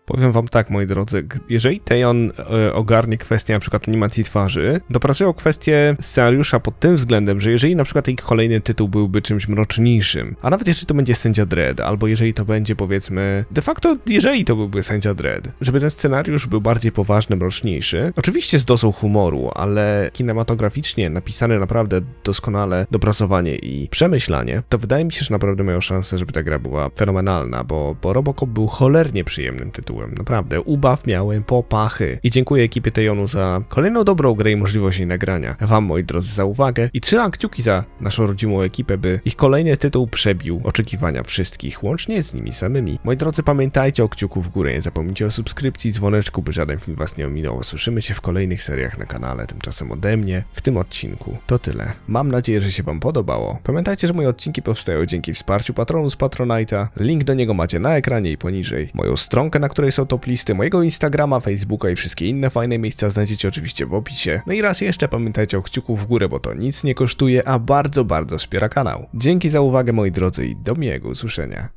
Powiem wam tak, moi drodzy, jeżeli Tejon ogarnie kwestię na przykład animacji twarzy, dopracują kwestię scenariusza pod tym względem, że jeżeli na przykład ich kolejny tytuł byłby czymś mroczniejszym, a nawet jeżeli to będzie Sędzia Dredd, albo jeżeli to będzie, powiedzmy, de facto jeżeli to byłby Sędzia Dredd, żeby ten scenariusz był bardziej poważny, mroczniejszy, oczywiście z dozą humoru, ale kinematograficznie napisany naprawdę doskonale, dopracowanie i przemyślanie, to wydaje mi się, że naprawdę mają szansę, żeby ta gra była fenomenalna, bo RoboCop był cholernie przyjemnym tytułem. Naprawdę, ubaw miałem po pachy. I dziękuję ekipie Tejonu za kolejną dobrą grę i możliwość jej nagrania. Wam, moi drodzy, za uwagę i trzymam kciuki za naszą rodzimą ekipę, by ich kolejny tytuł przebił oczekiwania wszystkich, łącznie z nimi samymi. Moi drodzy, pamiętajcie o kciuku w górę, nie zapomnijcie o subskrypcji, dzwoneczku, by żaden film was nie ominął. Słyszymy się w kolejnych seriach na kanale, tymczasem ode mnie w tym odcinku to tyle. Mam nadzieję, że się wam podobało. Pamiętajcie, że moje odcinki powstają dzięki wsparciu patronu z Patronite'a. Link do niego macie na ekranie i poniżej. Moją stronkę, na której są top listy, mojego Instagrama, Facebooka i wszystkie inne fajne miejsca znajdziecie oczywiście w opisie. No i raz jeszcze pamiętajcie o kciuku w górę, bo to nic nie kosztuje, a bardzo, bardzo wspiera kanał. Dzięki za uwagę, moi drodzy, i do miłego usłyszenia.